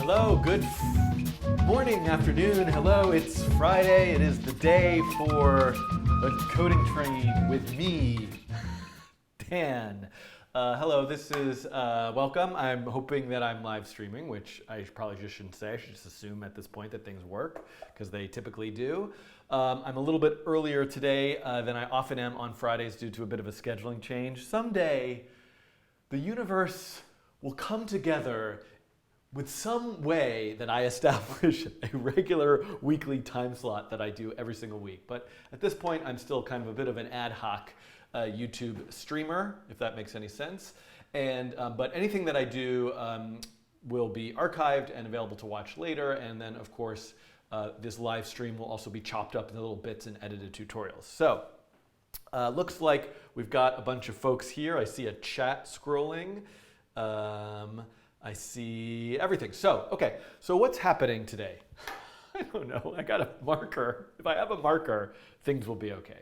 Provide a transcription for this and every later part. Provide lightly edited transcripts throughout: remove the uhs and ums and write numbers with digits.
Hello, good morning, afternoon. Hello, it's Friday. It is the day for a coding train with me, Dan. Hello, this is welcome. I'm hoping that I'm live streaming, which I probably just shouldn't say. I should just assume at this point that things work, because they typically do. I'm a little bit earlier today than I often am on Fridays due to a bit of a scheduling change. Someday, the universe will come together with some way that I establish a regular weekly time slot that I do every single week. But at this point, I'm still kind of a bit of an ad hoc YouTube streamer, if that makes any sense. And but anything that I do will be archived and available to watch later. And then, of course, this live stream will also be chopped up into little bits and edited tutorials. So looks like we've got a bunch of folks here. I see a chat scrolling. I see everything. So, okay, so what's happening today? I don't know. I got a marker. If I have a marker, things will be okay.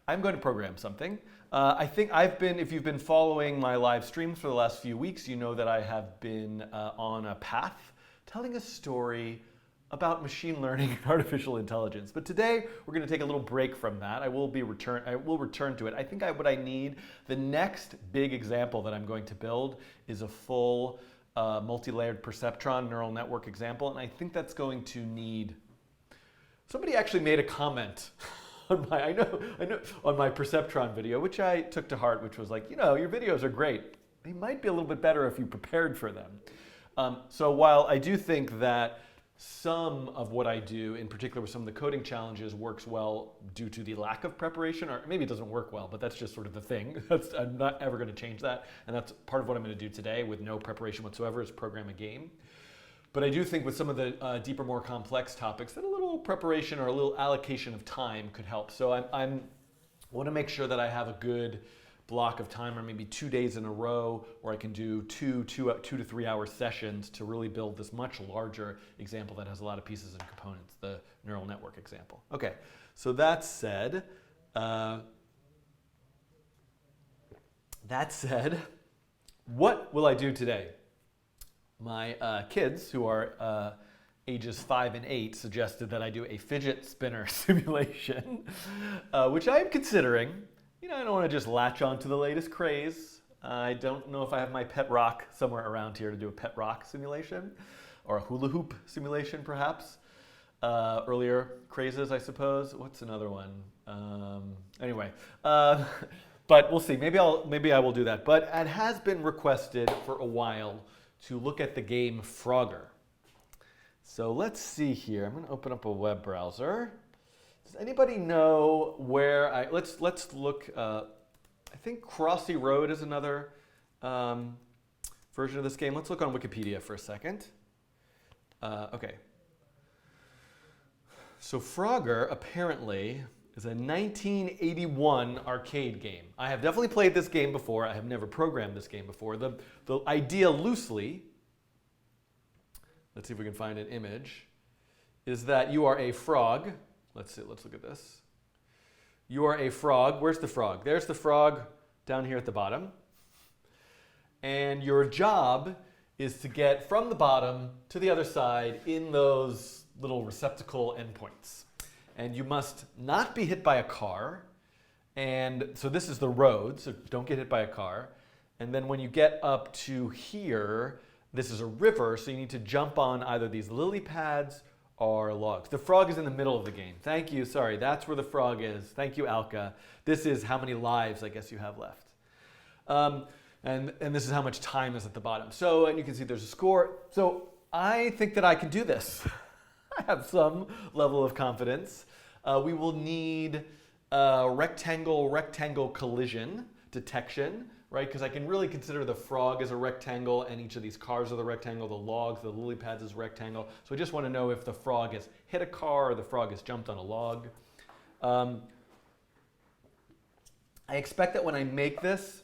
I'm going to program something. I think if you've been following my live streams for the last few weeks, you know that I have been on a path telling a story about machine learning and artificial intelligence. But today we're going to take a little break from that. I will return to it. I think what I need, the next big example that I'm going to build is a full multi-layered perceptron neural network example, and I think that's going to need. Somebody actually made a comment on my on my perceptron video, which I took to heart, which was like, your videos are great. They might be a little bit better if you prepared for them. So while I do think that some of what I do, in particular with some of the coding challenges, works well due to the lack of preparation, or maybe it doesn't work well, but that's just sort of the thing. I'm not ever going to change that, and that's part of what I'm going to do today with no preparation whatsoever, is program a game. But I do think with some of the deeper, more complex topics, that a little preparation or a little allocation of time could help. So I want to make sure that I have a good block of time, or maybe 2 days in a row, or I can do two to 3 hour sessions to really build this much larger example that has a lot of pieces and components, the neural network example. Okay, so that said, what will I do today? My kids, who are ages 5 and 8, suggested that I do a fidget spinner simulation, which I am considering. I don't want to just latch on to the latest craze. I don't know if I have my pet rock somewhere around here to do a pet rock simulation, or a hula hoop simulation, perhaps. Earlier crazes, I suppose. What's another one? Anyway, but we'll see. Maybe I will do that. But it has been requested for a while to look at the game Frogger. So let's see here. I'm going to open up a web browser. Does anybody know where let's look, I think Crossy Road is another version of this game. Let's look on Wikipedia for a second. Okay. So Frogger apparently is a 1981 arcade game. I have definitely played this game before. I have never programmed this game before. The idea loosely, let's see if we can find an image, is that you are a frog. Let's look at this. You are a frog. Where's the frog? There's the frog down here at the bottom. And your job is to get from the bottom to the other side in those little receptacle endpoints. And you must not be hit by a car. And so this is the road, so don't get hit by a car. And then when you get up to here, this is a river, so you need to jump on either these lily pads or logs. The frog is in the middle of the game. Thank you, sorry, that's where the frog is. Thank you, Alka. This is how many lives I guess you have left. And this is how much time is at the bottom. So, and you can see there's a score. So I think that I can do this. I have some level of confidence. We will need rectangle collision detection, right? Because I can really consider the frog as a rectangle, and each of these cars are the rectangle, the logs, the lily pads is rectangle. So I just want to know if the frog has hit a car or the frog has jumped on a log. I expect that when I make this,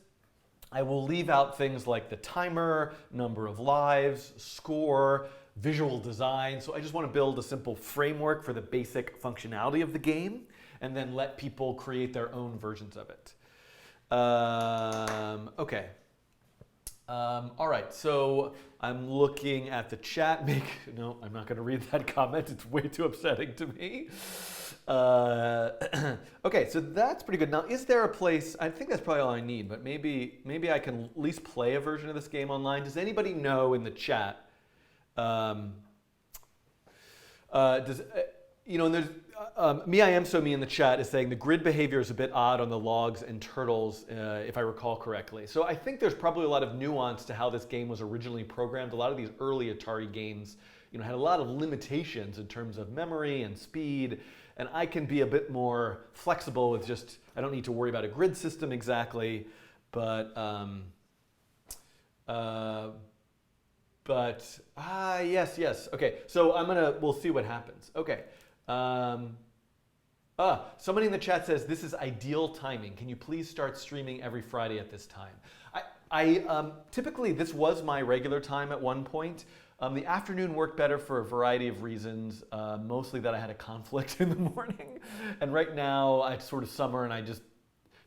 I will leave out things like the timer, number of lives, score, visual design. So I just want to build a simple framework for the basic functionality of the game, and then let people create their own versions of it. Okay. All right, so I'm looking at the chat. No, I'm not going to read that comment. It's way too upsetting to me. Okay, so that's pretty good. Now, is there a place? I think that's probably all I need, but maybe I can at least play a version of this game online. Does anybody know in the chat? Does and there's me, I am so me in the chat is saying the grid behavior is a bit odd on the logs and turtles, if I recall correctly. So I think there's probably a lot of nuance to how this game was originally programmed. A lot of these early Atari games, had a lot of limitations in terms of memory and speed, and I can be a bit more flexible with just, I don't need to worry about a grid system exactly, but yes. Okay, so we'll see what happens. Okay. Somebody in the chat says, this is ideal timing. Can you please start streaming every Friday at this time? I typically, this was my regular time at one point. The afternoon worked better for a variety of reasons, mostly that I had a conflict in the morning. And right now, it's sort of summer, and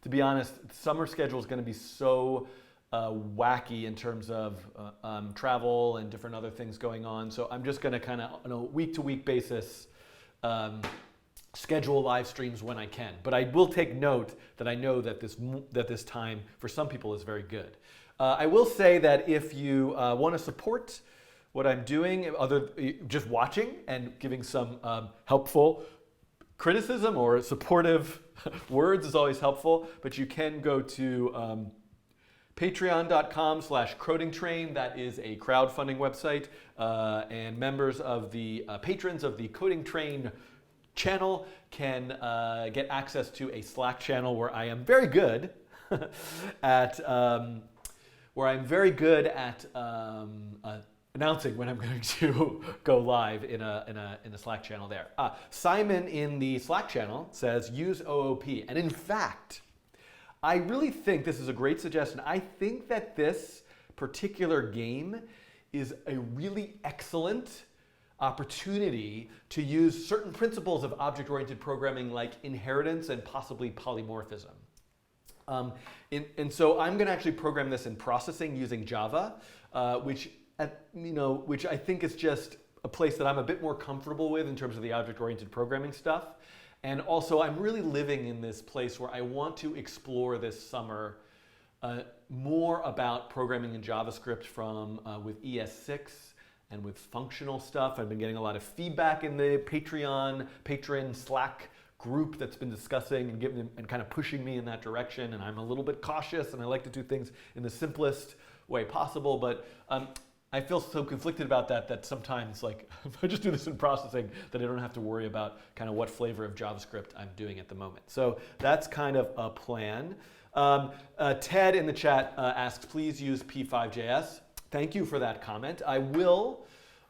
to be honest, summer schedule is going to be so wacky in terms of travel and different other things going on. So I'm just going to kind of, on a week-to-week basis, schedule live streams when I can. But I will take note that I know that this time for some people is very good. I will say that if you want to support what I'm doing, just watching and giving some helpful criticism or supportive words is always helpful. But you can go to patreon.com/codingtrain. That is a crowdfunding website, and members of the patrons of the Coding Train channel can get access to a Slack channel where I am very good at announcing when I'm going to go live in a Slack channel there. Simon in the Slack channel says use OOP, and in fact, I really think this is a great suggestion. I think that this particular game is a really excellent opportunity to use certain principles of object-oriented programming like inheritance and possibly polymorphism. And so I'm going to actually program this in processing using Java, which I think is just a place that I'm a bit more comfortable with in terms of the object-oriented programming stuff. And also, I'm really living in this place where I want to explore this summer more about programming in JavaScript with ES6 and with functional stuff. I've been getting a lot of feedback in the patron Slack group that's been discussing and kind of pushing me in that direction. And I'm a little bit cautious, and I like to do things in the simplest way possible. But I feel so conflicted about that sometimes, like, if I just do this in processing, that I don't have to worry about kind of what flavor of JavaScript I'm doing at the moment. So that's kind of a plan. Ted in the chat asks, please use P5.js. Thank you for that comment. I will,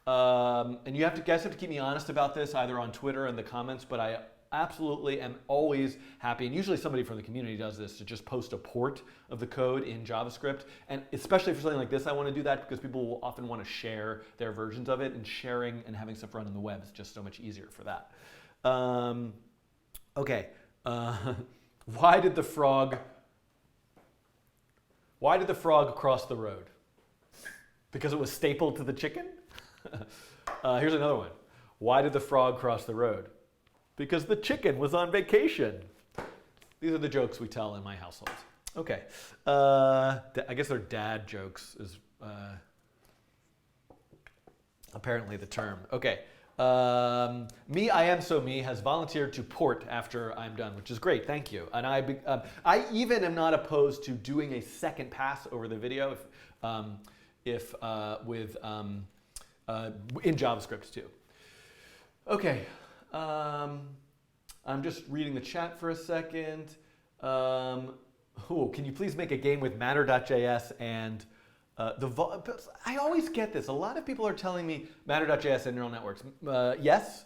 and you guys have to keep me honest about this, either on Twitter in the comments, but I absolutely am always happy, and usually somebody from the community does this, to just post a port of the code in JavaScript. And especially for something like this, I want to do that because people will often want to share their versions of it, and sharing and having stuff run on the web is just so much easier for that. Okay, why did the frog cross the road? Because it was stapled to the chicken? Here's another one. Why did the frog cross the road? Because the chicken was on vacation. These are the jokes we tell in my household. Okay. I guess they're dad jokes is apparently the term. Okay. Me, I am so me has volunteered to port after I'm done, which is great. Thank you. And I even am not opposed to doing a second pass over the video in JavaScript too. Okay. I'm just reading the chat for a second. Can you please make a game with matter.js and I always get this. A lot of people are telling me matter.js and neural networks. Yes,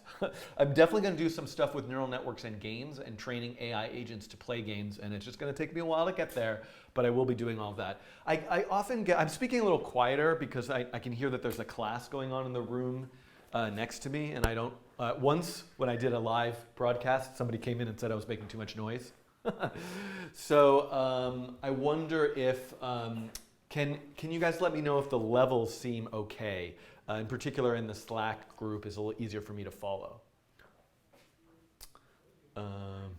I'm definitely going to do some stuff with neural networks and games and training AI agents to play games, and it's just going to take me a while to get there, but I will be doing all of that. I'm speaking a little quieter because I can hear that there's a class going on in the room next to me, and I don't. Once, when I did a live broadcast, somebody came in and said I was making too much noise. So I wonder if Can you guys let me know if the levels seem okay? In particular, in the Slack group is a little easier for me to follow.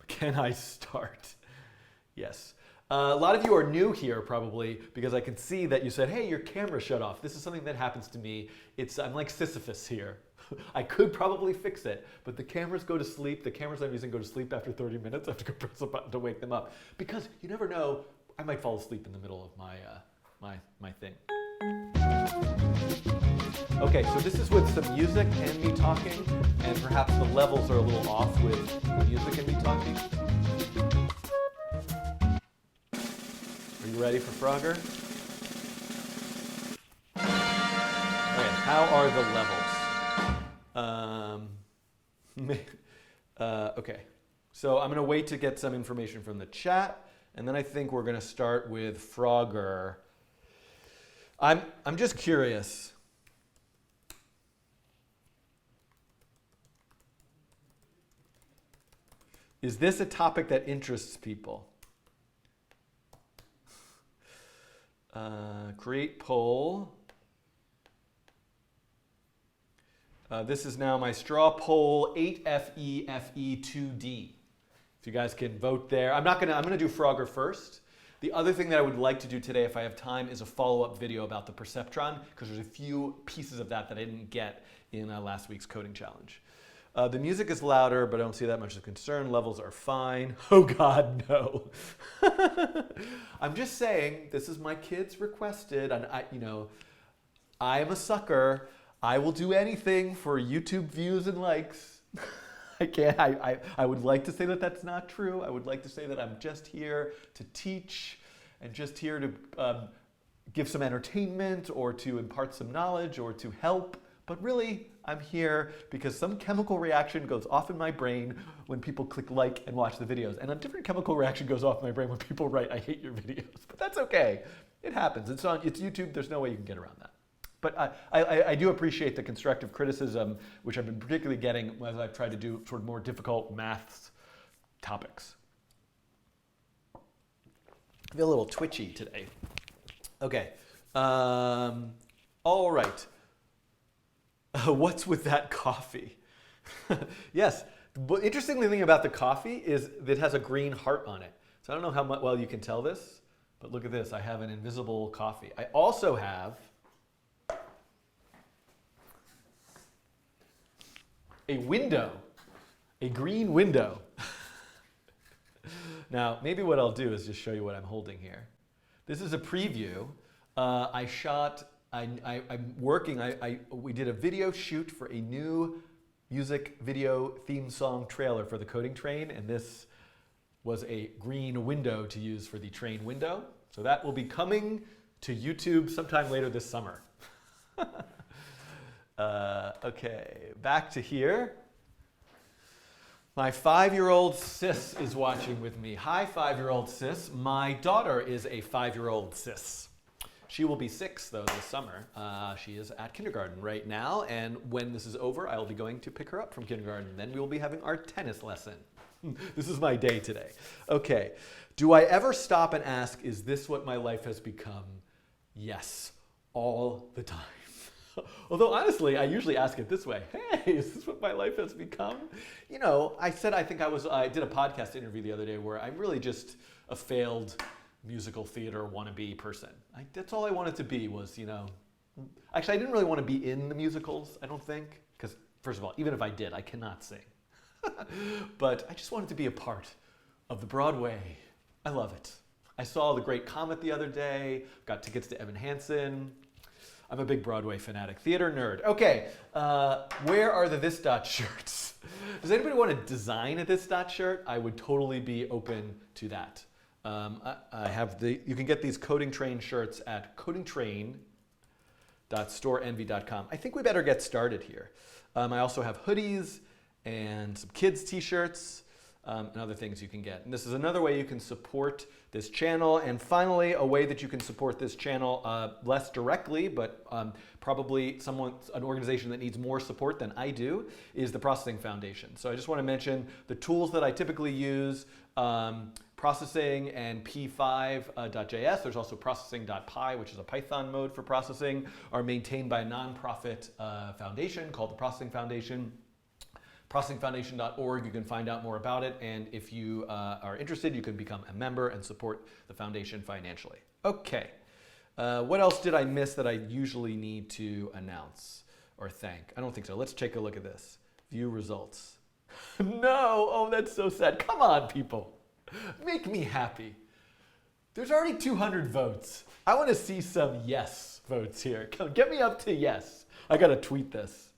Can I start? Yes. A lot of you are new here probably because I can see that you said, hey, your camera shut off. This is something that happens to me. I'm like Sisyphus here. I could probably fix it, but the cameras go to sleep. The cameras I'm using go to sleep after 30 minutes. I have to go press a button to wake them up because you never know. I might fall asleep in the middle of my thing. Okay, so this is with some music and me talking, and perhaps the levels are a little off with the music and me talking. Are you ready for Frogger? Okay, how are the levels? Okay, so I'm going to wait to get some information from the chat, and then I think we're going to start with Frogger. I'm just curious. Is this a topic that interests people? Create poll. This is now my straw poll 8FEFE2D. If you guys can vote there. I'm gonna do Frogger first. The other thing that I would like to do today, if I have time, is a follow-up video about the perceptron, because there's a few pieces of that I didn't get in last week's coding challenge. The music is louder, but I don't see that much of concern. Levels are fine. Oh God, no. I'm just saying, this is my kids requested, and I am a sucker. I will do anything for YouTube views and likes. I would like to say that that's not true. I would like to say that I'm just here to teach and just here to give some entertainment or to impart some knowledge or to help. But really, I'm here because some chemical reaction goes off in my brain when people click like and watch the videos. And a different chemical reaction goes off in my brain when people write, I hate your videos. But that's okay. It happens. It's YouTube. There's no way you can get around that. But I do appreciate the constructive criticism, which I've been particularly getting as I've tried to do sort of more difficult maths topics. I feel a little twitchy today. Okay. All right. What's with that coffee? Yes. The interesting thing about the coffee is that it has a green heart on it. So I don't know how well you can tell this, but look at this. I have an invisible coffee. I also have a window, a green window. Now, maybe what I'll do is just show you what I'm holding here. This is a preview. We did a video shoot for a new music video theme song trailer for the coding train, and this was a green window to use for the train window. So that will be coming to YouTube sometime later this summer. Okay, back to here. My 5-year-old sis is watching with me. Hi, 5-year-old sis. My daughter is a 5-year-old sis. She will be 6, though, this summer. She is at kindergarten right now, and when this is over, I will be going to pick her up from kindergarten. Then we will be having our tennis lesson. This is my day today. Okay, do I ever stop and ask, is this what my life has become? Yes, all the time. Although honestly, I usually ask it this way. Hey, is this what my life has become? You know, I said I did a podcast interview the other day where I'm really just a failed musical theater wannabe person. That's all I wanted to be was, actually I didn't really want to be in the musicals, I don't think, because first of all, even if I did, I cannot sing. But I just wanted to be a part of the Broadway. I love it. I saw The Great Comet the other day, got tickets to Evan Hansen. I'm a big Broadway fanatic, theater nerd. Okay, where are the This Dot shirts? Does anybody want to design a This Dot shirt? I would totally be open to that. You can get these Coding Train shirts at codingtrain.storeenvy.com. I think we better get started here. I also have hoodies and some kids t-shirts and other things you can get. And this is another way you can support this channel. And finally, a way that you can support this channel less directly, but probably an organization that needs more support than I do, is the Processing Foundation. So I just want to mention the tools that I typically use. processing and p5.js. There's also processing.py, which is a Python mode for processing, are maintained by a nonprofit foundation called the Processing Foundation. processingfoundation.org. You can find out more about it, and if you are interested, you can become a member and support the foundation financially. Okay, what else did I miss that I usually need to announce or thank? I don't think so. Let's take a look at this. View results. No, oh, that's so sad. Come on, people. Make me happy. There's already 200 votes. I want to see some yes votes here. Come, get me up to yes. I got to tweet this.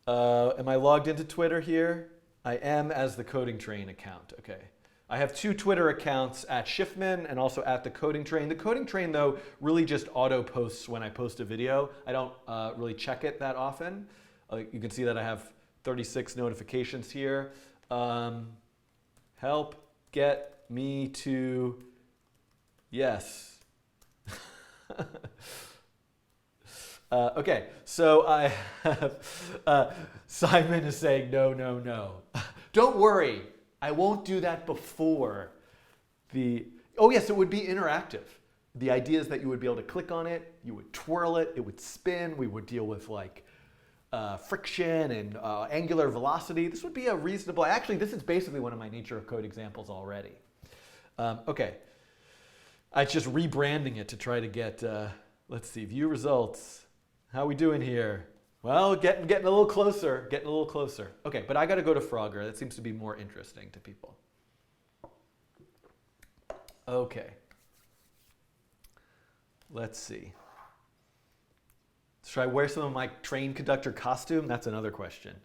Am I logged into Twitter here? I am as the Coding Train account. Okay. I have 2 Twitter accounts, at Schiffman and also at the Coding Train. The Coding Train, though, really just auto posts when I post a video. I don't really check it that often. You can see that I have 36 notifications here. Help get me to yes. Okay, so I have, Simon is saying no, no, no. Don't worry, I won't do that before the, oh yes, it would be interactive. The idea is that you would be able to click on it, you would twirl it, it would spin, we would deal with like friction and angular velocity. This would be a reasonable, actually this is basically one of my nature of code examples already. Okay, I'm just rebranding it to try to get, let's see, view results. How are we doing here? Well, getting a little closer, getting a little closer. Okay, but I gotta go to Frogger. That seems to be more interesting to people. Okay. Let's see. Should I wear some of my train conductor costume? That's another question.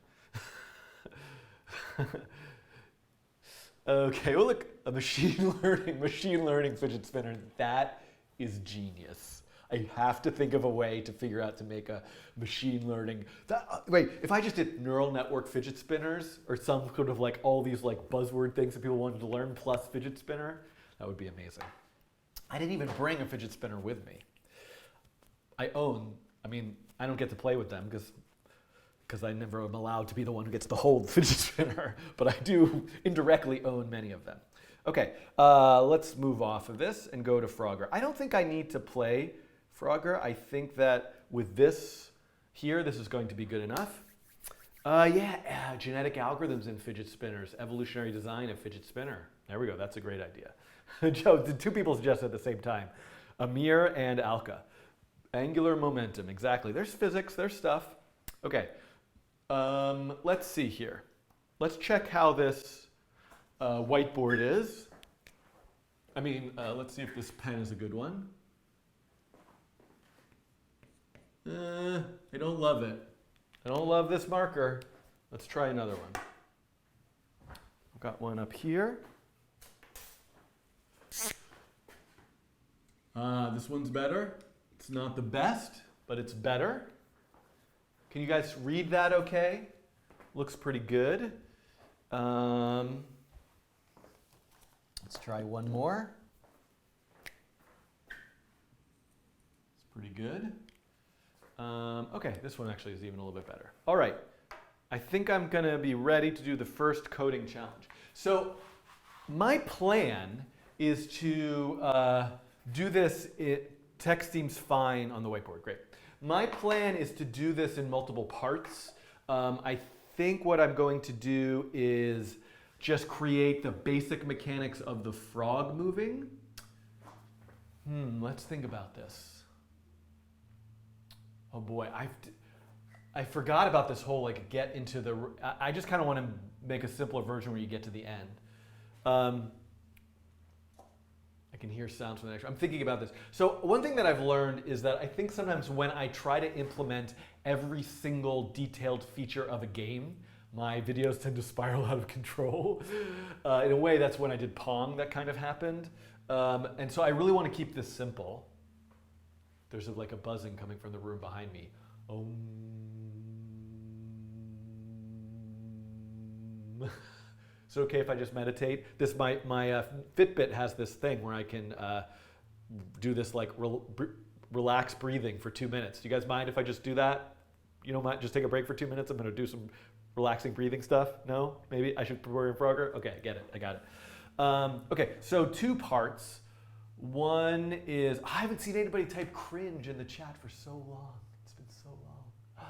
Okay, well look, a machine learning fidget spinner. That is genius. I have to think of a way to figure out to make a machine learning. Wait, if I just did neural network fidget spinners or some sort of like all these like buzzword things that people wanted to learn plus fidget spinner, that would be amazing. I didn't even bring a fidget spinner with me. I don't get to play with them because I never am allowed to be the one who gets to hold the fidget spinner, but I do indirectly own many of them. Okay, let's move off of this and go to Frogger. I don't think I need to play Frogger. I think that with this here, this is going to be good enough. Genetic algorithms in fidget spinners, evolutionary design of fidget spinner. There we go, that's a great idea. Joe, the 2 people suggested at the same time, Amir and Alka. Angular momentum, exactly. There's physics, there's stuff. Okay, let's see here. Let's check how this whiteboard is. Let's see if this pen is a good one. I don't love it. I don't love this marker. Let's try another one. I've got one up here. This one's better. It's not the best, but it's better. Can you guys read that okay? Looks pretty good. Let's try one more. It's pretty good. Okay, this one actually is even a little bit better. All right, I think I'm gonna be ready to do the first coding challenge. So my plan is to do this, text seems fine on the whiteboard, great. My plan is to do this in multiple parts. I think what I'm going to do is just create the basic mechanics of the frog moving. Let's think about this. Oh boy, I forgot about this whole like get into the, I just kind of want to make a simpler version where you get to the end. I can hear sounds from the next. I'm thinking about this. So one thing that I've learned is that I think sometimes when I try to implement every single detailed feature of a game, my videos tend to spiral out of control. In a way, that's when I did Pong that kind of happened. And so I really want to keep this simple. There's like a buzzing coming from the room behind me. Is it okay if I just meditate? This my Fitbit has this thing where I can do this like relaxed breathing for 2 minutes. Do you guys mind if I just do that? You don't mind? Just take a break for 2 minutes. I'm going to do some relaxing breathing stuff? No? Maybe I should program Frogger? Okay, I get it. I got it. Okay, so 2 parts. One is, I haven't seen anybody type cringe in the chat for so long. It's been so long.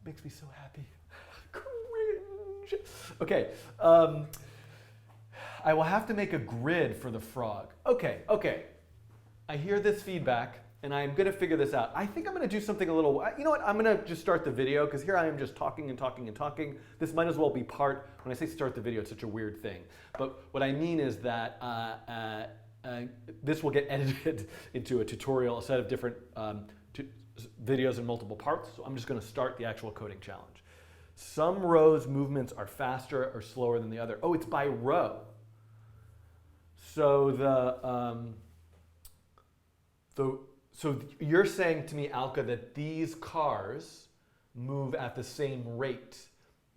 Makes me so happy. Cringe. Okay. I will have to make a grid for the frog. Okay. I hear this feedback, and I'm going to figure this out. I think I'm going to do something a little, you know what, I'm going to just start the video, because here I am just talking and talking and talking. This might as well be part, when I say start the video, it's such a weird thing. But what I mean is that this will get edited into a tutorial, a set of different videos in multiple parts. So I'm just going to start the actual coding challenge. Some rows movements are faster or slower than the other. Oh, it's by row. So so you're saying to me, Alka, that these cars move at the same rate,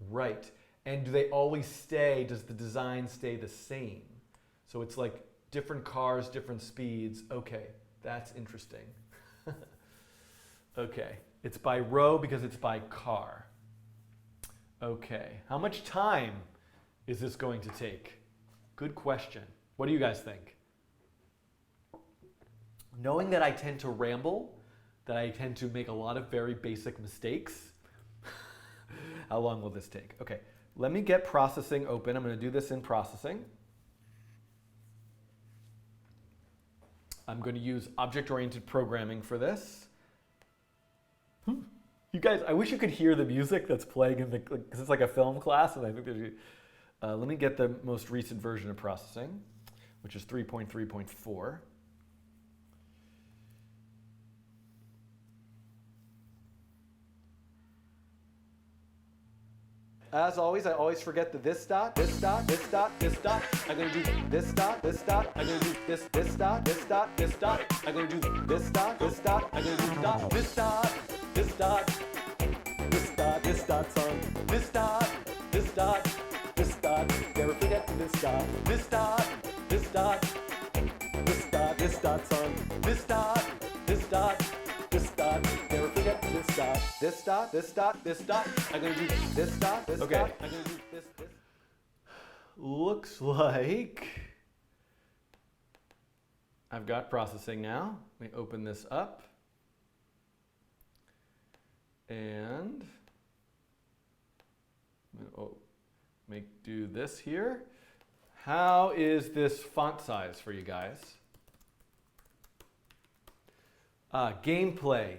right? And do they always stay, does the design stay the same? So it's like different cars, different speeds. Okay, that's interesting. Okay, it's by row because it's by car. Okay, how much time is this going to take? Good question. What do you guys think? Knowing that I tend to ramble, that I tend to make a lot of very basic mistakes, how long will this take? Okay, let me get processing open. I'm going to do this in processing. I'm going to use object-oriented programming for this. You guys, I wish you could hear the music that's playing in the, because it's like a film class, and I think there's, let me get the most recent version of processing, which is 3.3.4. As always, I always forget the this dot, this dot, this dot, this dot. I'm gonna do this dot, this dot. I'm gonna do this dot, this dot, this dot. I'm gonna do this dot, this dot. I'm gonna do dot, this dot, this dot, this dot, this dot's on. This dot, this dot, this dot. Never forget this dot, this dot, this dot, this dot, this dot's on. This dot, this dot, this dot. Never forget this dot, this dot, this dot, this dot. I'm gonna do this dot, this dot. I'm gonna do this. Looks like I've got processing now. Let me open this up. And do this here. How is this font size for you guys? Gameplay.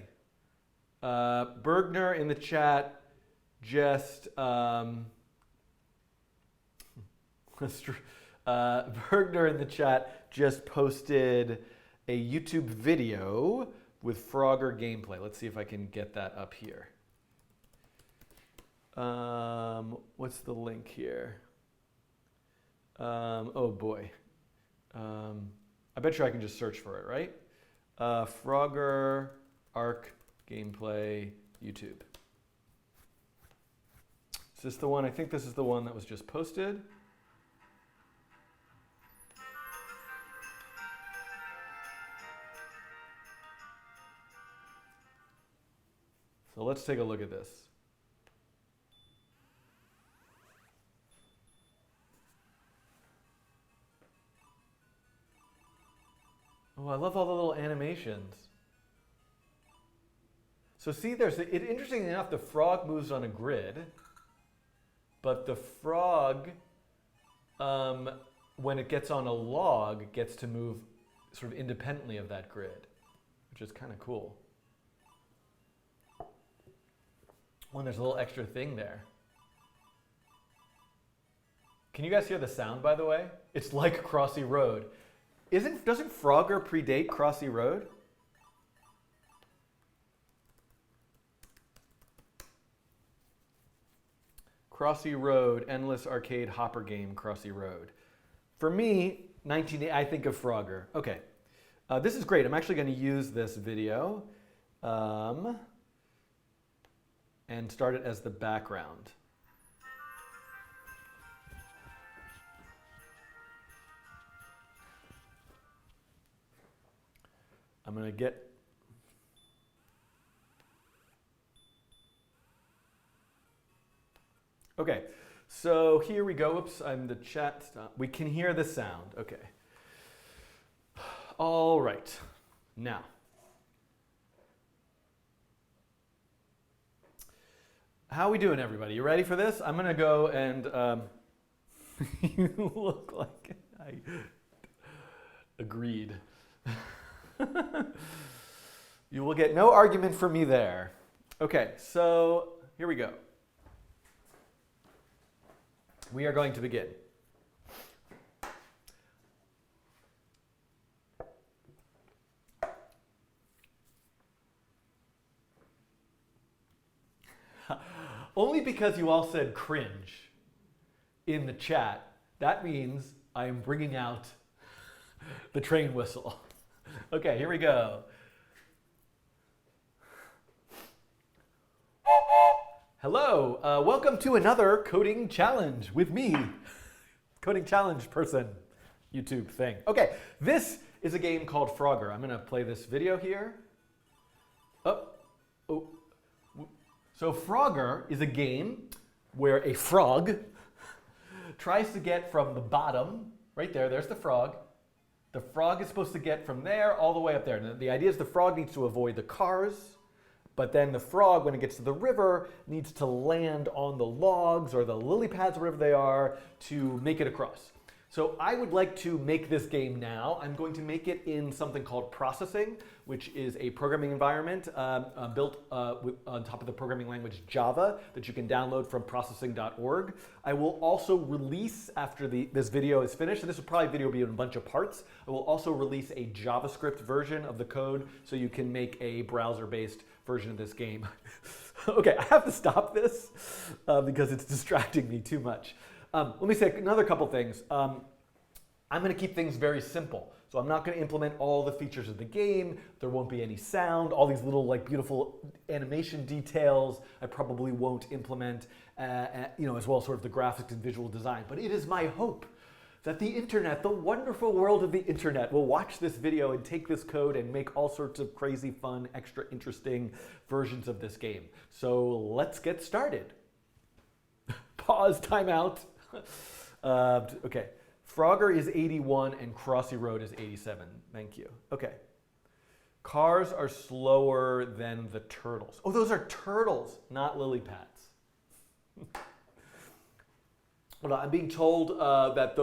Bergner in the chat just Bergner in the chat just posted a YouTube video with Frogger gameplay. Let's see if I can get that up here. What's the link here? Oh boy. I bet you I can just search for it, right? Frogger Arc gameplay YouTube. Is this the one? I think this is the one that was just posted. So let's take a look at this. Oh, I love all the little animations. So see, interestingly enough, the frog moves on a grid, but the frog, when it gets on a log, gets to move sort of independently of that grid, which is kind of cool. Well, there's a little extra thing there. Can you guys hear the sound, by the way? It's like Crossy Road. Doesn't Frogger predate Crossy Road? Crossy Road, endless arcade hopper game, Crossy Road. For me, I think of Frogger. Okay, this is great. I'm actually going to use this video and start it as the background. I'm going to get Okay, so here we go. Oops, I'm the chat. We can hear the sound. Okay. All right. Now. How we doing, everybody? You ready for this? I'm going to go and you look like I agreed. You will get no argument from me there. Okay, so here we go. We are going to begin. Only because you all said cringe in the chat, that means I am bringing out the train whistle. Okay, here we go. Hello, welcome to another coding challenge with me, coding challenge person, YouTube thing. Okay, this is a game called Frogger. I'm gonna play this video here. So Frogger is a game where a frog tries to get from the bottom, right there, there's the frog. The frog is supposed to get from there all the way up there. And the idea is the frog needs to avoid the cars, but then the frog, when it gets to the river, needs to land on the logs or the lily pads, wherever they are, to make it across. So I would like to make this game now. I'm going to make it in something called processing, which is a programming environment built on top of the programming language Java that you can download from processing.org. I will also release, after this video is finished, and this will probably video be in a bunch of parts, I will also release a JavaScript version of the code so you can make a browser-based version of this game. Okay, I have to stop this because it's distracting me too much. Let me say another couple things. I'm going to keep things very simple. So I'm not going to implement all the features of the game. There won't be any sound. All these little beautiful animation details I probably won't implement, as well as sort of the graphics and visual design. But it is my hope that the internet, the wonderful world of the internet, will watch this video and take this code and make all sorts of crazy, fun, extra interesting versions of this game. So let's get started. Pause, timeout. Okay, Frogger is 81 and Crossy Road is 87. Thank you. Okay. Cars are slower than the turtles. Oh, those are turtles, not lily pads. Well, I'm being told that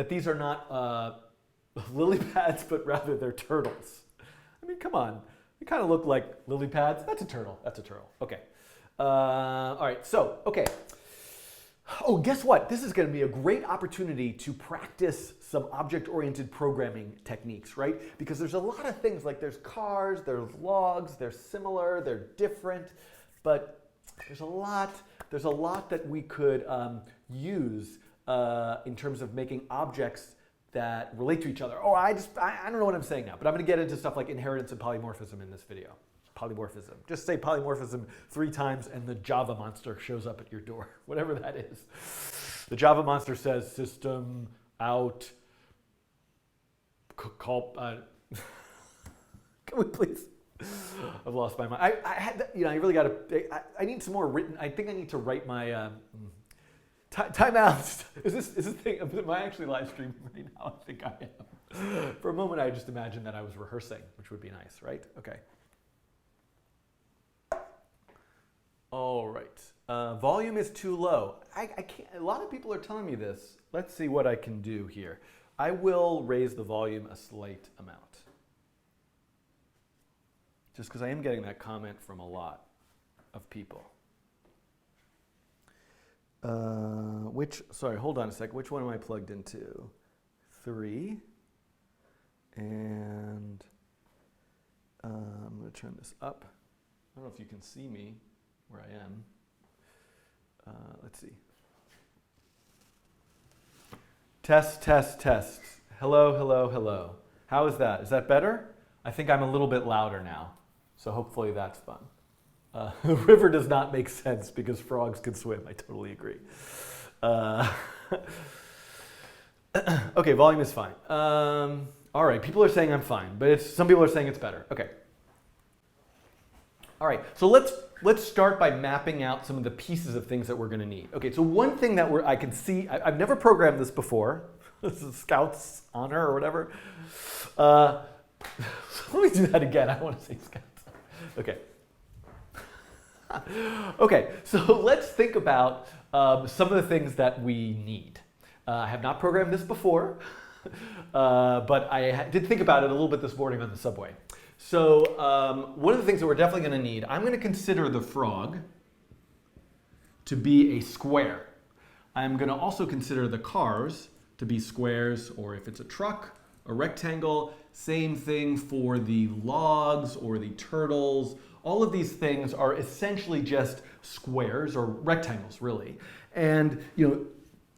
these are not lily pads, but rather they're turtles. I mean, come on. They kind of look like lily pads. That's a turtle. That's a turtle. Okay. All right. So, okay. Oh, guess what? This is going to be a great opportunity to practice some object-oriented programming techniques, right? Because there's a lot of things, like there's cars, there's logs, they're similar, they're different, but there's a lot that we could use in terms of making objects that relate to each other. Oh, I don't know what I'm saying now, but I'm going to get into stuff like inheritance and polymorphism in this video. Polymorphism. Just say polymorphism 3 times and the Java monster shows up at your door, whatever that is. The Java monster says system out call. Can we please? I've lost my mind. I had, I really got to. I need some more written. I think I need to write my timeouts. Is this thing? Am I actually live streaming right now? I think I am. For a moment, I just imagined that I was rehearsing, which would be nice, right? Okay. All right, volume is too low. I can't, a lot of people are telling me this. Let's see what I can do here. I will raise the volume a slight amount. Just because I am getting that comment from a lot of people. Sorry, hold on a sec. Which one am I plugged into? 3. And I'm going to turn this up. I don't know if you can see me where I am. Let's see. Test, test, test. Hello, hello, hello. How is that? Is that better? I think I'm a little bit louder now, so hopefully that's fun. The river does not make sense because frogs can swim. I totally agree. Okay, volume is fine. All right, people are saying I'm fine, but some people are saying it's better. Okay. All right, so let's start by mapping out some of the pieces of things that we're going to need. Okay, so one thing that I can see, I've never programmed this before. This is Scout's honor or whatever. Let me do that again. I want to say Scout's. Okay. Okay, so let's think about some of the things that we need. I have not programmed this before, but I did think about it a little bit this morning on the subway. So one of the things that we're definitely going to need, I'm going to consider the frog to be a square. I'm going to also consider the cars to be squares, or if it's a truck, a rectangle. Same thing for the logs or the turtles. All of these things are essentially just squares or rectangles, really. And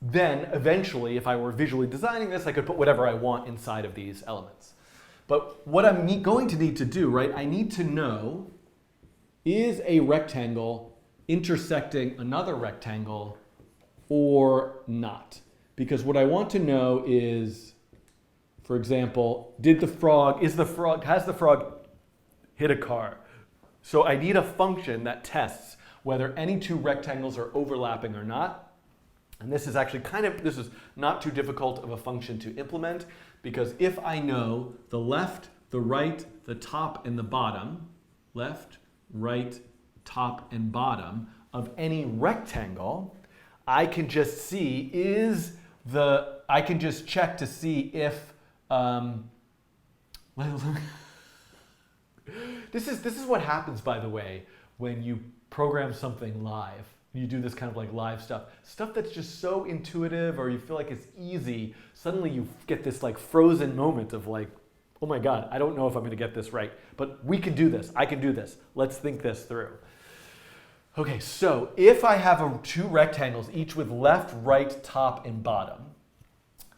then eventually, if I were visually designing this, I could put whatever I want inside of these elements. But what I'm going to need to do, right, I need to know, is a rectangle intersecting another rectangle or not? Because what I want to know is, for example, has the frog hit a car? So I need a function that tests whether any two rectangles are overlapping or not. And this is actually this is not too difficult of a function to implement, because if I know the left, the right, the top, and the bottom, left, right, top, and bottom of any rectangle, I can just see I can just check to see if this is what happens, by the way, when you program something live. You do this kind of like live stuff that's just so intuitive, or you feel like it's easy. Suddenly you get this like frozen moment of like, oh my God, I don't know if I'm going to get this right, but we can do this. I can do this. Let's think this through. Okay, so if I have two rectangles, each with left, right, top, and bottom,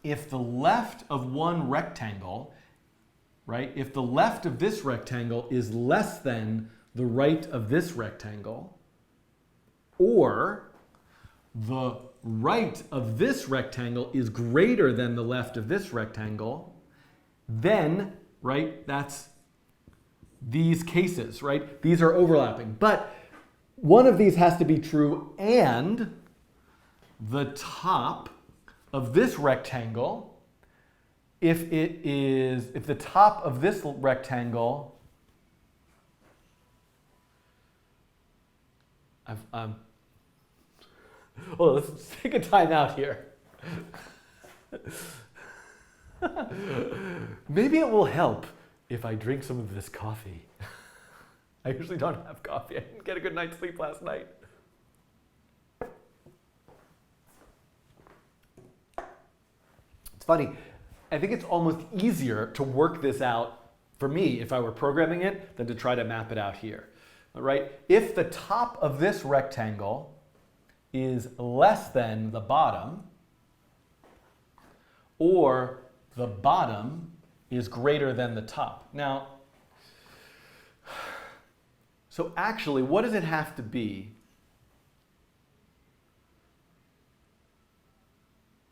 if the left of one rectangle, right, if the left of this rectangle is less than the right of this rectangle, or the right of this rectangle is greater than the left of this rectangle, then, right, that's these cases, right? These are overlapping. But one of these has to be true, and the top of this rectangle, if the top of this rectangle, let's take a time out here. Maybe it will help if I drink some of this coffee. I usually don't have coffee. I didn't get a good night's sleep last night. It's funny. I think it's almost easier to work this out for me if I were programming it than to try to map it out here. Right? If the top of this rectangle is less than the bottom, or the bottom is greater than the top. Now, so actually, what does it have to be?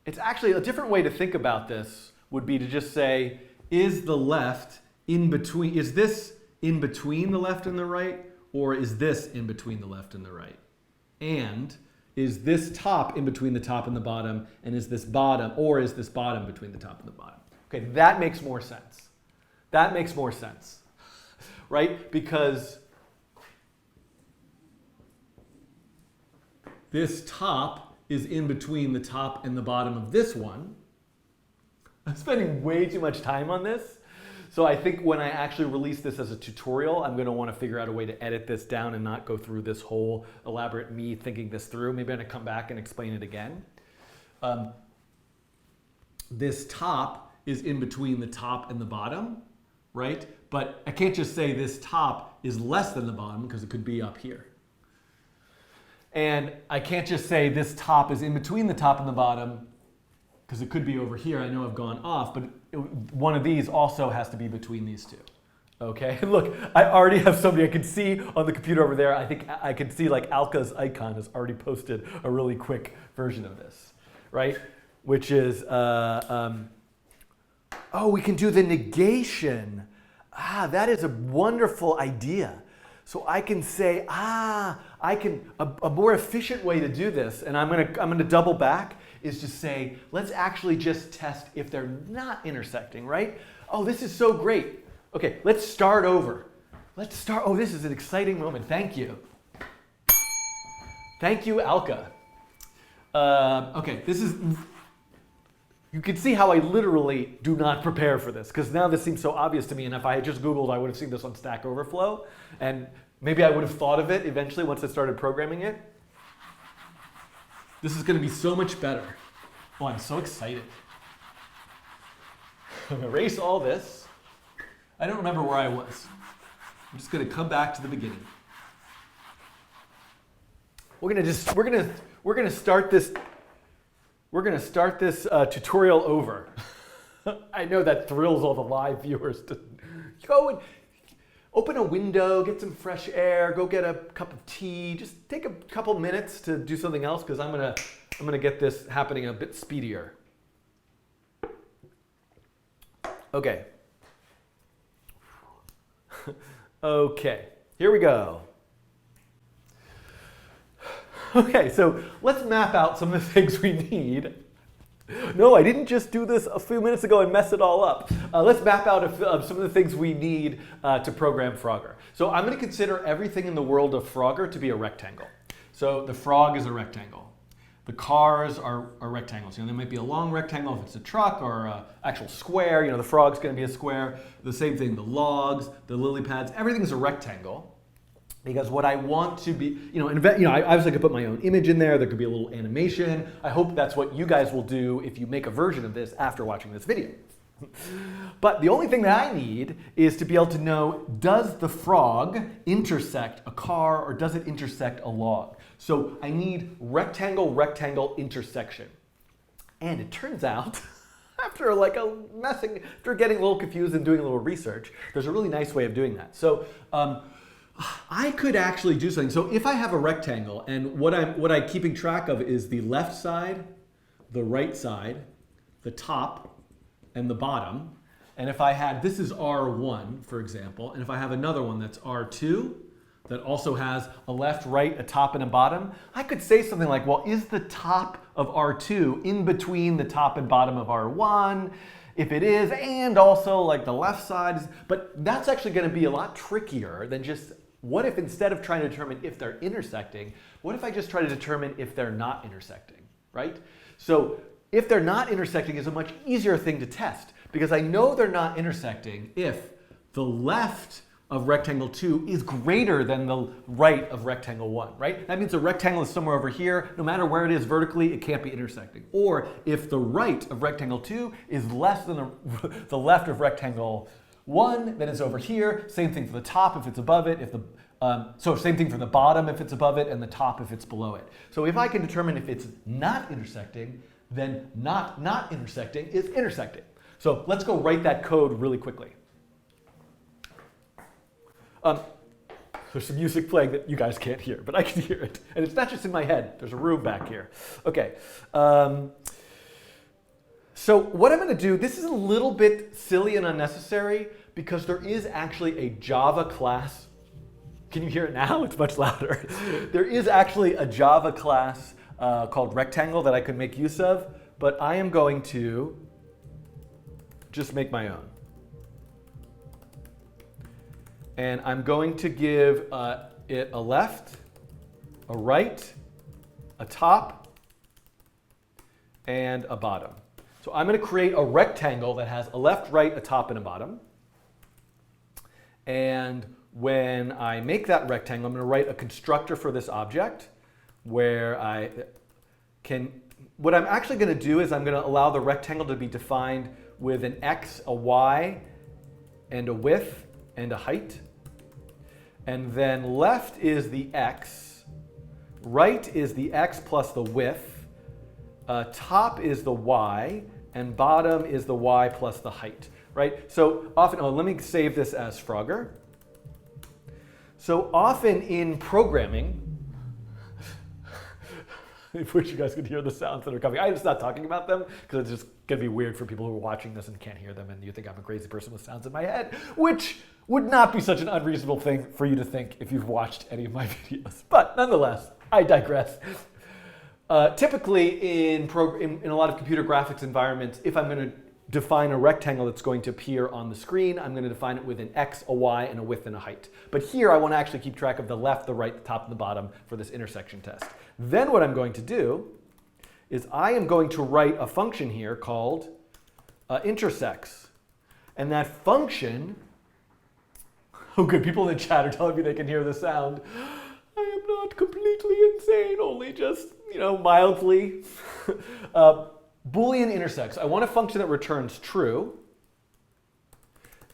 It's actually a different way to think about this would be to just say, is the left in between, is this in between the left and the right? Or is this in between the left and the right? And is this top in between the top and the bottom? And is this bottom, or is this bottom between the top and the bottom? Okay, that makes more sense. That makes more sense, right? Because this top is in between the top and the bottom of this one. I'm spending way too much time on this. So I think when I actually release this as a tutorial, I'm going to want to figure out a way to edit this down and not go through this whole elaborate me thinking this through. Maybe I'm going to come back and explain it again. This top is in between the top and the bottom, right? But I can't just say this top is less than the bottom because it could be up here. And I can't just say this top is in between the top and the bottom because it could be over here. I know I've gone off, but one of these also has to be between these two. Okay, look, I already have somebody I can see on the computer over there. I think I can see like Alka's icon has already posted a really quick version of this, right? Which is, oh, we can do the negation. Ah, that is a wonderful idea. So I can say, a more efficient way to do this, and I'm gonna double back, is to say, let's actually just test if they're not intersecting, right? Oh, this is so great. Okay, let's start over. Oh, this is an exciting moment. Thank you. Thank you, Alka. Okay, you can see how I literally do not prepare for this, because now this seems so obvious to me, and if I had just Googled, I would have seen this on Stack Overflow, and maybe I would have thought of it eventually once I started programming it. This is going to be so much better. Oh, I'm so excited. I'm going to erase all this. I don't remember where I was. I'm just going to come back to the beginning. We're going to start this tutorial over. I know that thrills all the live viewers to go and open a window, get some fresh air, go get a cup of tea. Just take a couple minutes to do something else, because I'm gonna get this happening a bit speedier. Okay. Okay, here we go. Okay, so let's map out some of the things we need. No, I didn't just do this a few minutes ago and mess it all up. Let's map out some of the things we need to program Frogger. So I'm going to consider everything in the world of Frogger to be a rectangle. So the frog is a rectangle. The cars are rectangles. There might be a long rectangle if it's a truck, or an actual square. The frog's going to be a square. The same thing, the logs, the lily pads, everything's a rectangle. Because what I want to be, I obviously could put my own image in there. There could be a little animation. I hope that's what you guys will do if you make a version of this after watching this video. But the only thing that I need is to be able to know, does the frog intersect a car, or does it intersect a log? So I need rectangle, rectangle intersection. And it turns out, after getting a little confused and doing a little research, there's a really nice way of doing that. So I could actually do something. So if I have a rectangle, and what I'm keeping track of is the left side, the right side, the top, and the bottom. And if I had, this is R1, for example, and if I have another one that's R2, that also has a left, right, a top, and a bottom, I could say something like, well, is the top of R2 in between the top and bottom of R1? If it is, and also like the left side is, but that's actually going to be a lot trickier than just, what if instead of trying to determine if they're intersecting, what if I just try to determine if they're not intersecting, right? So if they're not intersecting is a much easier thing to test, because I know they're not intersecting if the left of rectangle 2 is greater than the right of rectangle 1, right? That means the rectangle is somewhere over here. No matter where it is vertically, it can't be intersecting. Or if the right of rectangle 2 is less than the left of rectangle 1, then it's over here. Same thing for the top if it's above it. So same thing for the bottom if it's above it, and the top if it's below it. So if I can determine if it's not intersecting, then not intersecting is intersecting. So let's go write that code really quickly. There's some music playing that you guys can't hear, but I can hear it. And it's not just in my head. There's a room back here. Okay. So what I'm going to do, this is a little bit silly and unnecessary, because there is actually a Java class. Can you hear it now? It's much louder. There is actually a Java class called Rectangle that I could make use of, but I am going to just make my own. And I'm going to give it a left, a right, a top, and a bottom. So I'm going to create a rectangle that has a left, right, a top, and a bottom. And when I make that rectangle, I'm going to write a constructor for this object where what I'm actually going to do is I'm going to allow the rectangle to be defined with an x, a y, and a width, and a height. And then left is the x, right is the x plus the width, top is the y, and bottom is the y plus the height, right? So often, let me save this as Frogger. So often in programming, I wish you guys could hear the sounds that are coming. I'm just not talking about them because it's just going to be weird for people who are watching this and can't hear them, and you think I'm a crazy person with sounds in my head, which would not be such an unreasonable thing for you to think if you've watched any of my videos. But nonetheless, I digress. Typically in a lot of computer graphics environments, if I'm going to define a rectangle that's going to appear on the screen, I'm going to define it with an X, a Y, and a width and a height. But here I want to actually keep track of the left, the right, the top, and the bottom for this intersection test. Then what I'm going to do is I am going to write a function here called intersects. And that function, oh good, people in the chat are telling me they can hear the sound. I am not completely insane, only just, mildly. Boolean intersects. I want a function that returns true.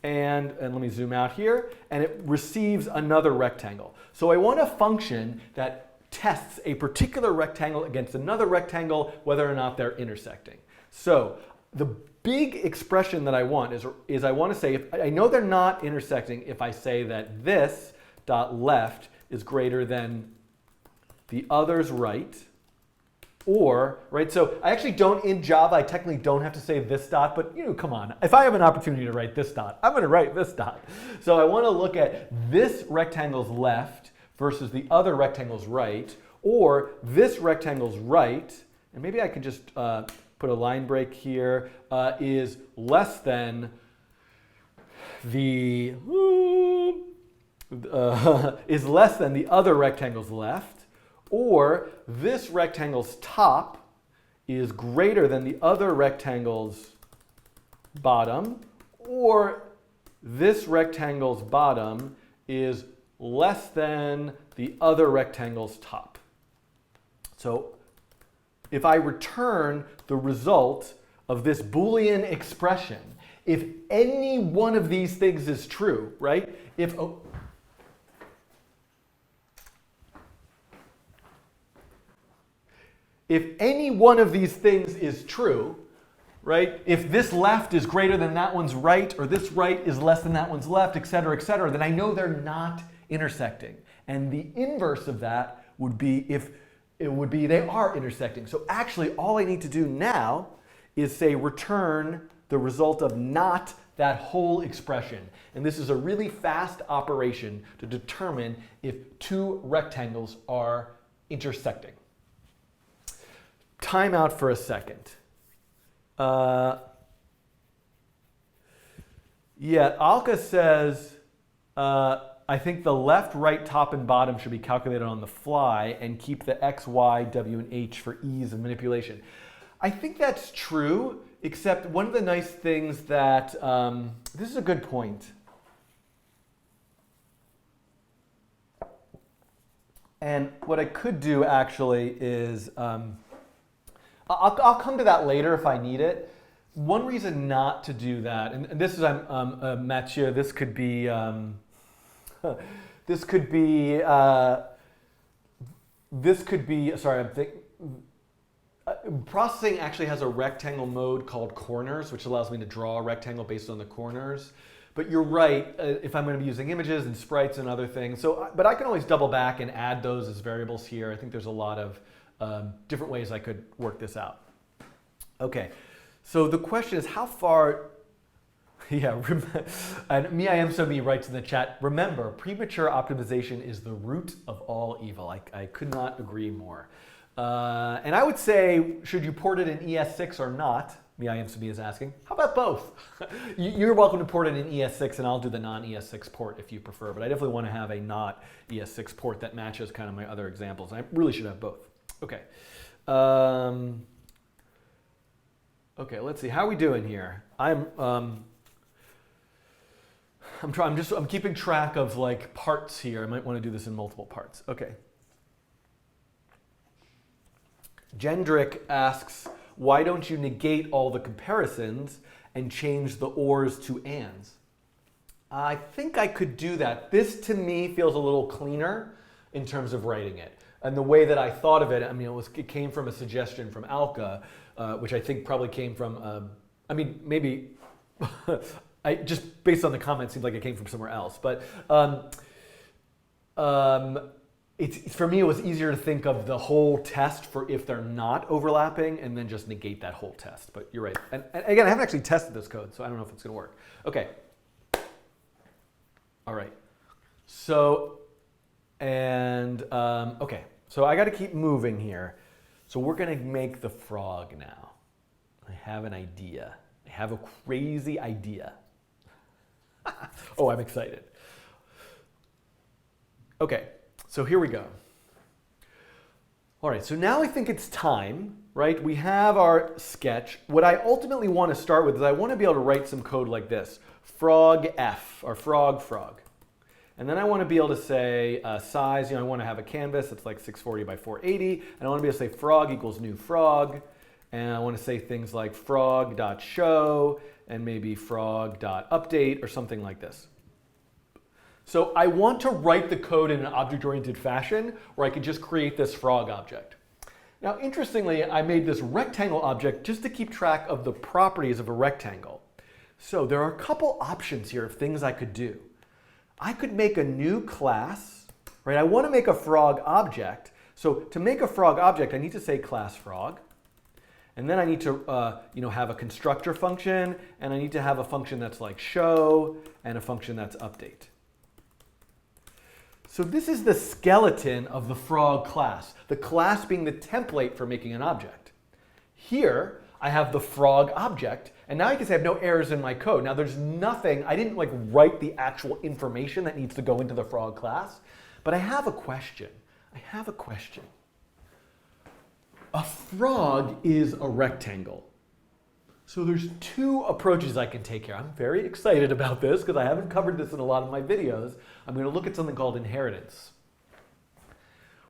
And let me zoom out here. And it receives another rectangle. So I want a function that tests a particular rectangle against another rectangle, whether or not they're intersecting. So the big expression that I want is I want to say, if I know they're not intersecting if I say that this dot left is greater than the other's right, or, right, so I actually don't, in Java, I technically don't have to say this dot, but come on. If I have an opportunity to write this dot, I'm going to write this dot. So I want to look at this rectangle's left versus the other rectangle's right, or this rectangle's right, and maybe I could just put a line break here, is less than the other rectangle's left, or this rectangle's top is greater than the other rectangle's bottom, or this rectangle's bottom is less than the other rectangle's top. So if I return the result of this Boolean expression, if any one of these things is true, right? If any one of these things is true, right? If this left is greater than that one's right, or this right is less than that one's left, et cetera, then I know they're not intersecting. And the inverse of that would be they are intersecting. So actually all I need to do now is say return the result of not that whole expression. And this is a really fast operation to determine if two rectangles are intersecting. Time out for a second. Alka says, I think the left, right, top, and bottom should be calculated on the fly and keep the X, Y, W, and H for ease of manipulation. I think that's true, except one of the nice things that, this is a good point. And what I could do actually is, I'll come to that later if I need it. One reason not to do that, and this is Mathieu. This could be Sorry, I'm thinking. Processing actually has a rectangle mode called corners, which allows me to draw a rectangle based on the corners. But you're right, if I'm going to be using images and sprites and other things. But I can always double back and add those as variables here. I think there's a lot of different ways I could work this out. Okay, so the question is how far, and Me writes in the chat, remember, premature optimization is the root of all evil. I could not agree more. And I would say, should you port it in ES6 or not? Me is asking. How about both? You're welcome to port it in ES6, and I'll do the non-ES6 port if you prefer. But I definitely want to have a not ES6 port that matches kind of my other examples. I really should have both. Okay. Okay, let's see. How are we doing here? I'm keeping track of like parts here. I might want to do this in multiple parts. Okay. Gendrick asks, why don't you negate all the comparisons and change the ors to ands? I think I could do that. This to me feels a little cleaner in terms of writing it. And the way that I thought of it, I mean, it came from a suggestion from Alka, which I think probably came from, maybe, just based on the comments, seems like it came from somewhere else. But for me, it was easier to think of the whole test for if they're not overlapping and then just negate that whole test. But you're right. And again, I haven't actually tested this code, so I don't know if it's going to work. Okay. All right. So, okay. So I got to keep moving here. So we're going to make the frog now. I have an idea. I have a crazy idea. Oh, I'm excited. Okay. So here we go. All right, so now I think it's time, right? We have our sketch. What I ultimately want to start with is I want to be able to write some code like this. Frog F, or frog. And then I want to be able to say size, I want to have a canvas that's like 640 by 480. And I want to be able to say frog equals new frog. And I want to say things like frog.show and maybe frog.update or something like this. So I want to write the code in an object-oriented fashion where I could just create this frog object. Now, interestingly, I made this rectangle object just to keep track of the properties of a rectangle. So there are a couple options here of things I could do. I could make a new class, right? I want to make a frog object. So to make a frog object, I need to say class frog. And then I need to have a constructor function, and I need to have a function that's like show and a function that's update. So this is the skeleton of the frog class, the class being the template for making an object. Here, I have the frog object, and now you can say I have no errors in my code. Now there's nothing, I didn't write the actual information that needs to go into the frog class, but I have a question. A frog is a rectangle. So there's two approaches I can take here. I'm very excited about this because I haven't covered this in a lot of my videos. I'm going to look at something called inheritance.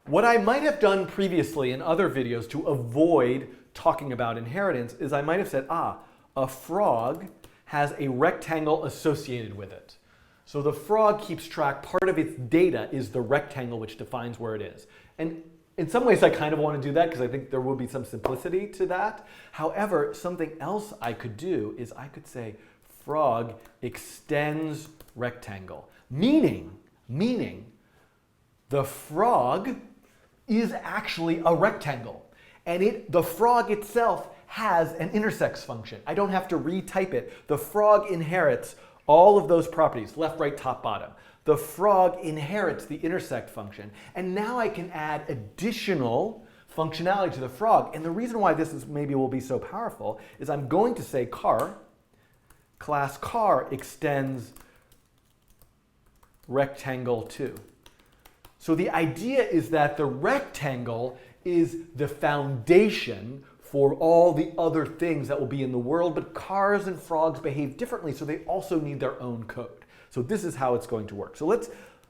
What I might have done previously in other videos to avoid talking about inheritance is I might have said, a frog has a rectangle associated with it. So the frog keeps track, part of its data is the rectangle which defines where it is. And in some ways, I kind of want to do that because I think there will be some simplicity to that. However, something else I could do is I could say frog extends rectangle, meaning the frog is actually a rectangle. And the frog itself has an intersects function. I don't have to retype it. The frog inherits all of those properties, left, right, top, bottom. The frog inherits the intersect function. And now I can add additional functionality to the frog. And the reason why this maybe will be so powerful is I'm going to say class car extends rectangle too. So the idea is that the rectangle is the foundation for all the other things that will be in the world, but cars and frogs behave differently, so they also need their own code. So this is how it's going to work. So let's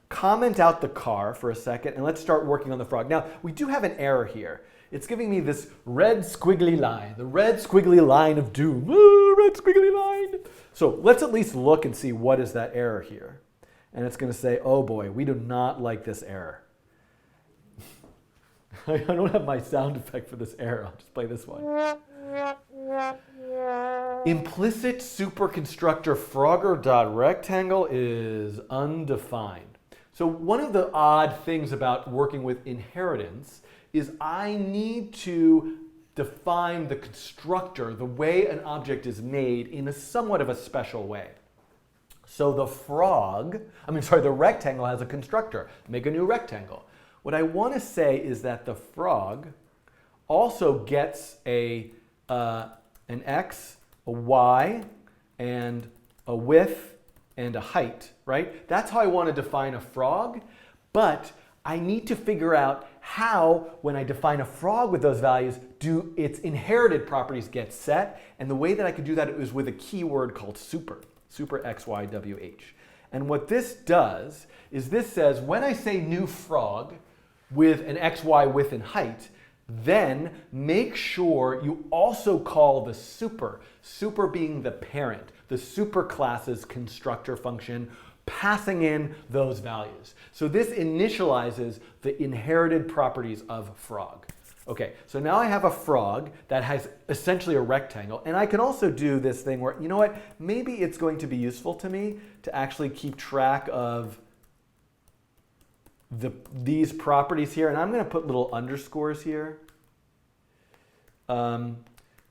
comment out the car for a second, and let's start working on the frog. Now, we do have an error here. It's giving me this red squiggly line, the red squiggly line of doom. Red squiggly line. So let's at least look and see what is that error here. And it's going to say, oh boy, we do not like this error. I don't have my sound effect for this error. I'll just play this one. Implicit superconstructor frogger.rectangle is undefined. So one of the odd things about working with inheritance is I need to define the constructor, the way an object is made, in a somewhat of a special way. So the rectangle has a constructor. Make a new rectangle. What I want to say is that the frog also gets an x, a y, and a width, and a height, right? That's how I want to define a frog, but I need to figure out how, when I define a frog with those values, do its inherited properties get set, and the way that I could do that is with a keyword called super x, y, w, h. And what this does is this says, when I say new frog with an x, y, width, and height, then make sure you also call the super being the parent, the super class's constructor function, passing in those values. So this initializes the inherited properties of frog. Okay, so now I have a frog that has essentially a rectangle, and I can also do this thing where, you know what, maybe it's going to be useful to me to actually keep track of these properties here, and I'm going to put little underscores here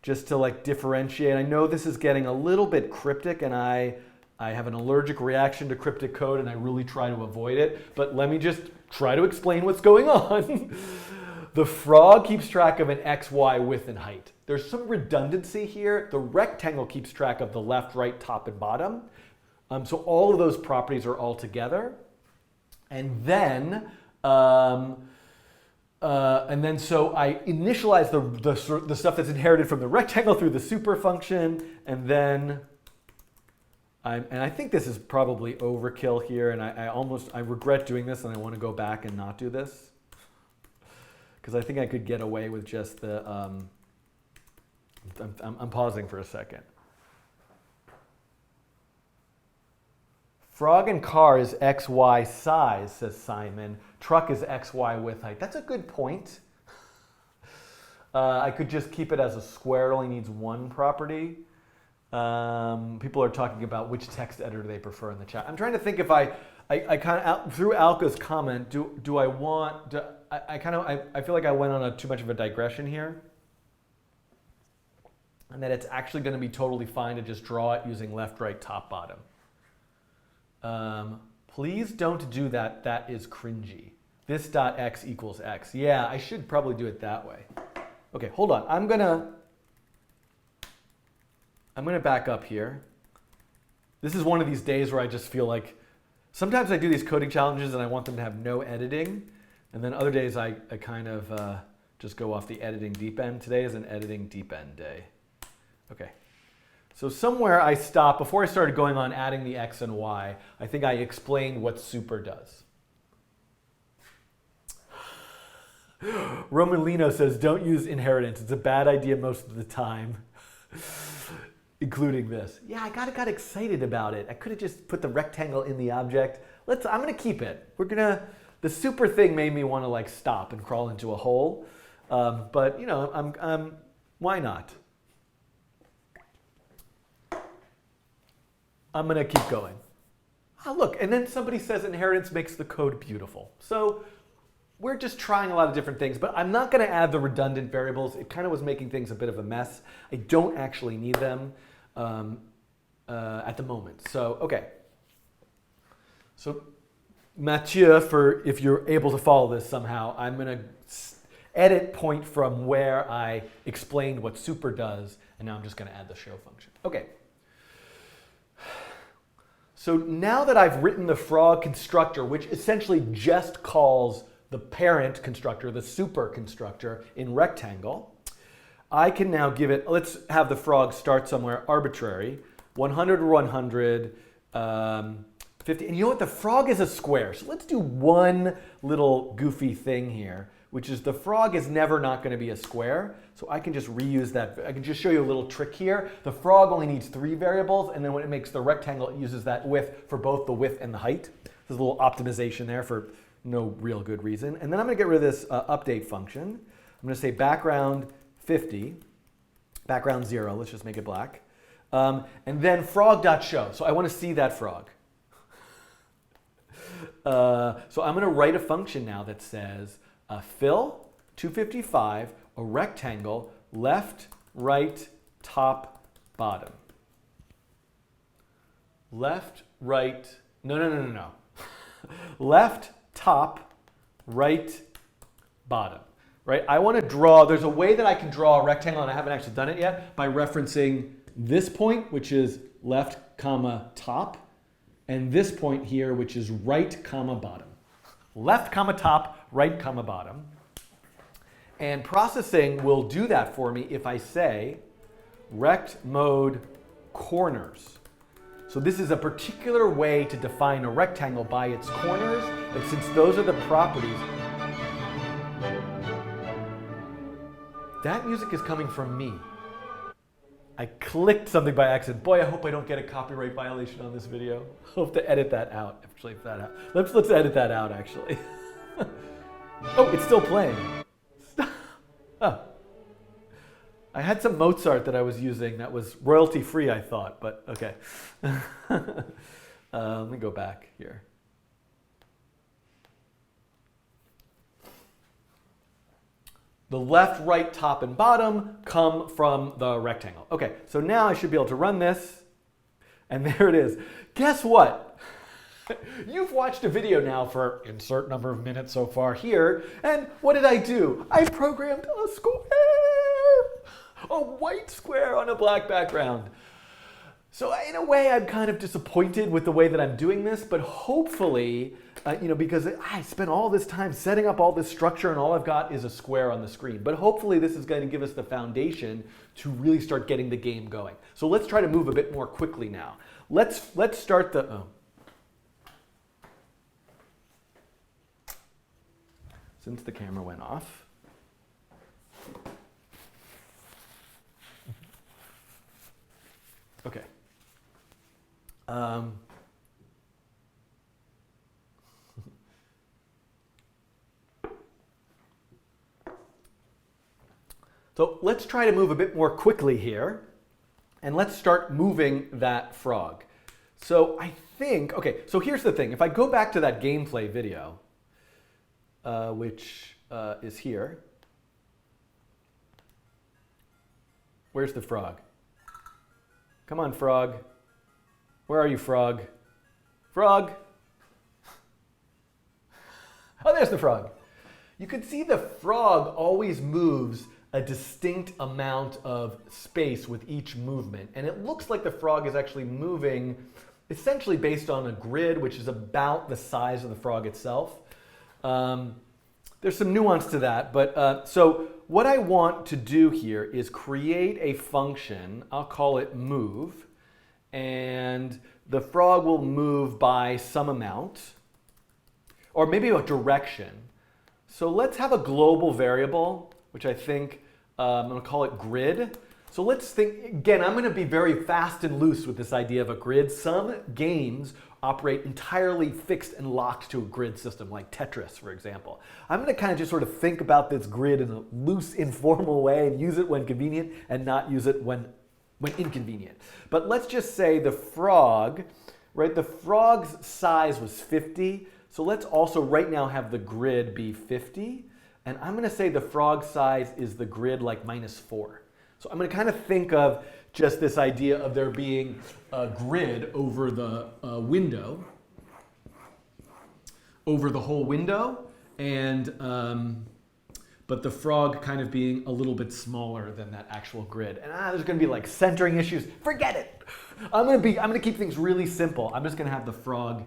just to like differentiate. I know this is getting a little bit cryptic, and I have an allergic reaction to cryptic code, and I really try to avoid it, but let me just try to explain what's going on. The frog keeps track of an x, y, width, and height. There's some redundancy here. The rectangle keeps track of the left, right, top, and bottom. So all of those properties are all together. And then so I initialize the stuff that's inherited from the rectangle through the super function, and then I think this is probably overkill here, and I regret doing this, and I want to go back and not do this, because I think I could get away with just the. I'm pausing for a second. Frog and car is XY size, says Simon. Truck is XY width height. That's a good point. I could just keep it as a square. It only needs one property. People are talking about which text editor they prefer in the chat. I'm trying to think if I kind of, through Alka's comment, do I want, I feel like I went on too much of a digression here. And that it's actually going to be totally fine to just draw it using left, right, top, bottom. Please don't do that. That is cringy. This dot x equals x. Yeah, I should probably do it that way. Okay, hold on. I'm gonna back up here. This is one of these days where I just feel like sometimes I do these coding challenges and I want them to have no editing, and then other days I kind of just go off the editing deep end. Today is an editing deep end day. Okay. So somewhere I stopped, before I started going on adding the x and y, I think I explained what super does. Roman Lino says, don't use inheritance. It's a bad idea most of the time, including this. Yeah, I got excited about it. I could have just put the rectangle in the object. I'm gonna keep it. The super thing made me want to like stop and crawl into a hole. But you know, why not? I'm going to keep going. Oh, look, and then somebody says inheritance makes the code beautiful. So we're just trying a lot of different things, but I'm not going to add the redundant variables. It kind of was making things a bit of a mess. I don't actually need them at the moment. So, okay. So Mathieu, if you're able to follow this somehow, I'm going to edit point from where I explained what super does, and now I'm just going to add the show function. Okay. So now that I've written the frog constructor, which essentially just calls the parent constructor, the super constructor in rectangle, I can now give it, let's have the frog start somewhere arbitrary, 100 or 100, 50. And you know what? The frog is a square. So let's do one little goofy thing here, which is the frog is never not going to be a square. So I can just reuse that. I can just show you a little trick here. The frog only needs 3 variables, and then when it makes the rectangle, it uses that width for both the width and the height. There's a little optimization there for no real good reason. And then I'm going to get rid of this update function. I'm going to say background 50, background 0. Let's just make it black. And then frog.show. So I want to see that frog. So I'm going to write a function now that says fill 255, a rectangle, left, right, top, bottom. Left, right, no. Left, top, right, bottom. Right? I want to draw, there's a way that I can draw a rectangle, and I haven't actually done it yet, by referencing this point, which is left, comma, top, and this point here, which is right, comma, bottom. Left, comma, top, right, comma, bottom. And processing will do that for me if I say rect mode corners. So this is a particular way to define a rectangle by its corners, and since those are the properties, that music is coming from me. I clicked something by accident. Boy, I hope I don't get a copyright violation on this video. I'll have to edit that out. Actually, let's edit that out, actually. Oh, it's still playing. Oh. I had some Mozart that I was using that was royalty free, I thought, but okay. Let me go back here. the left, right, top, and bottom come from the rectangle. Okay, so now I should be able to run this, and there it is. Guess what? You've watched a video now for insert number of minutes so far here, and what did I do? I programmed a square, a white square on a black background. So in a way, I'm kind of disappointed with the way that I'm doing this, but hopefully, because I spent all this time setting up all this structure and all I've got is a square on the screen. But hopefully this is going to give us the foundation to really start getting the game going. So let's try to move a bit more quickly now. Let's start the, since the camera went off. Okay. So let's try to move a bit more quickly here, and let's start moving that frog. So I think, okay, so here's the thing. If I go back to that gameplay video, which is here, where's the frog? Come on, frog. Where are you, frog? Frog! Oh, there's the frog. You can see the frog always moves a distinct amount of space with each movement. And it looks like the frog is actually moving essentially based on a grid, which is about the size of the frog itself. There's some nuance to that, but so what I want to do here is create a function. I'll call it move, and the frog will move by some amount, or maybe a direction. So let's have a global variable, which I think I'm going to call it grid. So let's think, again, I'm going to be very fast and loose with this idea of a grid. Some games operate entirely fixed and locked to a grid system, like Tetris, for example. I'm going to kind of just sort of think about this grid in a loose, informal way and use it when convenient and not use it when inconvenient. But let's just say the frog, right? The frog's size was 50. So let's also right now have the grid be 50. And I'm going to say the frog size is the grid like -4. So I'm going to kind of think of just this idea of there being a grid over the window, over the whole window, and but the frog kind of being a little bit smaller than that actual grid. And there's going to be like centering issues. Forget it. I'm going to keep things really simple. I'm just going to have the frog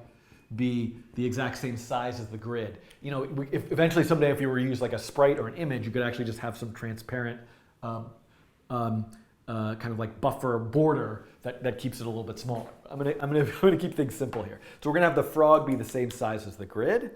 be the exact same size as the grid. You know, if eventually someday if you were to use like a sprite or an image, you could actually just have some transparent kind of like buffer border that keeps it a little bit smaller. I'm gonna keep things simple here. So we're gonna have the frog be the same size as the grid.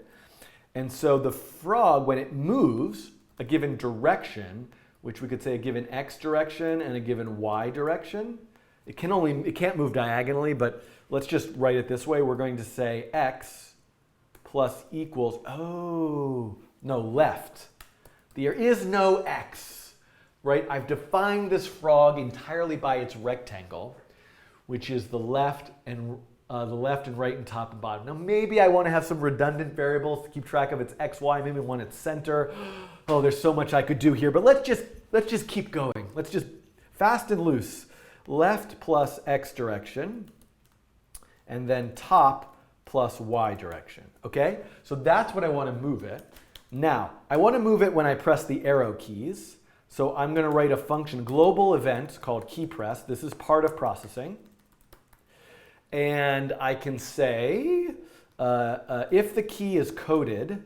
And so the frog, when it moves a given direction, which we could say a given x direction and a given y direction, it can't move diagonally, but let's just write it this way. We're going to say x plus equals, left. There is no x, right? I've defined this frog entirely by its rectangle, which is the left and right and top and bottom. Now maybe I want to have some redundant variables to keep track of its x, y, maybe one its center. Oh, there's so much I could do here, but let's just keep going. Let's just fast and loose. Left plus x direction, and then top plus y direction, okay? So that's what I want to move it. Now, I want to move it when I press the arrow keys. So I'm going to write a function, global event, called keyPress. This is part of processing. And I can say, if the key is coded,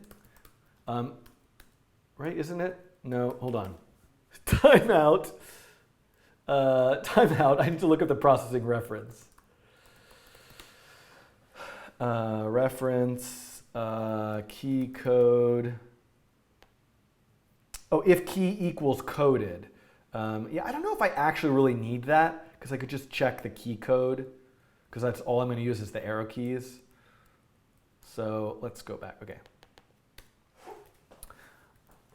right, isn't it? No, hold on. Timeout. Timeout. I need to look at the processing reference. Reference, key code. Oh, if key equals coded. Yeah, I don't know if I actually really need that because I could just check the key code because that's all I'm going to use is the arrow keys. So let's go back. Okay.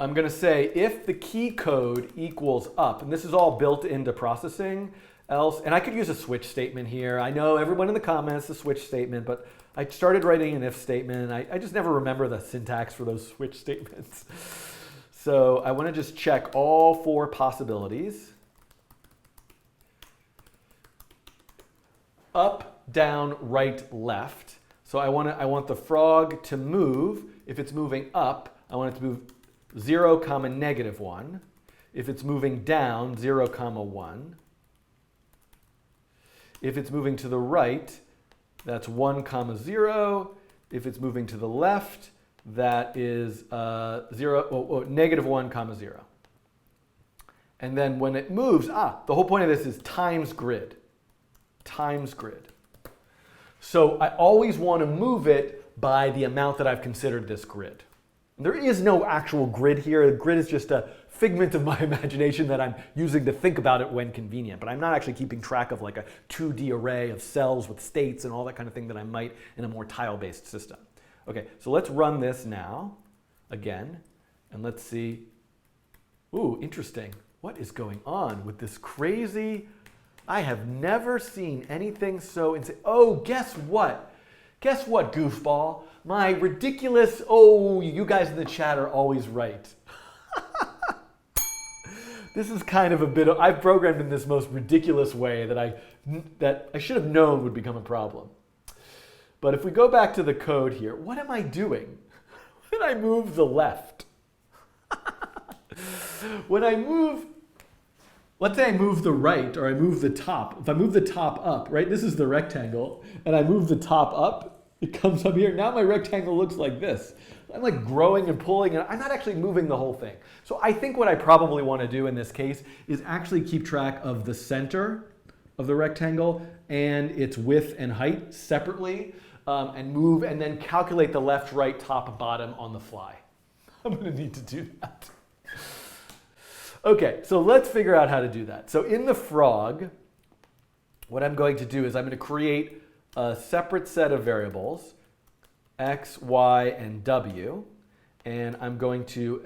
I'm going to say if the key code equals up, and this is all built into processing, else, and I could use a switch statement here. I know everyone in the comments the switch statement, but I started writing an if statement, and I just never remember the syntax for those switch statements. So I want to just check all 4 possibilities. Up, down, right, left. So I want the frog to move. If it's moving up, I want it to move 0, -1. If it's moving down, 0, 1. If it's moving to the right, that's 1, 0. If it's moving to the left, that is -1, 0. And then when it moves, the whole point of this is times grid. Times grid. So I always want to move it by the amount that I've considered this grid. There is no actual grid here. The grid is just a figment of my imagination that I'm using to think about it when convenient. But I'm not actually keeping track of like a 2D array of cells with states and all that kind of thing that I might in a more tile-based system. Okay, so let's run this now again, and let's see. Ooh, interesting. What is going on with this crazy? I have never seen anything so insane. Oh, guess what? Guess what, goofball? My ridiculous, you guys in the chat are always right. This is kind of a bit of, I've programmed in this most ridiculous way that I should have known would become a problem. But if we go back to the code here, what am I doing? When I move the left. When I move, let's say I move the right or I move the top. If I move the top up, right, this is the rectangle, and I move the top up, it comes up here. Now my rectangle looks like this. I'm like growing and pulling, and I'm not actually moving the whole thing. So I think what I probably want to do in this case is actually keep track of the center of the rectangle and its width and height separately, and move and then calculate the left, right, top, bottom on the fly. I'm going to need to do that. Okay, so let's figure out how to do that. So in the frog, what I'm going to do is I'm going to create a separate set of variables, x, y, and w, and I'm going to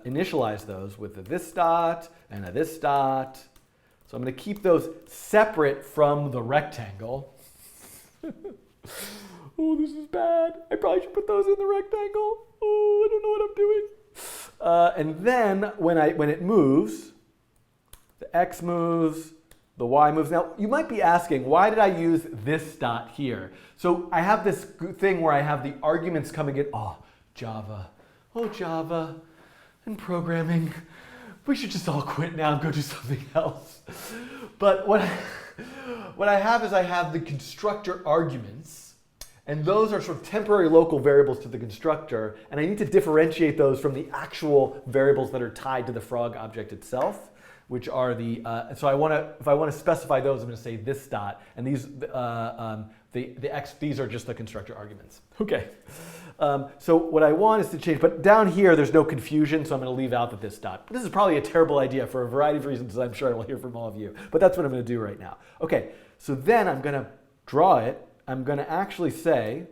initialize those with a this dot and a this dot. So I'm going to keep those separate from the rectangle. Oh, this is bad. I probably should put those in the rectangle. Oh, I don't know what I'm doing. And then when it moves, the x moves, the y moves. Now, you might be asking, why did I use this dot here? So I have this thing where I have the arguments coming in. Java. Oh, Java and programming. We should just all quit now and go do something else. But what I have is I have the constructor arguments. And those are sort of temporary local variables to the constructor, and I need to differentiate those from the actual variables that are tied to the frog object itself, which are the, so if I want to specify those, I'm going to say this dot, and these, these are just the constructor arguments. Okay, so what I want is to change, but down here there's no confusion, so I'm going to leave out the this dot. This is probably a terrible idea for a variety of reasons that I'm sure I will hear from all of you, but that's what I'm going to do right now. Okay, so then I'm going to draw it. I'm going to actually say,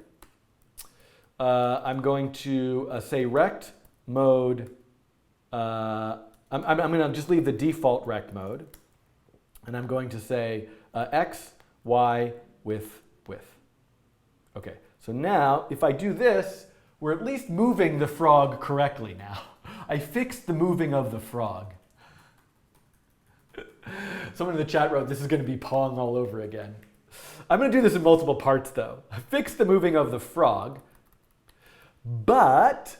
I'm going to say rect mode. I'm going to just leave the default rect mode. And I'm going to say x, y, width. Okay, so now if I do this, we're at least moving the frog correctly now. I fixed the moving of the frog. Someone in the chat wrote, this is going to be Pong all over again. I'm going to do this in multiple parts, though. I fixed the moving of the frog, but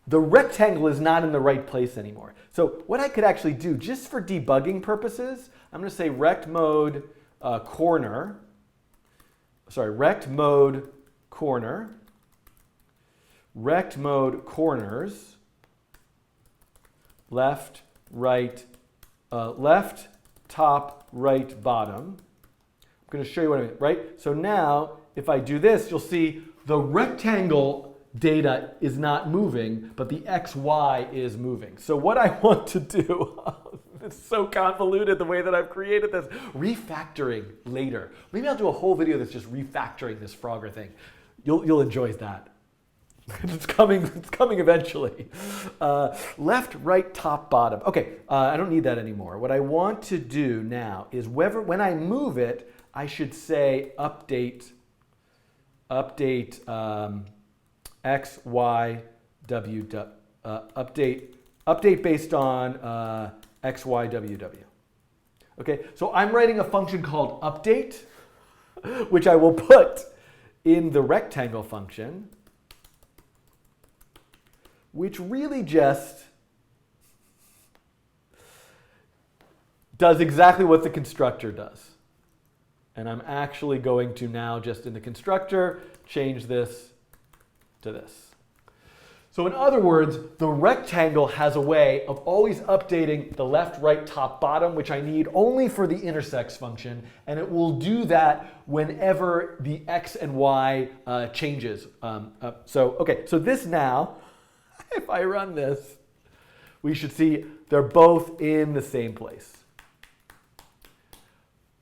the rectangle is not in the right place anymore. So what I could actually do, just for debugging purposes, I'm going to say rect mode corner. Sorry, rect mode corner. Rect mode corners. Left, right, left, top, right, bottom. I'm going to show you what I mean, right? So now, if I do this, you'll see the rectangle data is not moving, but the x, y is moving. So what I want to do, it's so convoluted the way that I've created this, refactoring later. Maybe I'll do a whole video that's just refactoring this Frogger thing. You'll enjoy that. It's coming eventually. Left, right, top, bottom. Okay, I don't need that anymore. What I want to do now is when I move it, I should say update x, y, w, update based on x, y, w, w. Okay, so I'm writing a function called update, which I will put in the rectangle function, which really just does exactly what the constructor does. And I'm actually going to now, just in the constructor, change this to this. So in other words, the rectangle has a way of always updating the left, right, top, bottom, which I need only for the intersects function. And it will do that whenever the x and y changes. So this now, if I run this, we should see they're both in the same place.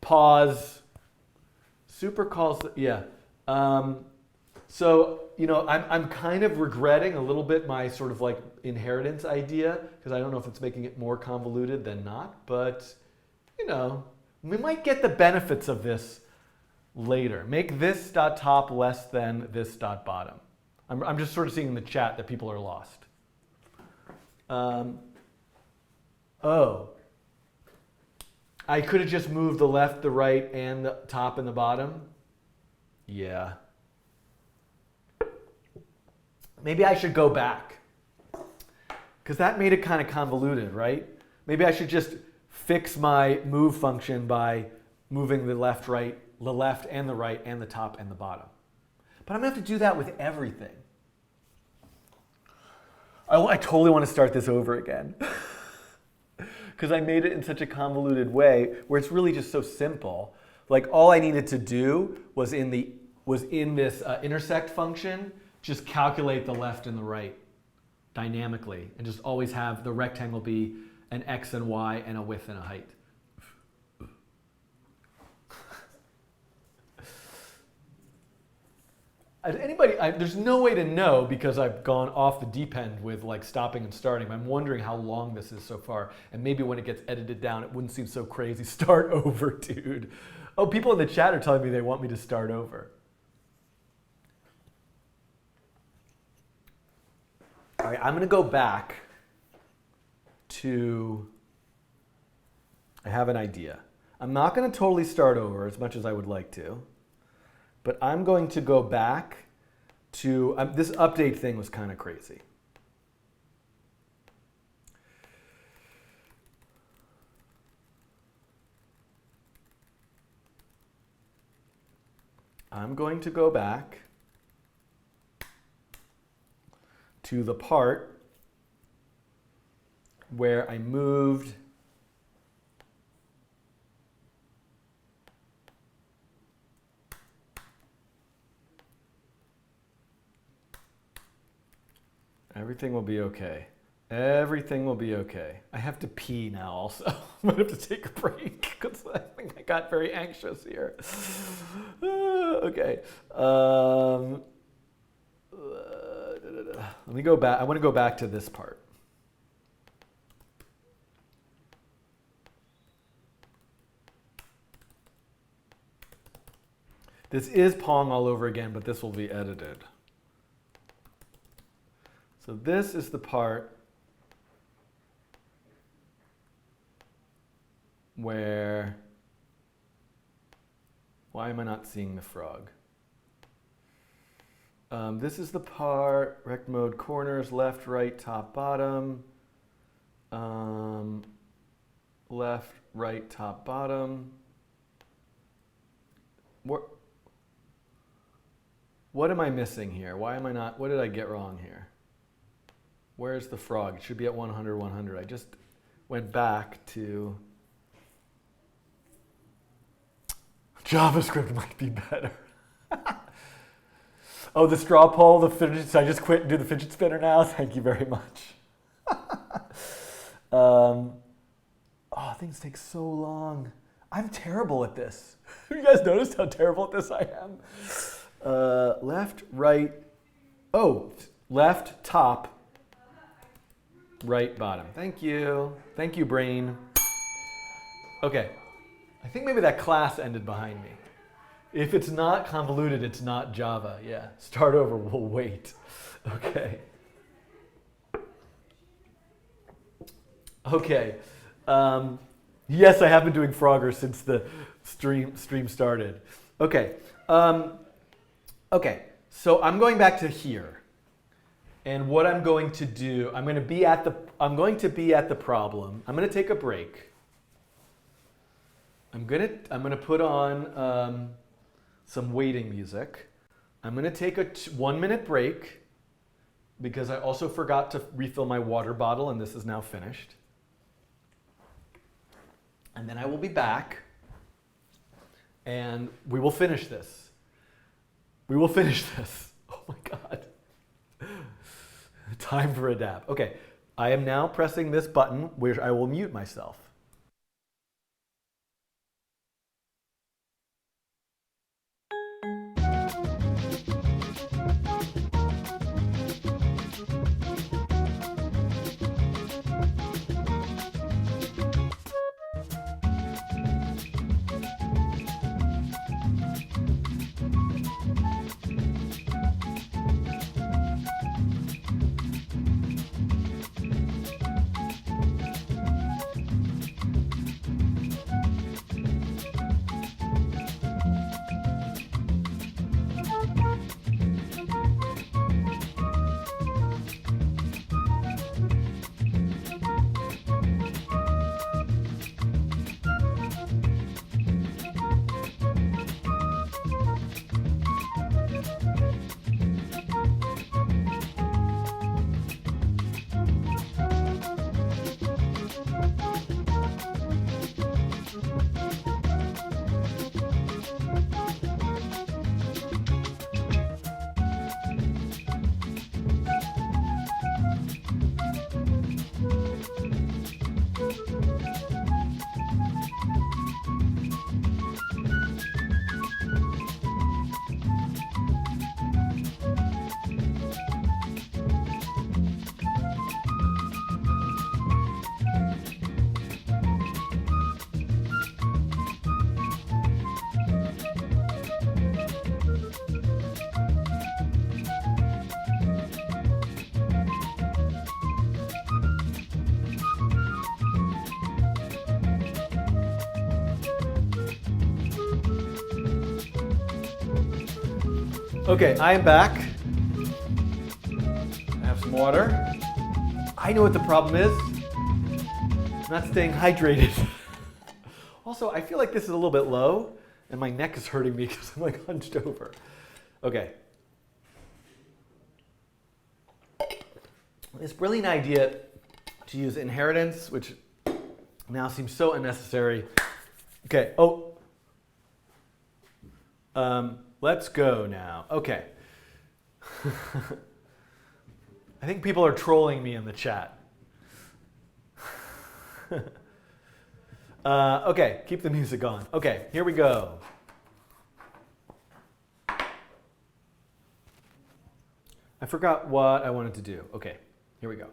Pause. Super calls, yeah. So, you know, I'm kind of regretting a little bit my sort of like inheritance idea, because I don't know if it's making it more convoluted than not, but, you know, we might get the benefits of this later. Make this dot top less than this dot bottom. I'm just sort of seeing in the chat that people are lost. Oh. I could have just moved the left, the right, and the top and the bottom. Yeah. Maybe I should go back, because that made it kind of convoluted, right? Maybe I should just fix my move function by moving the left, right, the left and the right and the top and the bottom. But I'm going to have to do that with everything. I totally want to start this over again. Because I made it in such a convoluted way where it's really just so simple. Like all I needed to do was in this intersect function, just calculate the left and the right dynamically, and just always have the rectangle be an x and y and a width and a height. There's no way to know, because I've gone off the deep end with like stopping and starting. I'm wondering how long this is so far, and maybe when it gets edited down, it wouldn't seem so crazy. Start over, dude. Oh, people in the chat are telling me they want me to start over. All right, I'm going to go back to, I have an idea. I'm not going to totally start over as much as I would like to. But I'm going to go back to, this update thing was kind of crazy. I'm going to go back to the part where I moved everything will be okay. Everything will be okay. I have to pee now also. I'm going to have to take a break because I think I got very anxious here. Okay. Let me go back. I want to go back to this part. This is Pong all over again, but this will be edited. So this is the part where, why am I not seeing the frog? This is the part, rect mode corners, left, right, top, bottom. Left, right, top, bottom. What am I missing here? Why am I not, what did I get wrong here? Where's the frog? It should be at 100, 100. I just went back to JavaScript might be better. Oh, the straw poll, the fidget, so I just quit and do the fidget spinner now? Thank you very much. Oh, things take so long. I'm terrible at this. Have you guys noticed how terrible at this I am? Left, right, left, top, right, bottom. Thank you. Thank you, brain. Okay. I think maybe that class ended behind me. If it's not convoluted, it's not Java. Yeah. Start over. We'll wait. Okay. Okay. Yes, I have been doing Frogger since the stream started. Okay. Okay. So I'm going back to here, and what I'm going to do, I'm going to be at the problem. I'm going to take a break. I'm gonna put on some waiting music. I'm gonna take a 1 minute break because I also forgot to refill my water bottle, and this is now finished. And then I will be back, and we will finish this. We will finish this. Oh my God. Time for a dab. Okay, I am now pressing this button where I will mute myself. Okay, I am back. I have some water. I know what the problem is. I'm not staying hydrated. Also, I feel like this is a little bit low, and my neck is hurting me because I'm like hunched over. Okay. This brilliant idea to use inheritance, which now seems so unnecessary. Okay, let's go now. Okay. I think people are trolling me in the chat. Okay, keep the music on. Okay, here we go. I forgot what I wanted to do. Okay, here we go.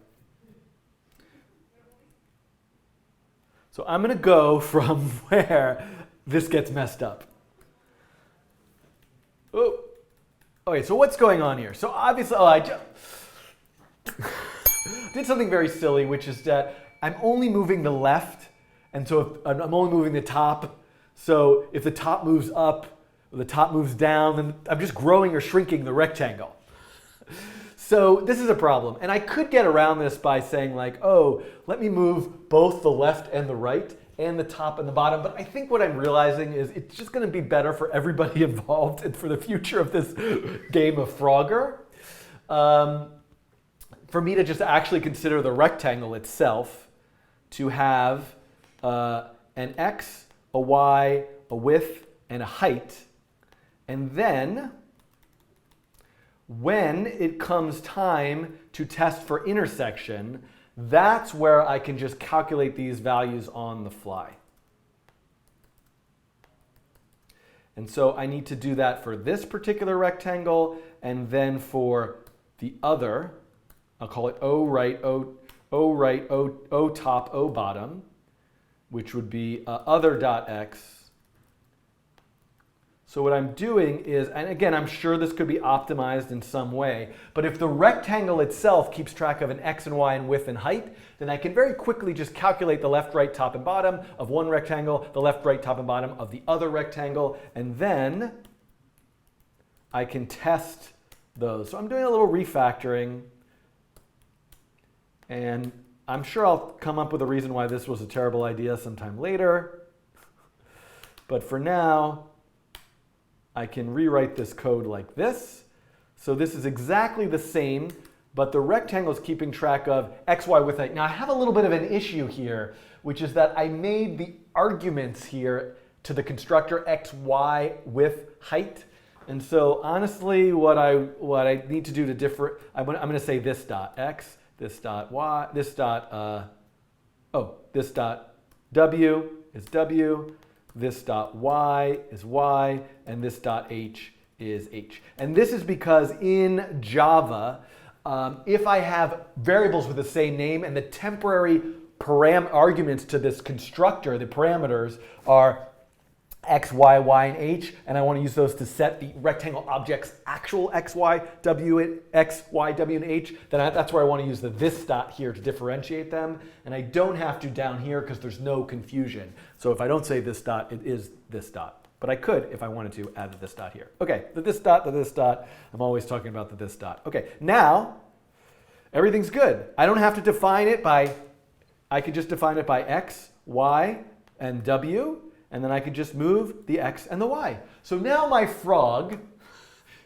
So I'm going to go from where this gets messed up. Oh, okay, so what's going on here? So obviously, I just did something very silly, which is that I'm only moving the left, and so I'm only moving the top. So if the top moves up, or the top moves down, then I'm just growing or shrinking the rectangle. So this is a problem. And I could get around this by saying like, oh, let me move both the left and the right, and the top and the bottom. But I think what I'm realizing is it's just going to be better for everybody involved and for the future of this game of Frogger. For me to just actually consider the rectangle itself to have an x, a y, a width, and a height. And then when it comes time to test for intersection, that's where I can just calculate these values on the fly. And so I need to do that for this particular rectangle, and then for the other, I'll call it O right, O top, O bottom, which would be other dot x So what I'm doing is, and again, I'm sure this could be optimized in some way, but if the rectangle itself keeps track of an x and y in width and height, then I can very quickly just calculate the left, right, top, and bottom of one rectangle, the left, right, top, and bottom of the other rectangle, and then I can test those. So I'm doing a little refactoring, and I'm sure I'll come up with a reason why this was a terrible idea sometime later. But for now, I can rewrite this code like this. So this is exactly the same, but the rectangle is keeping track of x, y, width, height. Now I have a little bit of an issue here, which is that I made the arguments here to the constructor x, y, width, height. And so honestly, what I need to do to differ, I'm going to say this dot x, this dot y, this dot, this dot w is w, this dot y is y, and this dot h is h. And this is because in Java, if I have variables with the same name and the temporary arguments to this constructor, the parameters are x, y, y, and h, and I want to use those to set the rectangle object's actual x, y, w, x, y, w, and h, then that's where I want to use the this dot here to differentiate them. And I don't have to down here because there's no confusion. So if I don't say this dot, it is this dot. But I could, if I wanted to, add the this dot here. Okay, the this dot, the this dot. I'm always talking about the this dot. Okay, now everything's good. I don't have to define it by, I could just define it by x, y, and w. And then I could just move the x and the y. So now my frog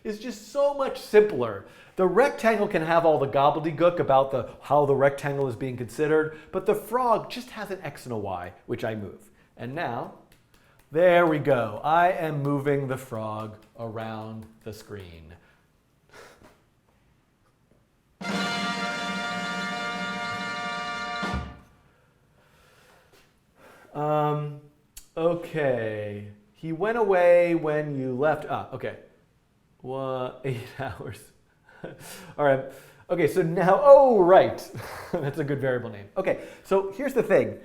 is just so much simpler. The rectangle can have all the gobbledygook about how the rectangle is being considered, but the frog just has an x and a y, which I move. And now, there we go. I am moving the frog around the screen. Okay, he went away when you left. Okay. 8 hours. All right. Okay, so now, oh, right. That's a good variable name. Okay, so here's the thing.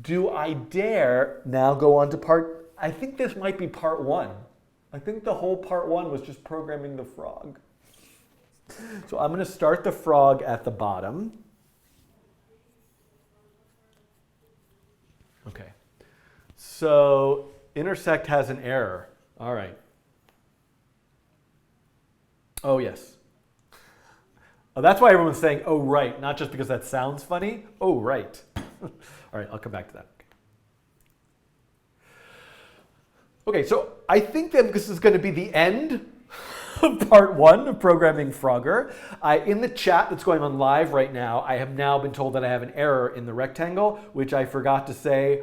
Do I dare now go on to part, I think this might be part 1. I think the whole part 1 was just programming the frog. So I'm going to start the frog at the bottom. Okay. So intersect has an error. All right. Oh, yes. Oh, that's why everyone's saying, oh, right, not just because that sounds funny. Oh, right. All right, I'll come back to that. Okay, so I think that this is going to be the end of part 1 of Programming Frogger. In the chat that's going on live right now, I have now been told that I have an error in the rectangle, which I forgot to say.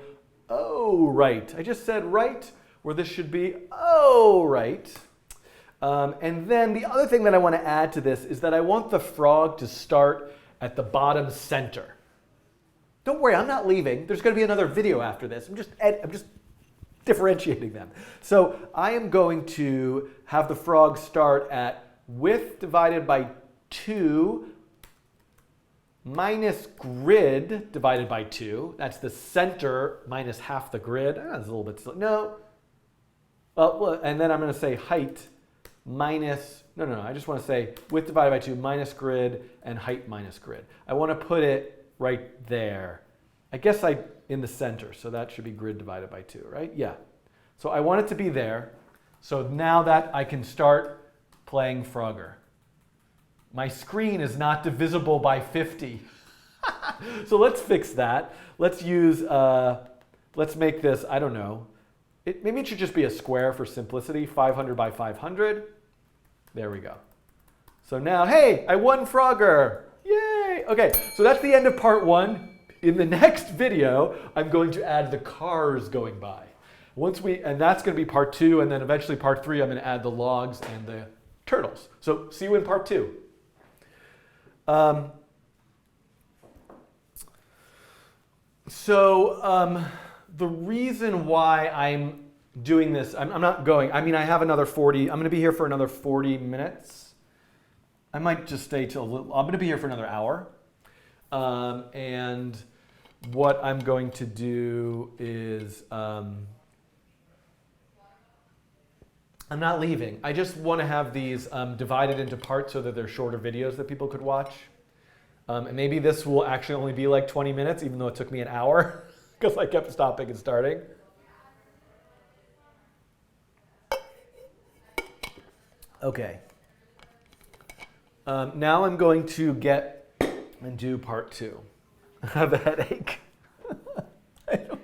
Oh, right. I just said right, where this should be, oh, right. And then the other thing that I want to add to this is that I want the frog to start at the bottom center. Don't worry, I'm not leaving. There's going to be another video after this. I'm just differentiating them. So I am going to have the frog start at width divided by 2 minus grid divided by 2. That's the center minus half the grid. That's a little bit silly. No. Well, and then I'm going to say height minus, no. I just want to say width divided by 2 minus grid and height minus grid. I want to put it right there. I guess in the center, so that should be grid divided by 2, right? Yeah. So I want it to be there. So now that I can start playing Frogger. My screen is not divisible by 50. So let's fix that. Let's use, let's make this, I don't know. Maybe it should just be a square for simplicity, 500 by 500. There we go. So now, hey, I won Frogger. Yay! Okay, so that's the end of part 1. In the next video, I'm going to add the cars going by. And that's going to be part 2, and then eventually part 3, I'm going to add the logs and the turtles. So see you in part 2. The reason why I'm doing this, I'm not going, I mean, I have another 40, I'm going to be here for another 40 minutes. I might just stay till, I'm going to be here for another hour. And what I'm going to do is, I'm I'm not leaving. I just want to have these divided into parts so that they're shorter videos that people could watch. And maybe this will actually only be like 20 minutes, even though it took me an hour because I kept stopping and starting. Okay. Now I'm going to get and do part 2. I have a headache. I don't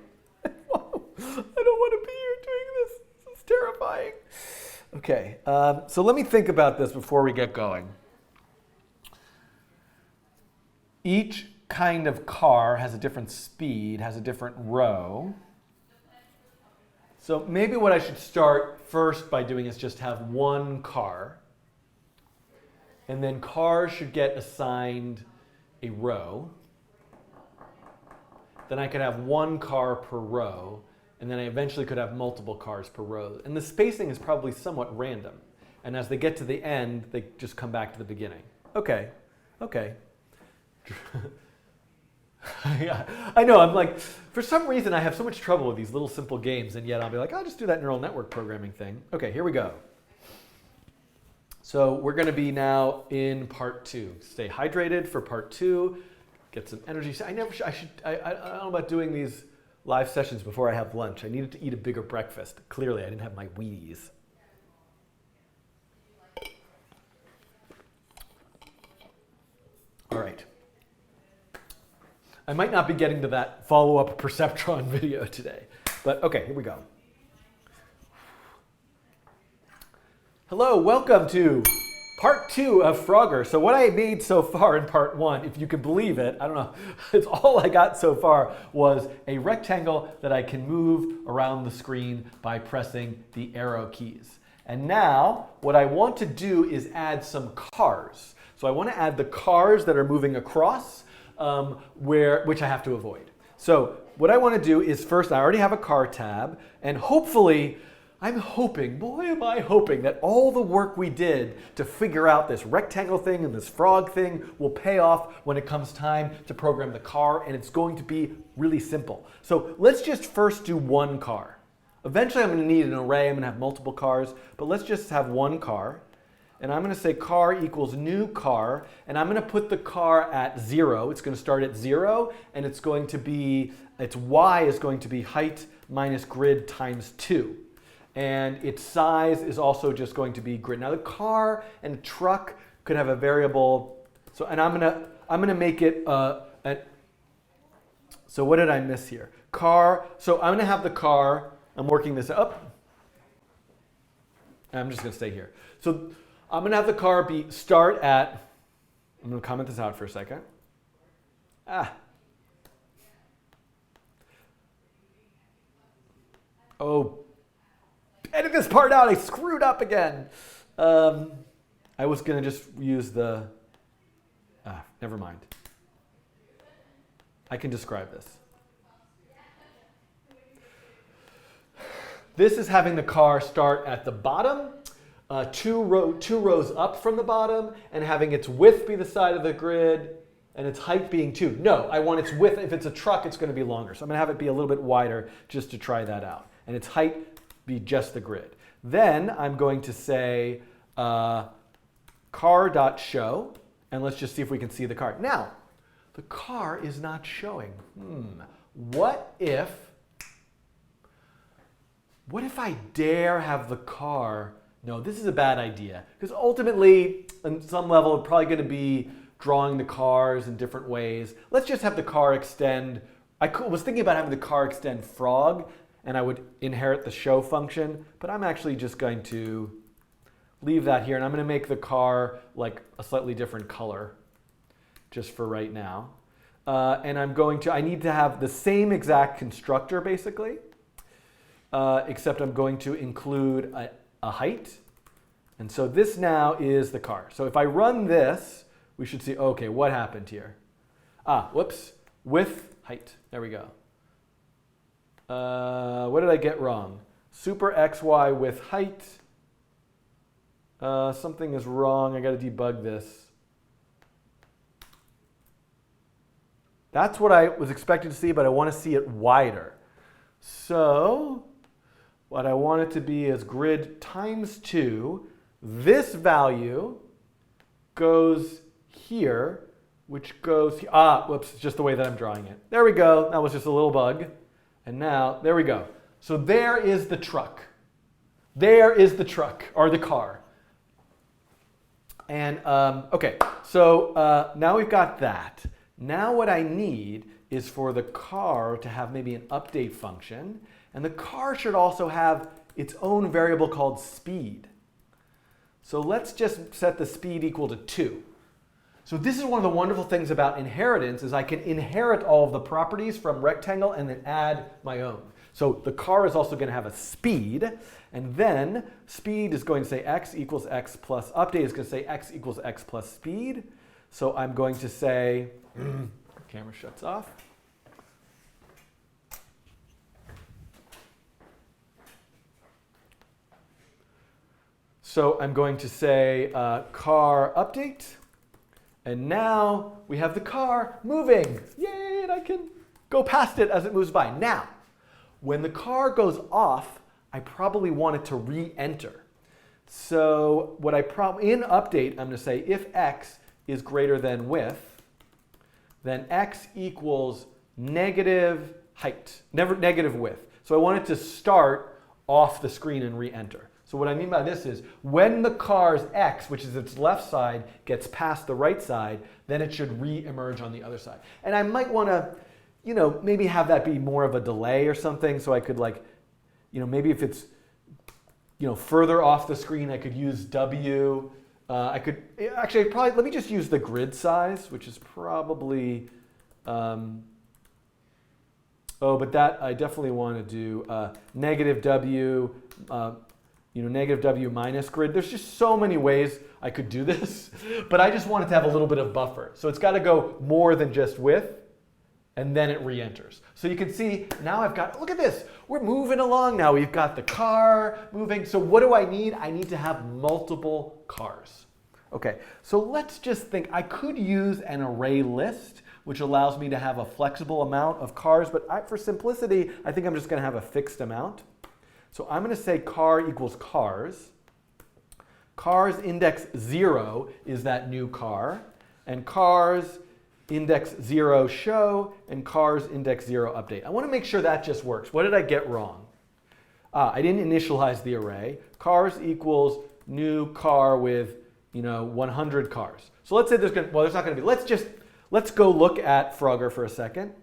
want to be here doing this. This is terrifying. Okay, so let me think about this before we get going. Each kind of car has a different speed, has a different row. So maybe what I should start first by doing is just have one car. And then cars should get assigned a row. Then I could have one car per row. And then I eventually could have multiple cars per row. And the spacing is probably somewhat random. And as they get to the end, they just come back to the beginning. Okay. Yeah, I know, I'm like, for some reason I have so much trouble with these little simple games, and yet I'll be like, I'll just do that neural network programming thing. Okay, here we go. So we're going to be now in part 2. Stay hydrated for part 2. Get some energy. I don't know about doing these live sessions before I have lunch. I needed to eat a bigger breakfast. Clearly, I didn't have my Wheaties. All right. I might not be getting to that follow-up perceptron video today, but okay, here we go. Hello, welcome to part 2 of Frogger. So what I made so far in part 1, if you can believe it, I don't know, it's all I got so far was a rectangle that I can move around the screen by pressing the arrow keys. And now what I want to do is add some cars. So I want to add the cars that are moving across, which I have to avoid. So what I want to do is first, I already have a car tab, and hopefully, I'm hoping, boy am I hoping, that all the work we did to figure out this rectangle thing and this frog thing will pay off when it comes time to program the car, and it's going to be really simple. So let's just first do one car. Eventually I'm going to need an array, I'm going to have multiple cars, but let's just have one car. And I'm going to say car equals new car, and I'm going to put the car at 0. It's going to start at 0, and it's going to be, its y is going to be height minus grid times 2. And its size is also just going to be grid. Now the car and truck could have a variable, so, and I'm going to make it, so what did I miss here? Car, so I'm going to have the car, I'm working this up. I'm just going to stay here. So I'm going to have the car start at, I'm going to comment this out for a second. Oh, edit this part out, I screwed up again. I was going to just use the, never mind. I can describe this. This is having the car start at the bottom, two rows up from the bottom, and having its width be the side of the grid, and its height being 2. No, I want its width. If it's a truck, it's going to be longer. So I'm going to have it be a little bit wider just to try that out. And its height be just the grid. Then I'm going to say car.show, and let's just see if we can see the car. Now, the car is not showing. What if I dare have the car? No, this is a bad idea, because ultimately, on some level, it's probably going to be drawing the cars in different ways. Let's just have the car extend. I was thinking about having the car extend frog, and I would inherit the show function, but I'm actually just going to leave that here, and I'm going to make the car like a slightly different color, just for right now. And I need to have the same exact constructor, basically, except I'm going to include a height. And so this now is the car. So if I run this, we should see, okay, what happened here? Whoops, width, height. There we go. What did I get wrong? Super XY with height. Something is wrong. I got to debug this. That's what I was expecting to see, but I want to see it wider. So what I want it to be is grid times 2. This value goes here, which goes, whoops, it's just the way that I'm drawing it. There we go. That was just a little bug. And now, there we go. So there is the truck. There is the truck, or the car. And, okay, so now we've got that. Now what I need is for the car to have maybe an update function. And the car should also have its own variable called speed. So let's just set the speed equal to 2. So this is one of the wonderful things about inheritance is I can inherit all of the properties from rectangle and then add my own. So the car is also going to have a speed, and then speed is going to say x equals x plus update is going to say x equals x plus speed. So I'm going to say, camera shuts off. So I'm going to say car update. And now we have the car moving. Yay, and I can go past it as it moves by. Now, when the car goes off, I probably want it to re-enter. So what in update, I'm going to say if x is greater than width, then x equals negative height, negative width. So I want it to start off the screen and re-enter. So what I mean by this is when the car's x, which is its left side, gets past the right side, then it should re-emerge on the other side. And I might want to, maybe have that be more of a delay or something, so I could maybe if it's, further off the screen, I could use W. Let me just use the grid size, which is probably, but that I definitely want to do negative W, negative W minus grid. There's just so many ways I could do this, but I just want it to have a little bit of buffer. So it's got to go more than just width, and then it re-enters. So you can see now I've got, look at this, we're moving along now. We've got the car moving. So what do I need? I need to have multiple cars. Okay, so let's just think, I could use an array list, which allows me to have a flexible amount of cars, but for simplicity, I think I'm just going to have a fixed amount. So I'm going to say car equals cars. Cars index 0 is that new car. And cars index 0 show and cars index 0 update. I want to make sure that just works. What did I get wrong? I didn't initialize the array. Cars equals new car with 100 cars. So let's say there's not going to be. Let's go look at Frogger for a second.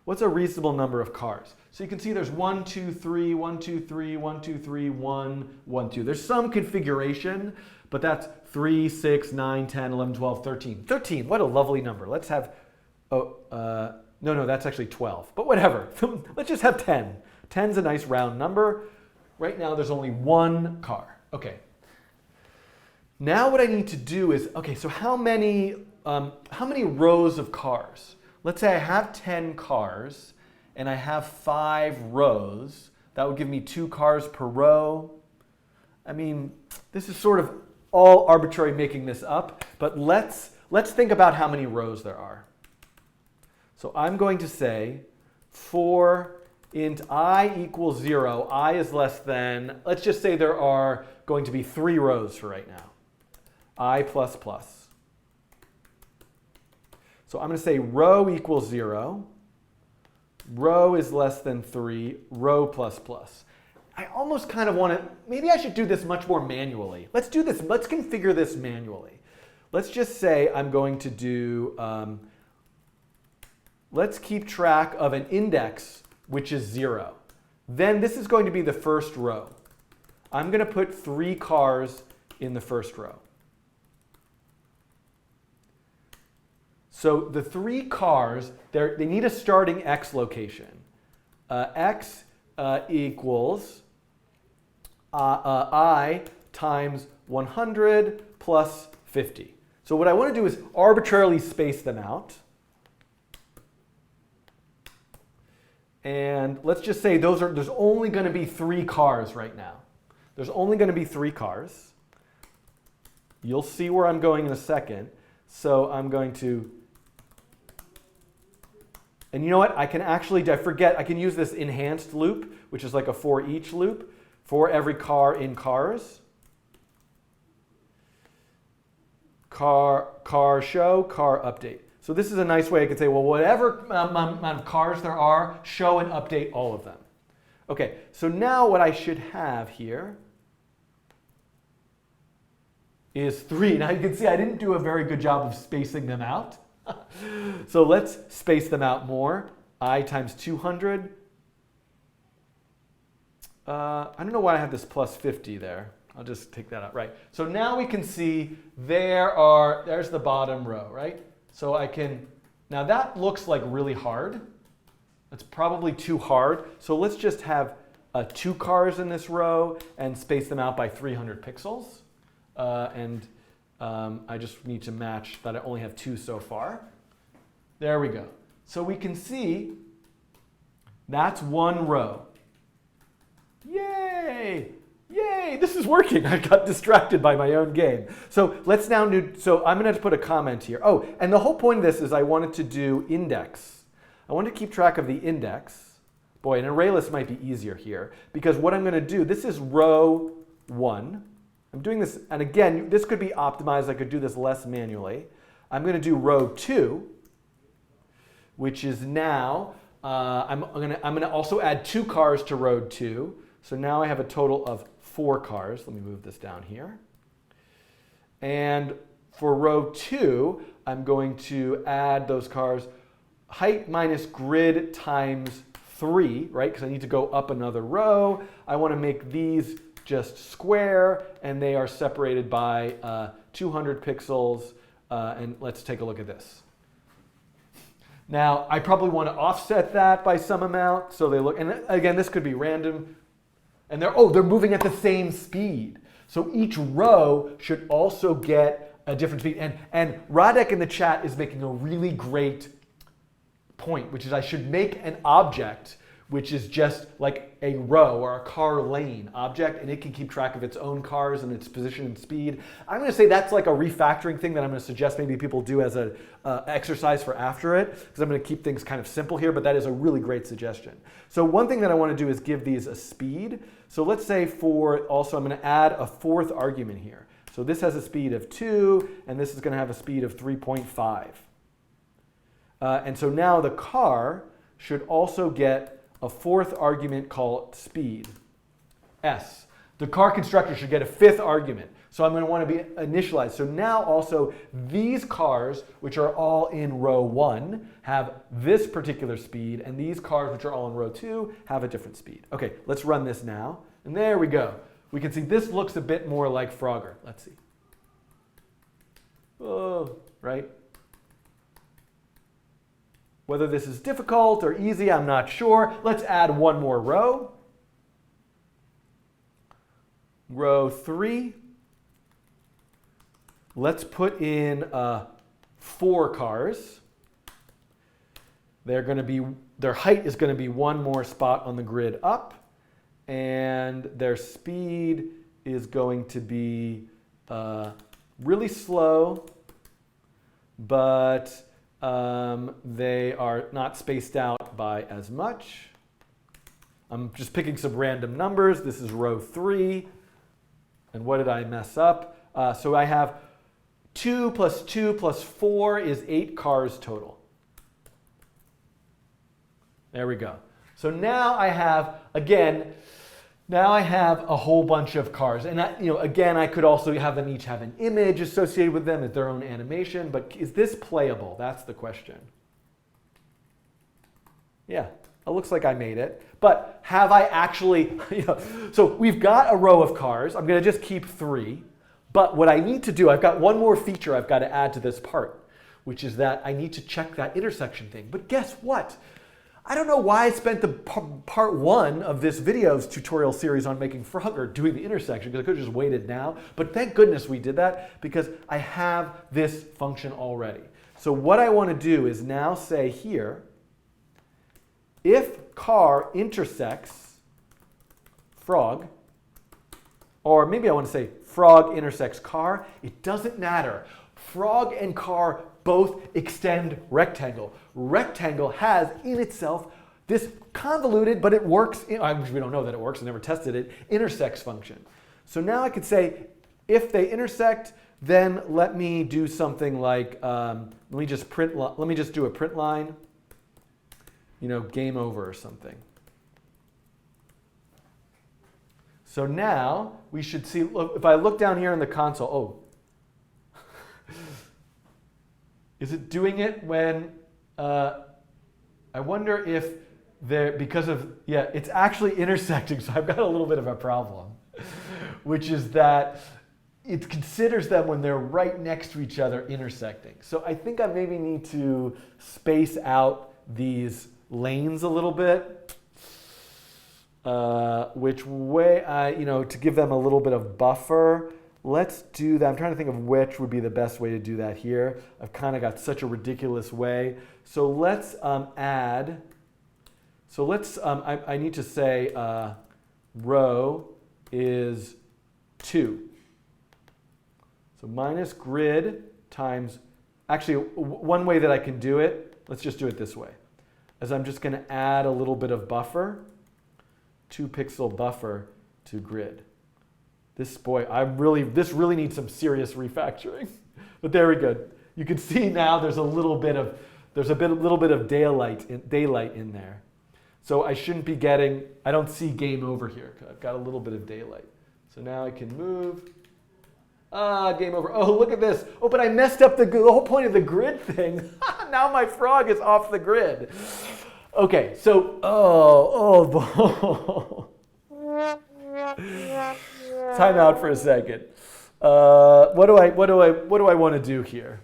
What's a reasonable number of cars? So you can see there's 1, 2, 3, 1, 2, 3, 1, 2, 3, 1, 1, 2. There's some configuration, but that's 3, 6, 9, 10, 11, 12, 13. 13, what a lovely number. Let's have, no, that's actually 12, but whatever. Let's just have 10. 10's a nice round number. Right now there's only one car. Okay. Now what I need to do is, okay, so how many rows of cars? Let's say I have 10 cars and I have 5 rows. That would give me 2 cars per row. I mean, this is sort of all arbitrary making this up, but let's think about how many rows there are. So I'm going to say for int I equals 0, I is less than, let's just say there are going to be 3 rows for right now. I plus plus. So I'm going to say row equals 0, row is less than 3, row plus plus. I almost kind of want to, maybe I should do this much more manually. Let's do this, let's configure this manually. Let's just say I'm going to do, let's keep track of an index, which is 0. Then this is going to be the first row. I'm going to put 3 cars in the first row. So the 3 cars, they need a starting x location. X equals I times 100 plus 50. So what I want to do is arbitrarily space them out. And let's just say there's only going to be 3 cars right now. There's only going to be 3 cars. You'll see where I'm going in a second. So I'm going to And you know what? I can actually, I forget, I can use this enhanced loop, which is like a for each loop for every car in cars. Car show, car update. So this is a nice way I could say, well, whatever amount of cars there are, show and update all of them. Okay, so now what I should have here is 3. Now you can see I didn't do a very good job of spacing them out. So let's space them out more. I times 200. I don't know why I have this plus 50 there. I'll just take that out, right? So now we can see there's the bottom row, right? So I can, now that looks like really hard. That's probably too hard. So let's just have 2 cars in this row and space them out by 300 pixels. I just need to match that I only have 2 so far. There we go. So we can see that's 1 row. Yay! Yay! This is working. I got distracted by my own game. So let's now do, so I'm going to put a comment here. Oh, and the whole point of this is I wanted to do index. I wanted to keep track of the index. Boy, an array list might be easier here because what I'm going to do, this is row 1. I'm doing this, and again, this could be optimized. I could do this less manually. I'm going to do row 2, which is now, I'm going to also add 2 cars to row 2. So now I have a total of 4 cars. Let me move this down here. And for row 2, I'm going to add those cars, height minus grid times 3, right? Because I need to go up another row. I want to make these just square, and they are separated by 200 pixels. And let's take a look at this. Now, I probably want to offset that by some amount, so they look, and again, this could be random. And they're moving at the same speed. So each row should also get a different speed. And Radek in the chat is making a really great point, which is I should make an object which is just like a row or a car lane object, and it can keep track of its own cars and its position and speed. I'm going to say that's like a refactoring thing that I'm going to suggest maybe people do as an exercise for after it, because I'm going to keep things kind of simple here, but that is a really great suggestion. So one thing that I want to do is give these a speed. So let's say also I'm going to add a 4th argument here. So this has a speed of 2, and this is going to have a speed of 3.5. And so now the car should also get a 4th argument called speed, S. The car constructor should get a 5th argument. So I'm going to want to be initialized. So now also these cars, which are all in row 1, have this particular speed, and these cars, which are all in row 2, have a different speed. Okay, let's run this now. And there we go. We can see this looks a bit more like Frogger. Let's see. Oh, right? Whether this is difficult or easy, I'm not sure. Let's add 1 more row. Row 3. Let's put in 4 cars. Their height is going to be 1 more spot on the grid up, and their speed is going to be really slow, but they are not spaced out by as much. I'm just picking some random numbers. This is row 3. And what did I mess up? So I have 2 plus 2 plus 4 is 8 cars total. There we go. So now I have, again, a whole bunch of cars. And again, I could also have them each have an image associated with them as their own animation. But is this playable? That's the question. Yeah, it looks like I made it. But have I actually, so we've got a row of cars. I'm going to just keep 3. But what I need to do, I've got one more feature I've got to add to this part, which is that I need to check that intersection thing. But guess what? I don't know why I spent the part 1 of this video's tutorial series on making Frogger doing the intersection, because I could have just waited now. But thank goodness we did that, because I have this function already. So what I want to do is now say here, if car intersects frog, or maybe I want to say frog intersects car, it doesn't matter. Frog and car both extend rectangle. Rectangle has in itself this convoluted, but it works, we don't know that it works, I never tested it, intersects function. So now I could say, if they intersect, then let me do something like, let me just do a print line, game over or something. So now we should see, look, if I look down here in the console, is it doing it when, I wonder if it's actually intersecting, so I've got a little bit of a problem, which is that it considers them when they're right next to each other intersecting. So I think I maybe need to space out these lanes a little bit, which way, to give them a little bit of buffer. Let's do that. I'm trying to think of which would be the best way to do that here. I've kind of got such a ridiculous way. So let's add, I need to say row is 2. So minus grid times, actually one way that I can do it, let's just do it this way, is I'm just going to add a little bit of buffer, 2 pixel buffer to grid. This really needs some serious refactoring, but there we go. You can see now there's a little bit of daylight in there. So I shouldn't be getting, I don't see game over here. I've got a little bit of daylight. So now I can move. Game over. Oh, look at this. Oh, but I messed up the whole point of the grid thing. Now my frog is off the grid. Okay, so, time out for a second. What do I want to do here?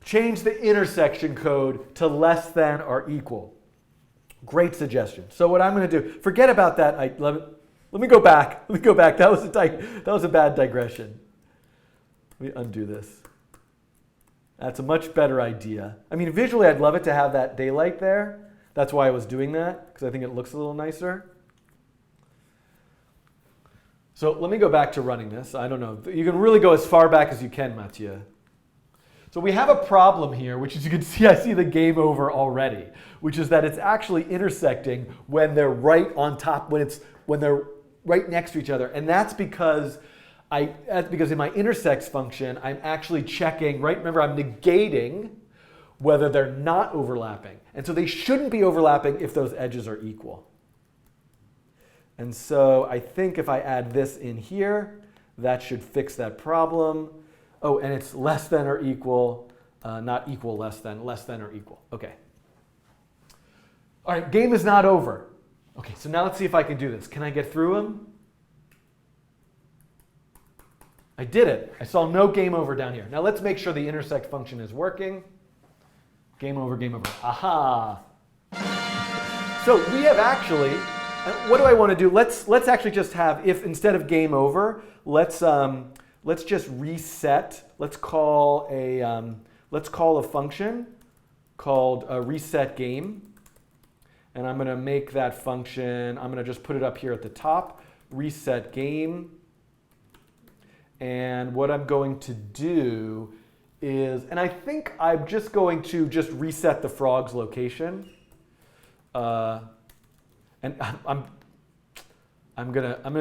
Change the intersection code to less than or equal. Great suggestion. So what I'm going to do, forget about that. Let me go back. That was a bad digression. Let me undo this. That's a much better idea. I mean, visually, I'd love it to have that daylight there. That's why I was doing that, because I think it looks a little nicer. So let me go back to running this. I don't know. You can really go as far back as you can, Mathieu. So we have a problem here, which is, you can see, I see the game over already, which is that it's actually intersecting when they're right on top, when they're right next to each other. And that's because in my intersects function, I'm actually checking, right? Remember, I'm negating whether they're not overlapping. And so they shouldn't be overlapping if those edges are equal. And so I think if I add this in here, that should fix that problem. Oh, and it's less than or equal, not equal less than or equal. Okay. All right, game is not over. Okay, so now let's see if I can do this. Can I get through them? I did it. I saw no game over down here. Now let's make sure the intersect function is working. Game over, game over. Aha! So we have actually, what do I want to do? Let's actually just have, if instead of game over, let's just reset. Let's call a function called reset game. And I'm going to make that function, I'm going to just put it up here at the top, reset game. And what I'm going to do is, and I think I'm just going to reset the frog's location. And I'm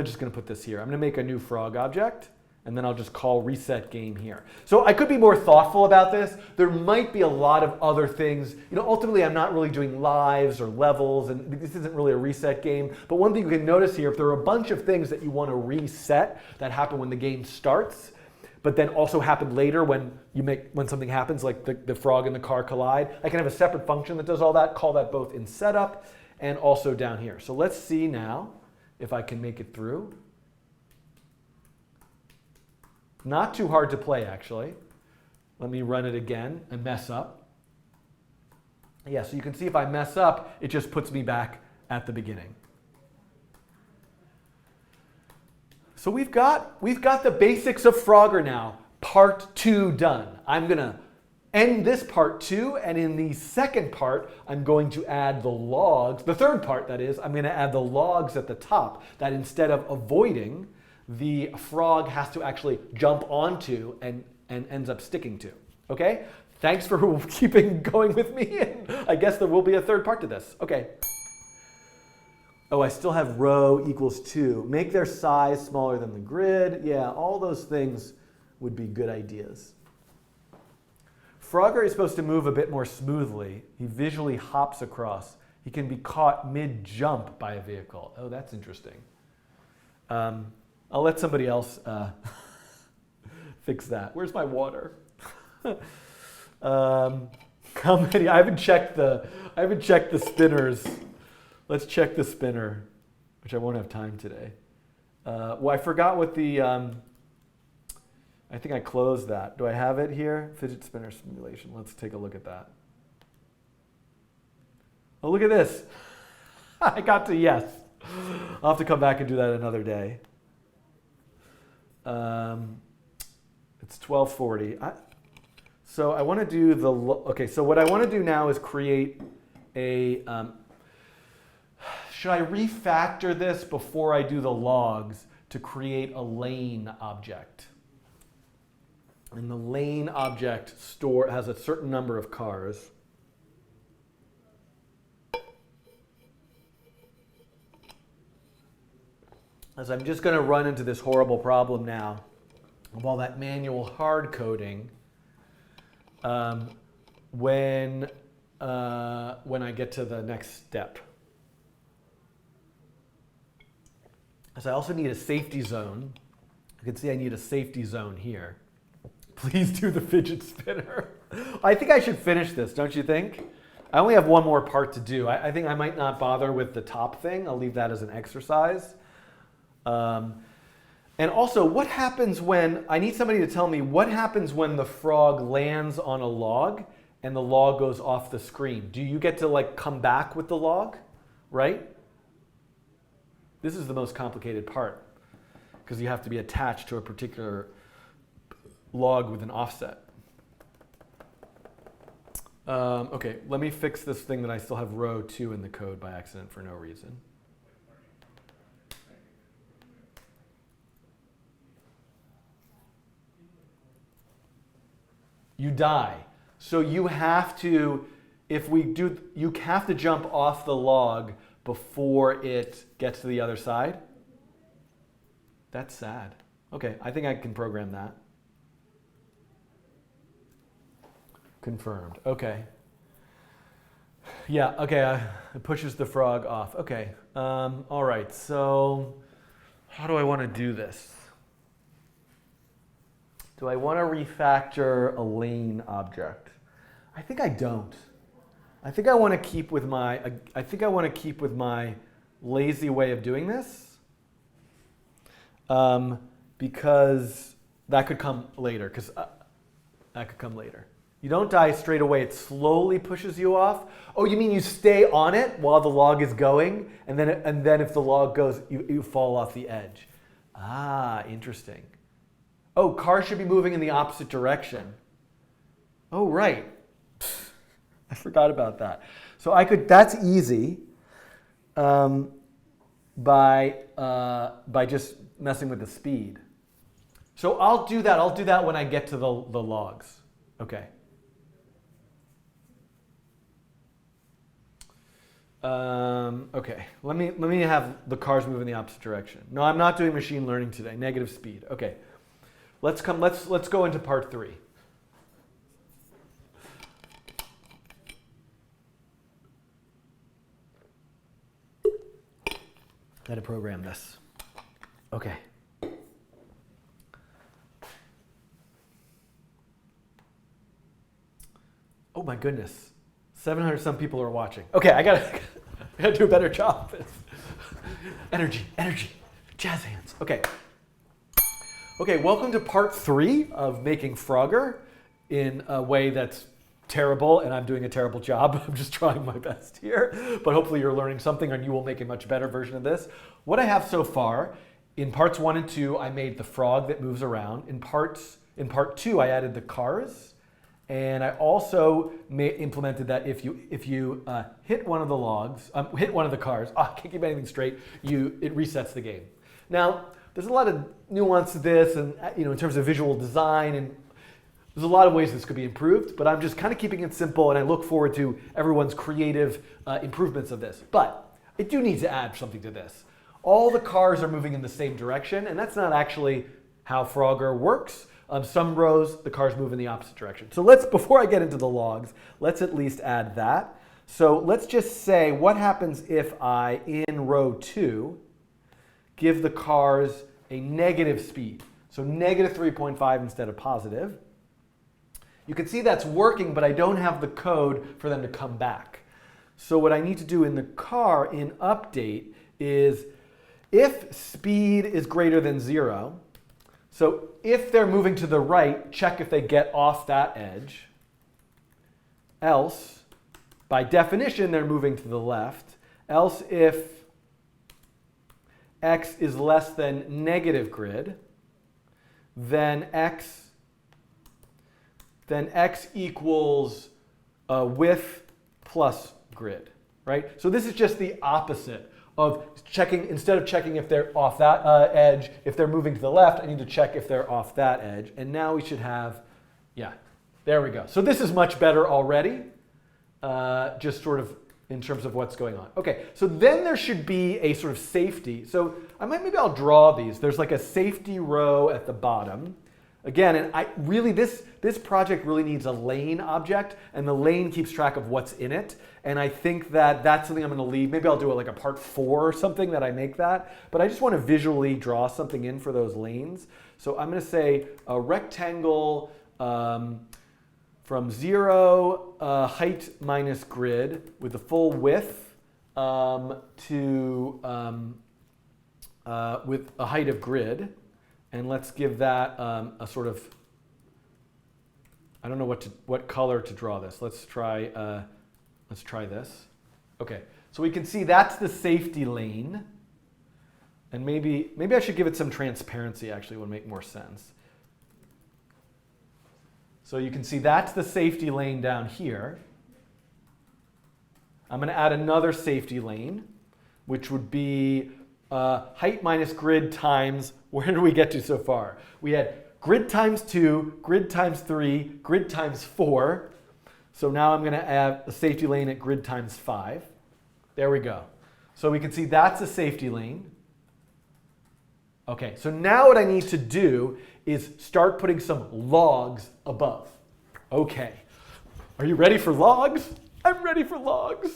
just gonna put this here. I'm gonna make a new frog object, and then I'll just call reset game here. So I could be more thoughtful about this. There might be a lot of other things. Ultimately I'm not really doing lives or levels, and this isn't really a reset game. But one thing you can notice here, if there are a bunch of things that you want to reset that happen when the game starts, but then also happen later when something happens, like the frog and the car collide, I can have a separate function that does all that, call that both in setup and also down here. So let's see now if I can make it through. Not too hard to play, actually. Let me run it again and mess up. Yeah, so you can see if I mess up, it just puts me back at the beginning. So we've got the basics of Frogger now, part 2 done. I'm going to end this part 2, and in the second part, I'm going to add the logs. The third part, that is, I'm going to add the logs at the top, that instead of avoiding, the frog has to actually jump onto and and ends up sticking to. Okay? Thanks for keeping going with me. And I guess there will be a third part to this. Okay. Oh, I still have row equals 2. Make their size smaller than the grid. Yeah, all those things would be good ideas. Frogger is supposed to move a bit more smoothly. He visually hops across. He can be caught mid-jump by a vehicle. Oh, that's interesting. I'll let somebody else fix that. Where's my water? How many? I haven't checked the spinners. Let's check the spinner, which I won't have time today. Well, I forgot what the. I think I closed that. Do I have it here? Fidget spinner simulation. Let's take a look at that. Oh, look at this. I got to yes. I'll have to come back and do that another day. It's 12:40. So I want to do the, okay, so what I want to do now is create a, should I refactor this before I do the logs to create a lane object? And the lane object has a certain number of cars. As I'm just going to run into this horrible problem now of all that manual hard coding when I get to the next step. As I also need a safety zone. You can see I need a safety zone here. Please do the fidget spinner. I think I should finish this, don't you think? I only have one more part to do. I think I might not bother with the top thing. I'll leave that as an exercise. And also, what happens when, I need somebody to tell me what happens when the frog lands on a log and the log goes off the screen. Do you get to like come back with the log, right? This is the most complicated part because you have to be attached to a particular log with an offset. Okay, let me fix this thing that I still have row 2 in the code by accident for no reason. You die. So you have to, you have to jump off the log before it gets to the other side. That's sad. Okay, I think I can program that. Confirmed. Okay. Yeah, okay, it pushes the frog off. Okay, all right, so how do I want to do this? Do I want to refactor a lane object? I think I don't. I think I want to keep with my lazy way of doing this because that could come later. You don't die straight away. It slowly pushes you off. Oh, you mean you stay on it while the log is going, and then if the log goes, you fall off the edge. Ah, interesting. Oh, cars should be moving in the opposite direction. Oh, right. I forgot about that. So that's easy by just messing with the speed. So I'll do that when I get to the logs. Okay. Okay, let me have the cars move in the opposite direction. No, I'm not doing machine learning today. Negative speed. Okay. Let's go into part 3. Got to program this. Okay. Oh my goodness. 700 some people are watching. Okay, I gotta do a better job. Energy, jazz hands. Okay. Okay, welcome to part 3 of making Frogger in a way that's terrible, and I'm doing a terrible job. I'm just trying my best here, but hopefully you're learning something and you will make a much better version of this. What I have so far, in parts 1 and 2, I made the frog that moves around. In part 2, I added the cars, and I also implemented that if you hit one of the logs, hit one of the cars, I can't keep anything straight, it resets the game. Now, there's a lot of nuance to this, and in terms of visual design, and There's a lot of ways this could be improved, but I'm just kind of keeping it simple, and I look forward to everyone's creative improvements of this. But I do need to add something to this. All the cars are moving in the same direction, and that's not actually how Frogger works. Some rows, the cars move in the opposite direction. So before I get into the logs, let's at least add that. So let's just say what happens if I, in row 2, give the cars a negative speed. So negative 3.5 instead of positive. You can see that's working, but I don't have the code for them to come back. So what I need to do in the car in update is if speed is greater than 0, so if they're moving to the right, check if they get off that edge. Else, by definition, they're moving to the left. Else, if x is less than negative grid, then x equals width plus grid, right? So this is just the opposite of checking. Instead of checking if they're off that edge, if they're moving to the left, I need to check if they're off that edge. And now we should have, yeah, there we go. So this is much better already, just sort of in terms of what's going on. Okay, so then there should be a sort of safety. So maybe I'll draw these. There's like a safety row at the bottom. Again, and this project really needs a lane object, and the lane keeps track of what's in it. And I think that's something I'm going to leave. Maybe I'll do it like a part 4 or something that I make that. But I just want to visually draw something in for those lanes. So I'm going to say a rectangle from 0 height minus grid with the full width with a height of grid. And let's give that a sort of, I don't know what color to draw this. Let's try this. Okay, so we can see that's the safety lane. And maybe I should give it some transparency, actually, would make more sense. So you can see that's the safety lane down here. I'm going to add another safety lane, which would be height minus grid times, where did we get to so far? We had grid times 2, grid times 3, grid times 4. So now I'm going to add a safety lane at grid times 5. There we go. So we can see that's a safety lane. Okay, so now what I need to do is start putting some logs above. Okay, are you ready for logs? I'm ready for logs.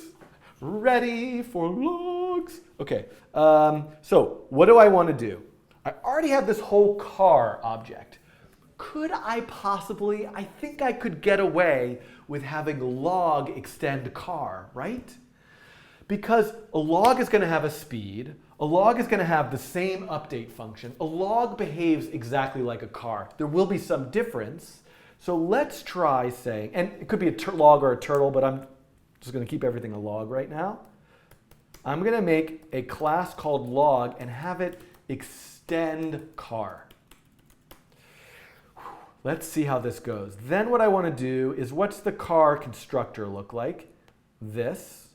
Ready for logs. Okay, so what do I want to do? I already have this whole car object. Could I possibly, I think I could get away with having log extend car, right? Because a log is going to have a speed. A log is going to have the same update function. A log behaves exactly like a car. There will be some difference. So let's try saying, and it could be a log or a turtle, but I'm just going to keep everything a log right now. I'm going to make a class called log and have it extend car. Let's see how this goes. Then what I want to do is, what's the car constructor look like? This.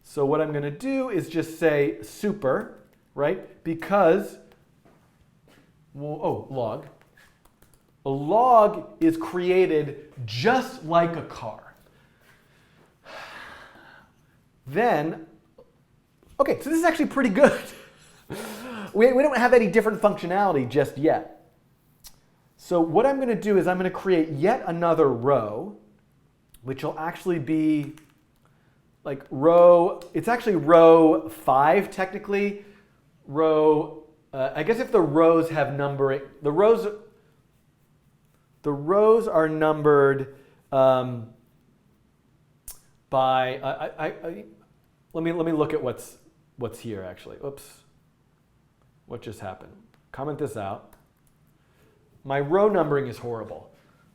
So what I'm going to do is just say super, right? Because, log. A log is created just like a car. Then, okay, so this is actually pretty good. We don't have any different functionality just yet. So what I'm going to do is I'm going to create yet another row, which will actually be like row, it's actually row 5 technically. Row, I guess if the rows have numbering, the rows are numbered by, let me look at what's here actually. Oops, what just happened? Comment this out. My row numbering is horrible.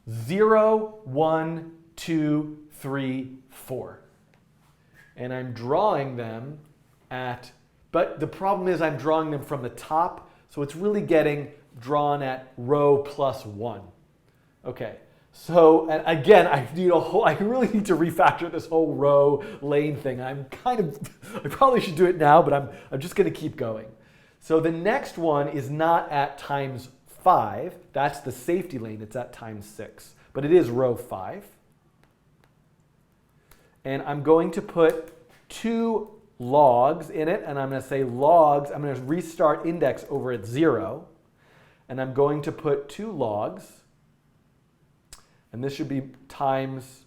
0, 1, 2, 3, 4. And I'm drawing them at, but the problem is I'm drawing them from the top, so it's really getting drawn at row plus 1. Okay, so and again, I really need to refactor this whole row lane thing. I probably should do it now, but I'm just going to keep going. So the next one is not at times 5. 5. That's the safety lane. It's at times 6. But it is row 5. And I'm going to put 2 logs in it. And I'm going to say logs. I'm going to restart index over at 0. And I'm going to put 2 logs. And this should be times,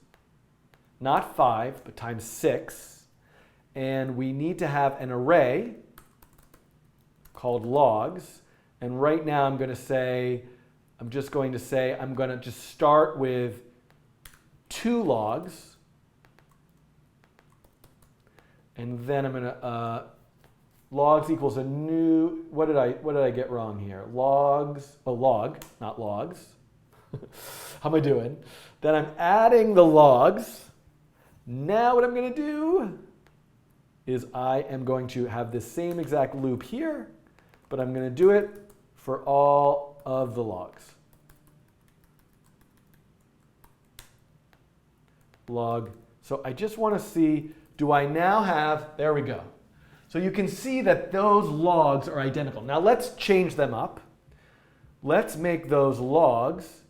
not 5, but times 6. And we need to have an array called logs. And right now I'm going to say, I'm going to just start with 2 logs. And then I'm going to, logs equals a new, what did I get wrong here? Logs, a log, not logs. How am I doing? Then I'm adding the logs. Now what I'm going to do is I am going to have this same exact loop here, but I'm going to do it for all of the logs. Log. So I just want to see, do I now have, there we go. So you can see that those logs are identical. Now let's change them up. Let's make those logs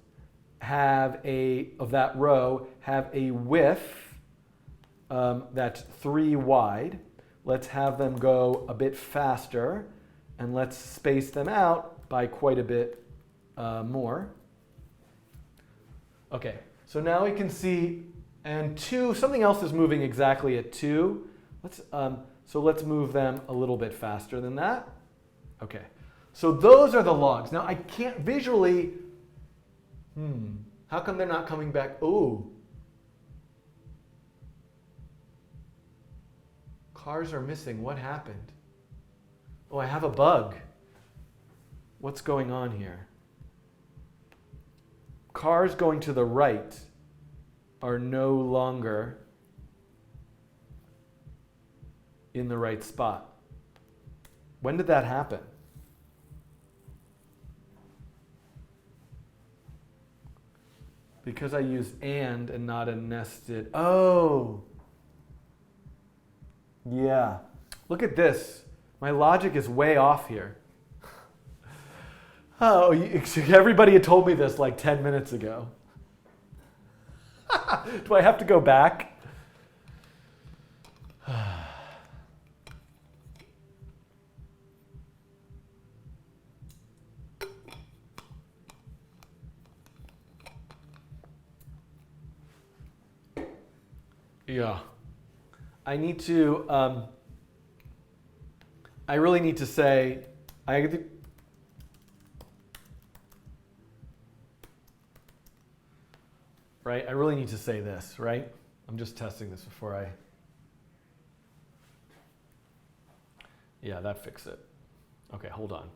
of that row have a width that's 3 wide. Let's have them go a bit faster, and let's space them out by quite a bit more. Okay, so now we can see, and 2, something else is moving exactly at 2. So let's move them a little bit faster than that. Okay, so those are the logs. Now I can't visually, how come they're not coming back? Oh, cars are missing. What happened? Oh, I have a bug. What's going on here? Cars going to the right are no longer in the right spot. When did that happen? Because I used and not a nested. Oh, yeah. Look at this. My logic is way off here. Oh, everybody had told me this like 10 minutes ago. Do I have to go back? Yeah. I need to, I really need to say, right? I really need to say this, right? I'm just testing this before I, yeah, that fixed it. Okay, hold on.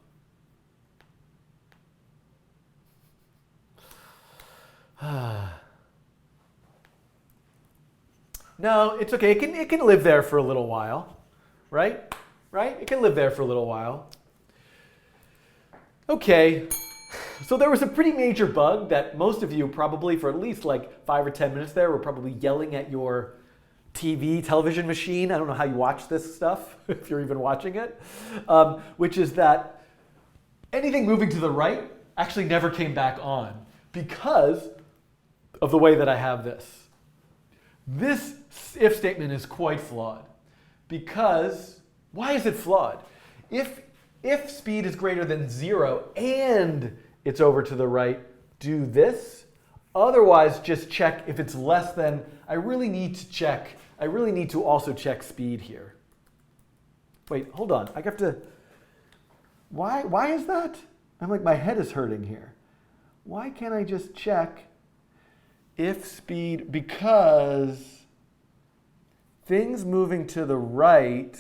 No, it's okay. It can live there for a little while, right? Right? It can live there for a little while. Okay, so there was a pretty major bug that most of you probably for at least like 5 or 10 minutes there were probably yelling at your television machine. I don't know how you watch this stuff, if you're even watching it, which is that anything moving to the right actually never came back on because of the way that I have this. This if statement is quite flawed because, why is it flawed? If speed is greater than 0 and it's over to the right, do this. Otherwise, just check if it's less than, I really need to also check speed here. Wait, hold on, I have to, why is that? I'm like, my head is hurting here. Why can't I just check if speed, because things moving to the right,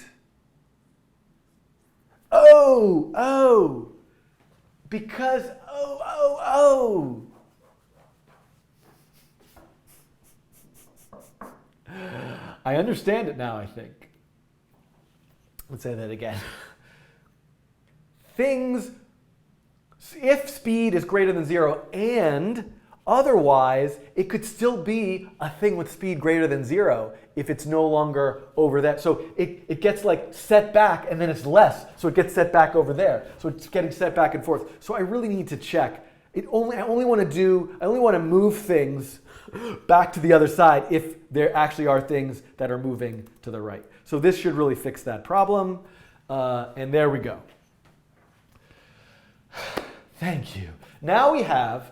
because, I understand it now, I think. Let's say that again. Things, if speed is greater than 0 and Otherwise, it could still be a thing with speed greater than 0 if it's no longer over that. So it gets like set back and then it's less. So it gets set back over there. So it's getting set back and forth. So I really need to check. I only want to move things back to the other side if there actually are things that are moving to the right. So this should really fix that problem. And there we go. Thank you. Now we have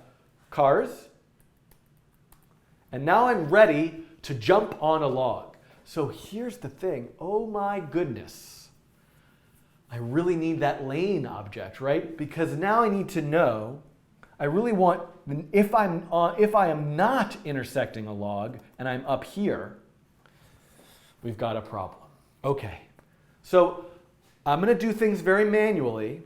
cars. And now I'm ready to jump on a log. So here's the thing. Oh my goodness. I really need that lane object, right? Because now I need to know, I really want, if I am not intersecting a log and I'm up here, we've got a problem. Okay. So I'm going to do things very manually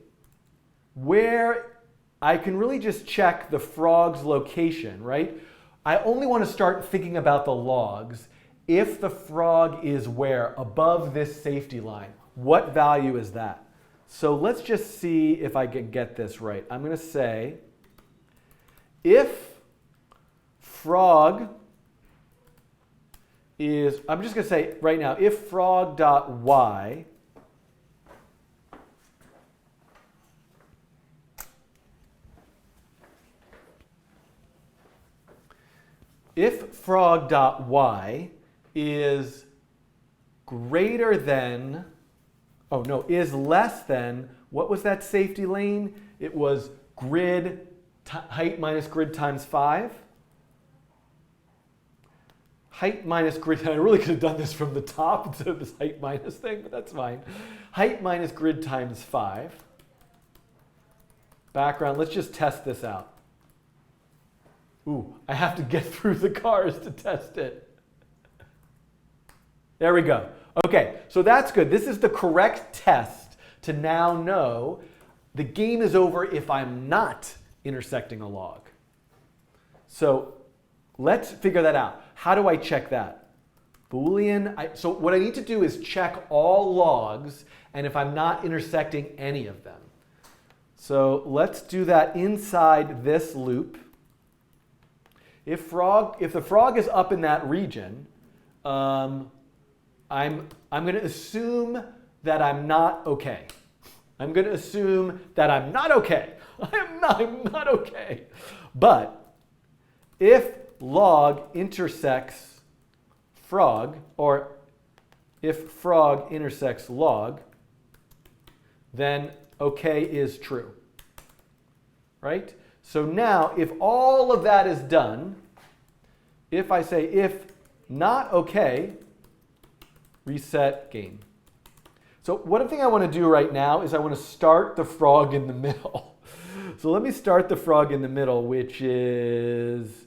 where I can really just check the frog's location, right? I only want to start thinking about the logs if the frog is where? Above this safety line. What value is that? So let's just see if I can get this right. I'm going to say if frog is, I'm just going to say right now, if frog.y if frog.y is greater than, oh no, is less than, what was that safety lane? It was grid, height minus grid times 5. Height minus grid, I really could have done this from the top instead of this height minus thing, but that's fine. Height minus grid times 5. Background, let's just test this out. Ooh, I have to get through the cars to test it. There we go. Okay, so that's good. This is the correct test to now know the game is over if I'm not intersecting a log. So let's figure that out. How do I check that? Boolean, so what I need to do is check all logs and if I'm not intersecting any of them. So let's do that inside this loop. If the frog is up in that region, I'm going to assume that I'm not okay. I'm going to assume that I'm not okay. I'm not okay. But if log intersects frog, or if frog intersects log, then okay is true. Right? So now, if all of that is done, if I say if not okay, reset game. So one thing I want to do right now is I want to start the frog in the middle. So let me start the frog in the middle, which is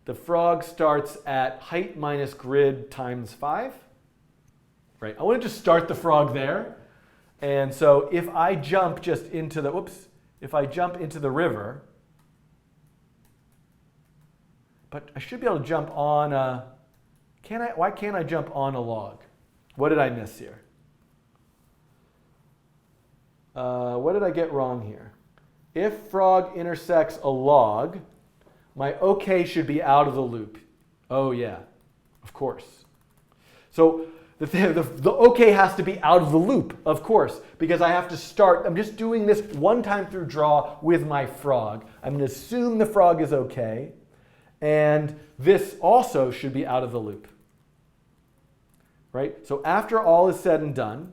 the frog starts at height minus grid times 5. Right? I want to just start the frog there. And so if I jump just into the, if I jump into the river, but I should be able to jump on a, why can't I jump on a log? What did I miss here? What did I get wrong here? If frog intersects a log, my OK should be out of the loop. Oh yeah, of course. So the OK has to be out of the loop, of course, because I have to start, I'm just doing this one time through draw with my frog. I'm going to assume the frog is OK. And this also should be out of the loop. Right? So after all is said and done,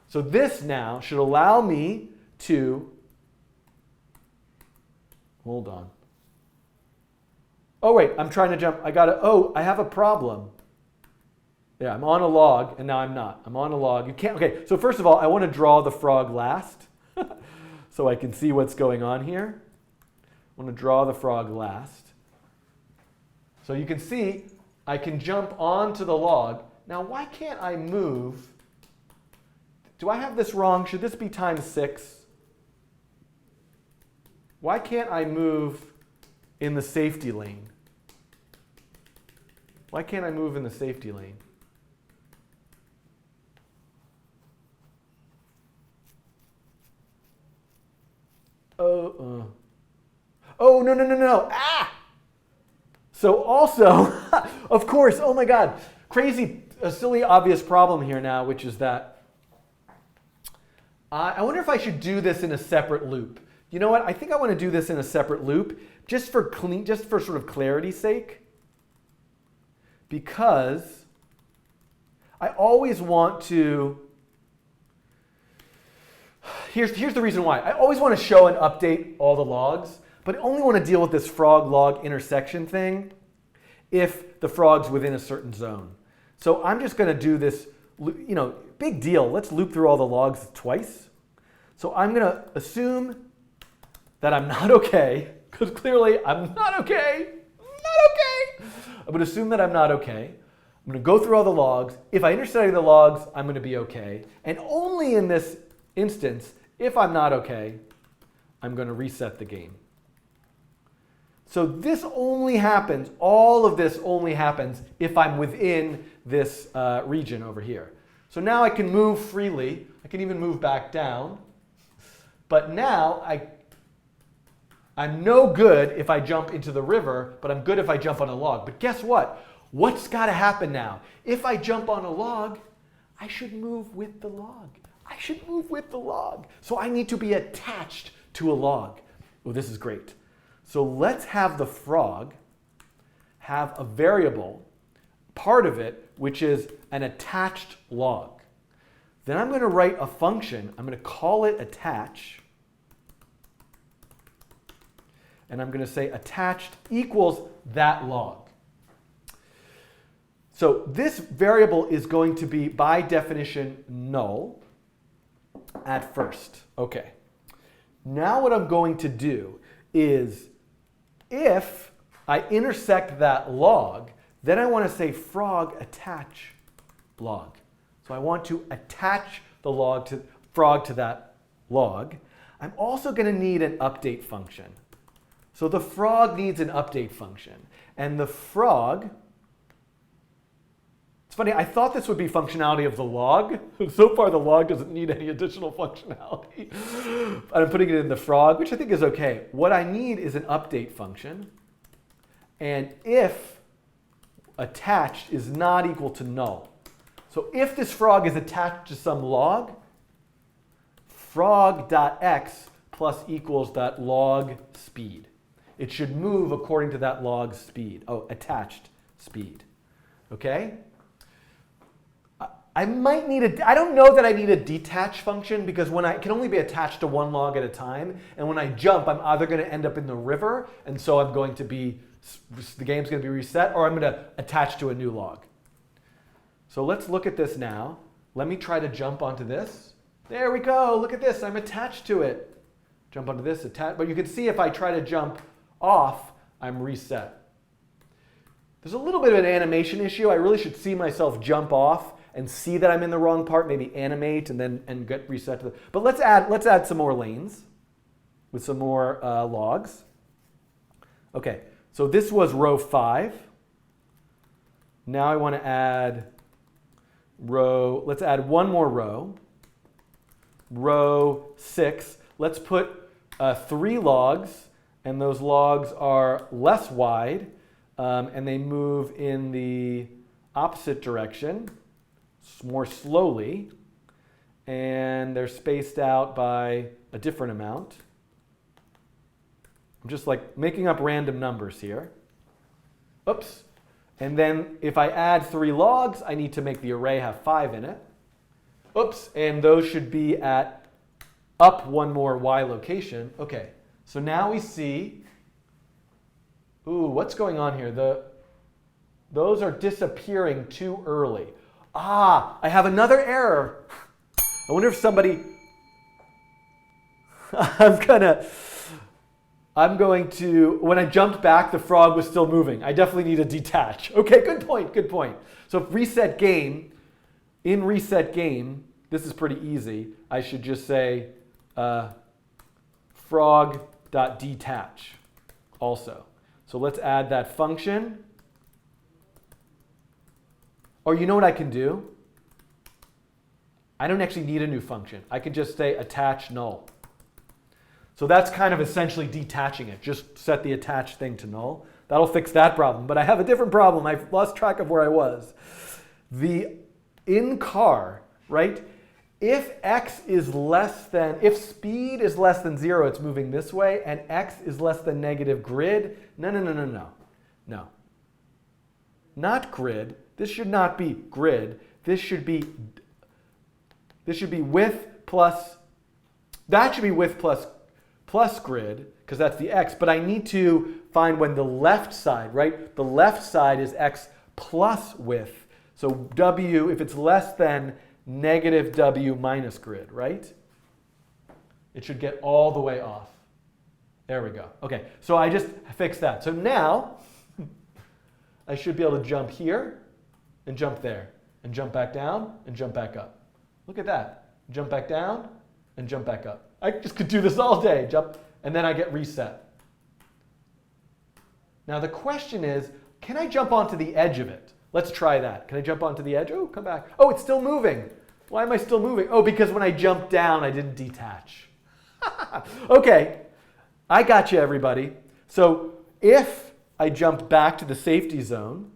so this now should allow me to, hold on. Oh wait, I'm trying to jump, I have a problem. Yeah, I'm on a log and now I'm not. I'm on a log. You can't, okay, so first of all, I want to draw the frog last so I can see what's going on here. I want to draw the frog last. So you can see I can jump onto the log. Now why can't I move? Do I have this wrong? Should this be times 6? Why can't I move in the safety lane? Why can't I move in the safety lane? Oh, no. Ah! So also, of course, oh my God, a silly, obvious problem here now, which is that I wonder if I should do this in a separate loop. You know what? I think I want to do this in a separate loop just for sort of clarity's sake, because I always want to. Here's the reason why. I always want to show and update all the logs, but I only want to deal with this frog log intersection thing if the frog's within a certain zone. So I'm just going to do this, big deal. Let's loop through all the logs twice. So I'm going to assume that I'm not okay, because clearly I'm not okay. I'm going to assume that I'm not okay. I'm going to go through all the logs. If I intersect the logs, I'm going to be okay. And only in this instance, if I'm not okay, I'm going to reset the game. So this only happens, all of this only happens if I'm within this region over here. So now I can move freely. I can even move back down. But now I'm no good if I jump into the river, but I'm good if I jump on a log. But guess what? What's got to happen now? If I jump on a log, I should move with the log. I should move with the log. So I need to be attached to a log. Oh, this is great. So let's have the frog have a variable, part of it, which is an attached log. Then I'm going to write a function. I'm going to call it attach. And I'm going to say attached equals that log. So this variable is going to be, by definition, null at first. Okay. Now what I'm going to do is, if I intersect that log, then I want to say frog attach log. So I want to attach the frog to that log. I'm also going to need an update function. So the frog needs an update function. And the frog, it's funny, I thought this would be functionality of the log. So far the log doesn't need any additional functionality. I'm putting it in the frog, which I think is okay. What I need is an update function. And if attached is not equal to null. So if this frog is attached to some log, frog.x plus equals that log speed. It should move according to that log speed. Oh, attached speed. Okay? I might need I don't know that I need a detach function, because when it can only be attached to one log at a time, and when I jump, I'm either going to end up in the river, and so I'm going to be, the game's going to be reset, or I'm going to attach to a new log. So let's look at this now. Let me try to jump onto this. There we go. Look at this. I'm attached to it. Jump onto this, attach. But you can see if I try to jump off, I'm reset. There's a little bit of an animation issue. I really should see myself jump off and see that I'm in the wrong part, maybe animate and get reset to the. But let's add some more lanes with some more logs. Okay, so this was row 5. Now I want to add let's add one more row. Row 6. Let's put 3 logs, and those logs are less wide, and they move in the opposite direction, more slowly, and they're spaced out by a different amount. I'm just like making up random numbers here. Oops. And then if I add 3 logs, I need to make the array have 5 in it. Oops. And those should be at up one more y location. Okay. So now we see, ooh, what's going on here? Those are disappearing too early. Ah, I have another error. I wonder if somebody, I'm going to, when I jumped back, the frog was still moving. I definitely need to detach. Okay, good point. So reset game, in reset game, this is pretty easy. I should just say frog.detach also. So let's add that function. Or you know what I can do? I don't actually need a new function. I could just say attach null. So that's kind of essentially detaching it. Just set the attached thing to null. That'll fix that problem. But I have a different problem. I've lost track of where I was. The in car, right? If if speed is less than 0, it's moving this way, and x is less than negative grid. No. Not grid. This should not be grid. This should be width plus, that should be width plus grid, because that's the x, but I need to find when the left side, right? The left side is x plus width. So w, if it's less than negative w minus grid, right? It should get all the way off. There we go. Okay, so I just fixed that. So now I should be able to jump here and jump there and jump back down and jump back up. Look at that. Jump back down and jump back up. I just could do this all day. Jump, and then I get reset. Now the question is, can I jump onto the edge of it? Let's try that. Can I jump onto the edge? Oh, come back. Oh, it's still moving. Why am I still moving? Oh, because when I jumped down, I didn't detach. Okay, I got you, everybody. So if I jump back to the safety zone,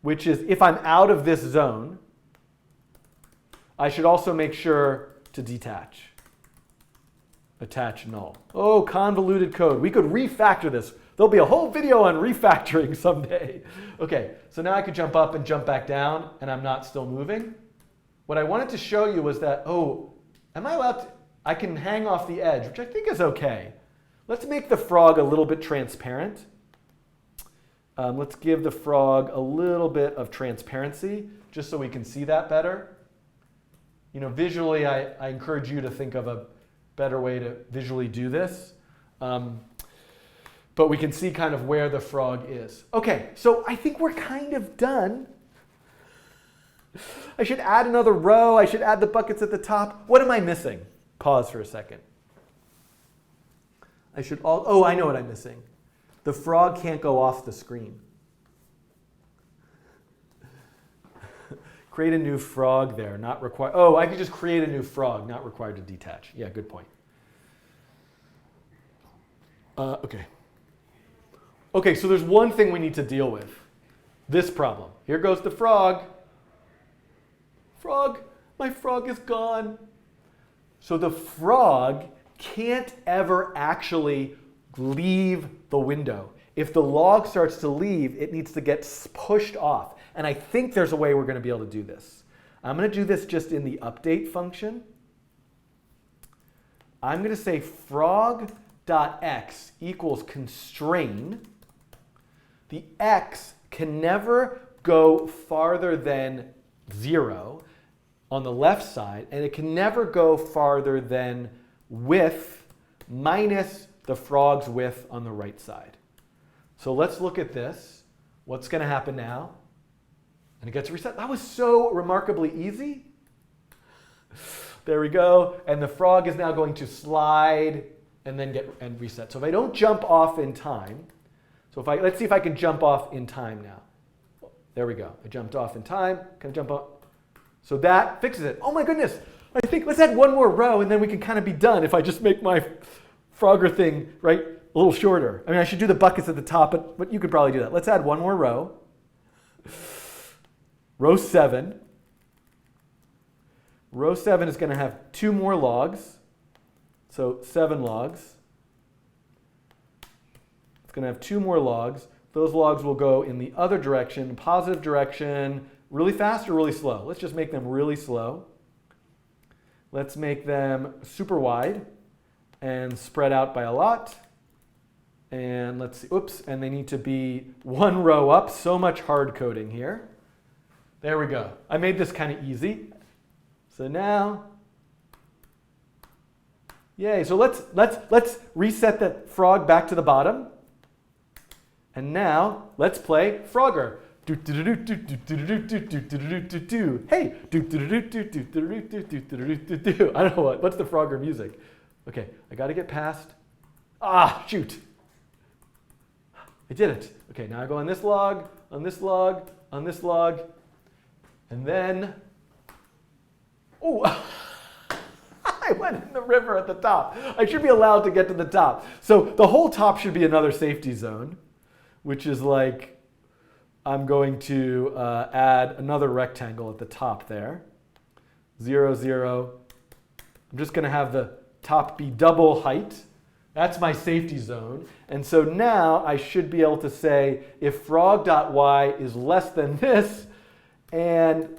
which is if I'm out of this zone, I should also make sure to detach. Attach null. Oh, convoluted code. We could refactor this. There'll be a whole video on refactoring someday. Okay, so now I could jump up and jump back down, and I'm not still moving. What I wanted to show you was that, am I allowed to, I can hang off the edge, which I think is okay. Let's make the frog a little bit transparent. Let's give the frog a little bit of transparency, just so we can see that better. You know, visually, I encourage you to think of a better way to visually do this. But we can see kind of where the frog is. Okay, so I think we're kind of done. I should add another row. I should add the buckets at the top. What am I missing? Pause for a second. I know what I'm missing. The frog can't go off the screen. Create a new frog there, not required. Oh, I could just create a new frog, not required to detach. Yeah, good point. Okay. Okay, so there's one thing we need to deal with. This problem. Here goes the frog. Frog, my frog is gone. So the frog can't ever actually leave the window. If the log starts to leave, it needs to get pushed off. And I think there's a way we're going to be able to do this. I'm going to do this just in the update function. I'm going to say frog.x equals constrain. The x can never go farther than 0 on the left side, and it can never go farther than width minus the frog's width on the right side. So let's look at this. What's going to happen now? And it gets reset. That was so remarkably easy. There we go. And the frog is now going to slide and then get reset. So if I don't jump off in time, let's see if I can jump off in time now. There we go. I jumped off in time. Can I jump off? So that fixes it. Oh my goodness. I think let's add one more row and then we can kind of be done if I just make my Frogger thing, right, a little shorter. I mean, I should do the buckets at the top, but you could probably do that. Let's add one more row. Row 7. Row 7 is going to have 2 more logs. So 7 logs. It's going to have 2 more logs. Those logs will go in the other direction, positive direction, really fast or really slow. Let's just make them really slow. Let's make them super wide and spread out by a lot. And let's see, oops, and they need to be 1 row up. So much hard coding here. There we go. I made this kind of easy. So now, yay. So let's reset the frog back to the bottom. And now let's play Frogger. Hey. I don't know what's the Frogger music. Okay, I got to get past. Shoot. I did it. Okay, now I go on this log, on this log, on this log, and then, I went in the river at the top. I should be allowed to get to the top. So the whole top should be another safety zone. which is like, I'm going to add another rectangle at the top there. 0, 0. I'm just going to have the top be double height. That's my safety zone. And so now I should be able to say if frog.y is less than this and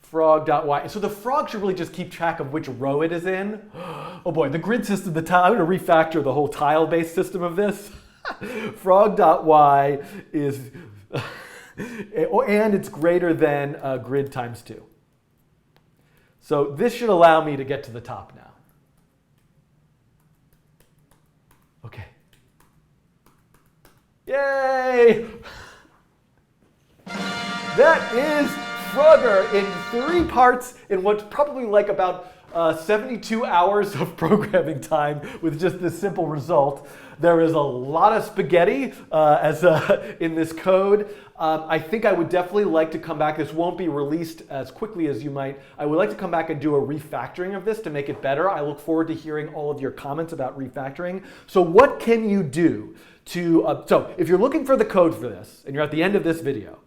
frog.y. So the frog should really just keep track of which row it is in. Oh boy, the grid system, the tile, I'm going to refactor the whole tile-based system of this. Frog.y is, and it's greater than grid times 2. So this should allow me to get to the top now. Okay. Yay! That is Frogger in 3 parts in what's probably like about 72 hours of programming time with just this simple result. There is a lot of spaghetti in this code. I think I would definitely like to come back. This won't be released as quickly as you might. I would like to come back and do a refactoring of this to make it better. I look forward to hearing all of your comments about refactoring. So what can you do to, so if you're looking for the code for this and you're at the end of this video,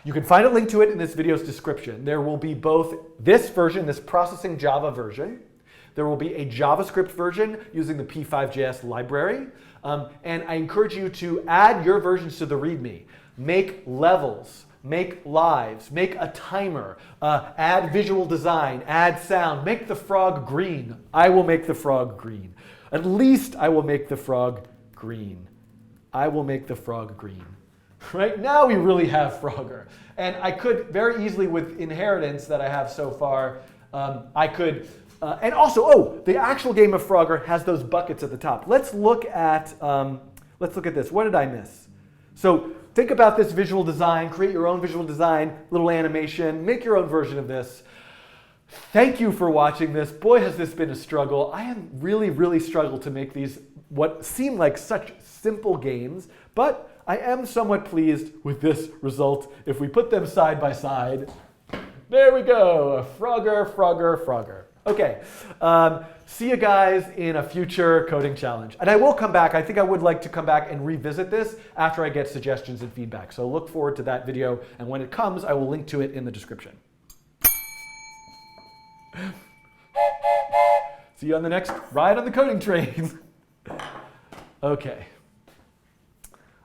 you can find a link to it in this video's description. There will be both this version, this processing Java version. There will be a JavaScript version using the P5.js library. And I encourage you to add your versions to the README. Make levels, make lives, make a timer, add visual design, add sound, make the frog green. I will make the frog green. At least I will make the frog green. I will make the frog green. Right now we really have Frogger. And I could very easily, with inheritance that I have so far, I could, and also, the actual game of Frogger has those buckets at the top. Let's look at this. What did I miss? So think about this visual design, create your own visual design, little animation, make your own version of this. Thank you for watching this. Boy, has this been a struggle. I have really struggled to make these what seem like such simple games, but I am somewhat pleased with this result. If we put them side by side, there we go, Frogger, Frogger, Frogger. Okay, see you guys in a future coding challenge. And I will come back. I think I would like to come back and revisit this after I get suggestions and feedback. So look forward to that video. And when it comes, I will link to it in the description. See you on the next ride on the coding train. Okay.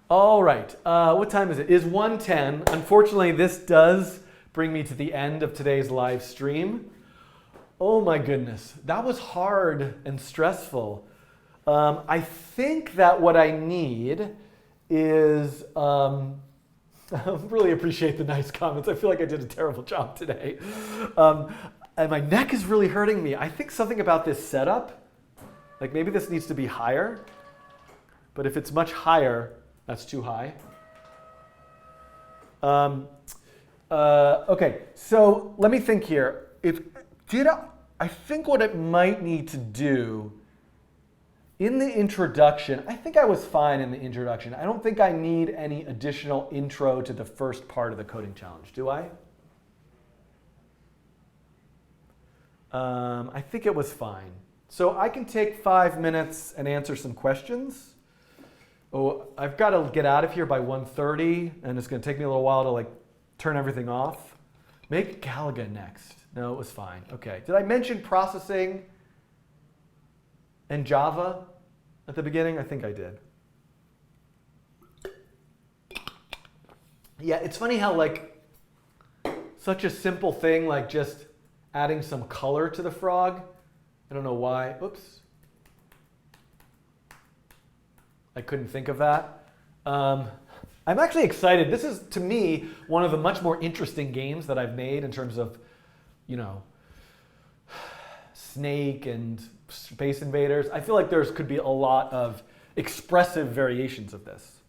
All right, what time is it? It is 1:10. Unfortunately, this does bring me to the end of today's live stream. Oh my goodness, that was hard and stressful. I think that what I need is, I really appreciate the nice comments. I feel like I did a terrible job today. And my neck is really hurting me. I think something about this setup, like maybe this needs to be higher, but if it's much higher, that's too high. Okay, so let me think here. I think what it might need to do in the introduction, I think I was fine in the introduction. I don't think I need any additional intro to the first part of the coding challenge, do I? I think it was fine. So I can take 5 minutes and answer some questions. Oh, I've got to get out of here by 1:30, and it's going to take me a little while to like turn everything off. Make Galaga next. No, it was fine. Okay. Did I mention processing and Java at the beginning? I think I did. Yeah, it's funny how like such a simple thing like just adding some color to the frog. I don't know why. Oops. I couldn't think of that. I'm actually excited. This is, to me, one of the much more interesting games that I've made in terms of, you know, Snake and Space Invaders. I feel like there could be a lot of expressive variations of this.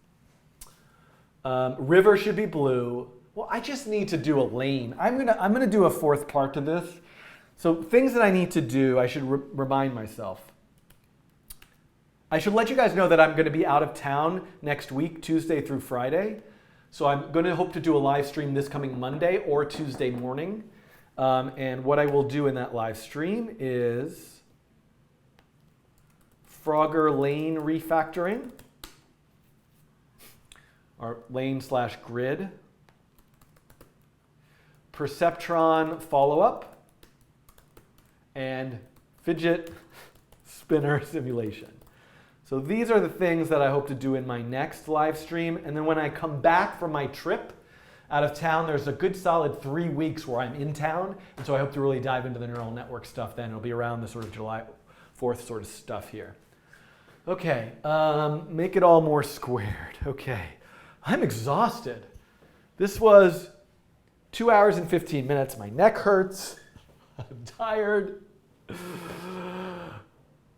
River should be blue. Well, I just need to do a lane. I'm gonna do a fourth part to this. So things that I need to do, I should remind myself. I should let you guys know that I'm going to be out of town next week, Tuesday through Friday. So I'm going to hope to do a live stream this coming Monday or Tuesday morning. And what I will do in that live stream is Frogger lane refactoring, or lane/grid, perceptron follow-up, and fidget spinner simulation. So these are the things that I hope to do in my next live stream. And then when I come back from my trip out of town, there's a good solid 3 weeks where I'm in town. And so I hope to really dive into the neural network stuff then. It'll be around the sort of July 4th sort of stuff here. Okay, make it all more squared. Okay, I'm exhausted. This was 2 hours and 15 minutes. My neck hurts. I'm tired.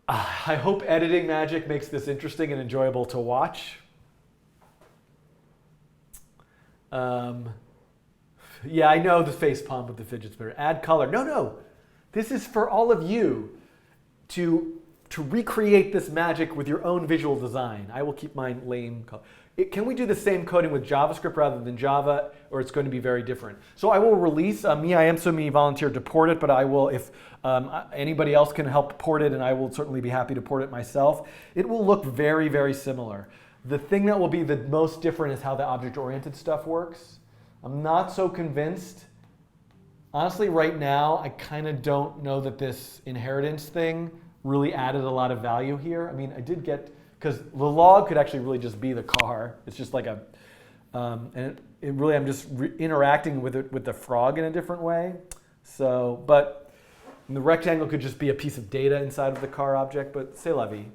I hope editing magic makes this interesting and enjoyable to watch. Yeah, I know the face palm with the fidget spinner. Add color. No. This is for all of you to recreate this magic with your own visual design. I will keep mine lame color. Can we do the same coding with JavaScript rather than Java, or it's going to be very different? So I will release, I am so me volunteered to port it, but I will, if anybody else can help port it, and I will certainly be happy to port it myself, it will look very, very similar. The thing that will be the most different is how the object-oriented stuff works. I'm not so convinced. Honestly, right now, I kind of don't know that this inheritance thing really added a lot of value here. I mean, I did get, because the log could actually really just be the car. It's just like a, and it really, I'm just interacting with it with the frog in a different way. So, but the rectangle could just be a piece of data inside of the car object, but c'est la vie.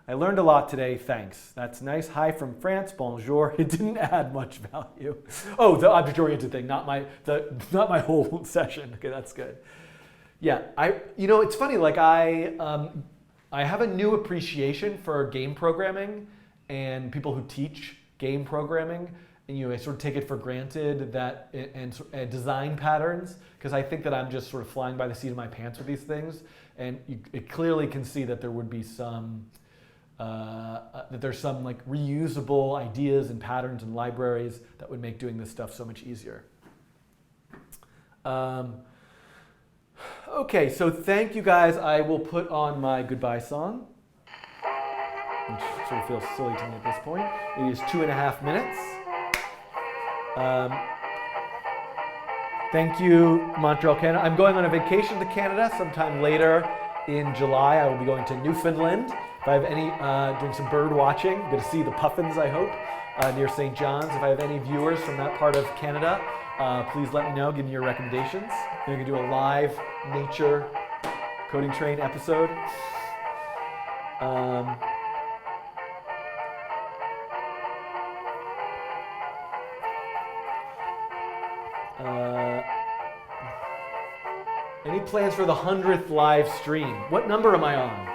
I learned a lot today, thanks. That's nice. Hi from France, bonjour. It didn't add much value. Oh, the object-oriented thing, not my whole session. Okay, that's good. Yeah, it's funny, like I have a new appreciation for game programming and people who teach game programming. And I sort of take it for granted that, and design patterns, because I think that I'm just sort of flying by the seat of my pants with these things. And it clearly can see that there would be some, that there's some like reusable ideas and patterns and libraries that would make doing this stuff so much easier. Okay, so thank you guys. I will put on my goodbye song, which sort of feels silly to me at this point. It is 2.5 minutes. Thank you, Montreal, Canada. I'm going on a vacation to Canada sometime later in July. I will be going to Newfoundland. If I have any, doing some bird watching, I'm going to see the puffins, I hope, near St. John's. If I have any viewers from that part of Canada, please let me know, give me your recommendations. We're going to do a live nature coding train episode. Any plans for the 100th live stream? What number am I on?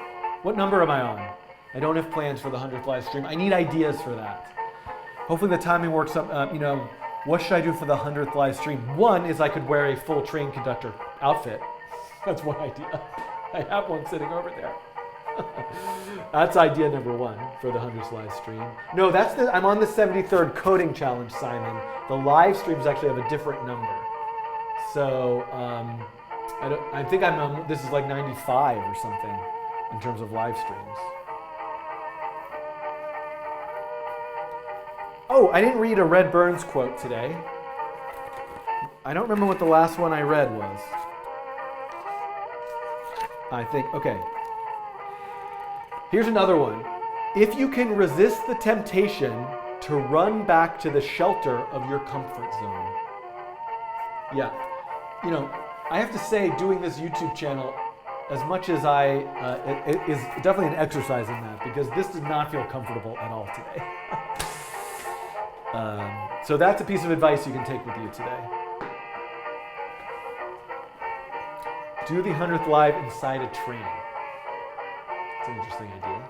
What number am I on? I don't have plans for the 100th live stream. I need ideas for that. Hopefully the timing works up. What should I do for the 100th live stream? One is I could wear a full train conductor outfit. That's one idea. I have one sitting over there. That's idea number one for the 100th live stream. No, I'm on the 73rd coding challenge, Simon. The live streams actually have a different number. So I think this is like 95 or something in terms of live streams. Oh, I didn't read a Red Burns quote today. I don't remember what the last one I read was. I think, okay. Here's another one. If you can resist the temptation to run back to the shelter of your comfort zone. Yeah, I have to say, doing this YouTube channel, as much as it is definitely an exercise in that, because this did not feel comfortable at all today. So that's a piece of advice you can take with you today. Do the 100th live inside a train. It's an interesting idea.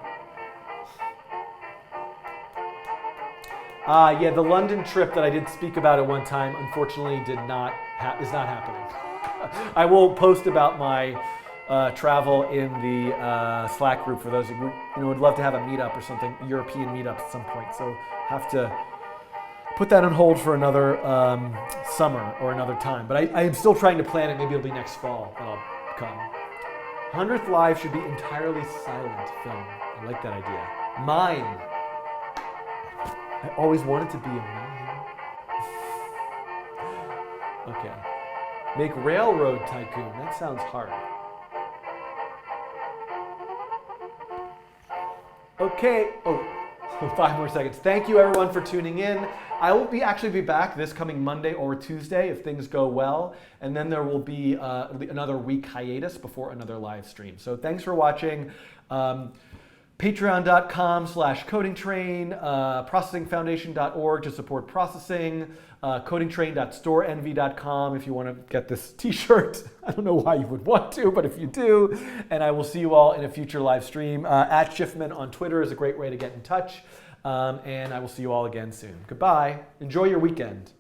Yeah, the London trip that I did speak about at one time, unfortunately, is not happening. I will post about my travel in the Slack group for those who would love to have a meetup or something, European meetup at some point. So have to put that on hold for another summer or another time. But I am still trying to plan it. Maybe it'll be next fall that I'll come. 100th live should be entirely silent film. I like that idea. Mine. I always wanted to be a mime. Okay. Make Railroad Tycoon. That sounds hard. Okay. Oh, 5 more seconds. Thank you everyone for tuning in. I will actually be back this coming Monday or Tuesday if things go well, and then there will be another week hiatus before another live stream. So thanks for watching. Patreon.com/codingtrain, processingfoundation.org to support processing, codingtrain.storeenvy.com if you want to get this t-shirt. I don't know why you would want to, but if you do, and I will see you all in a future live stream. @Schiffman on Twitter is a great way to get in touch, and I will see you all again soon. Goodbye. Enjoy your weekend.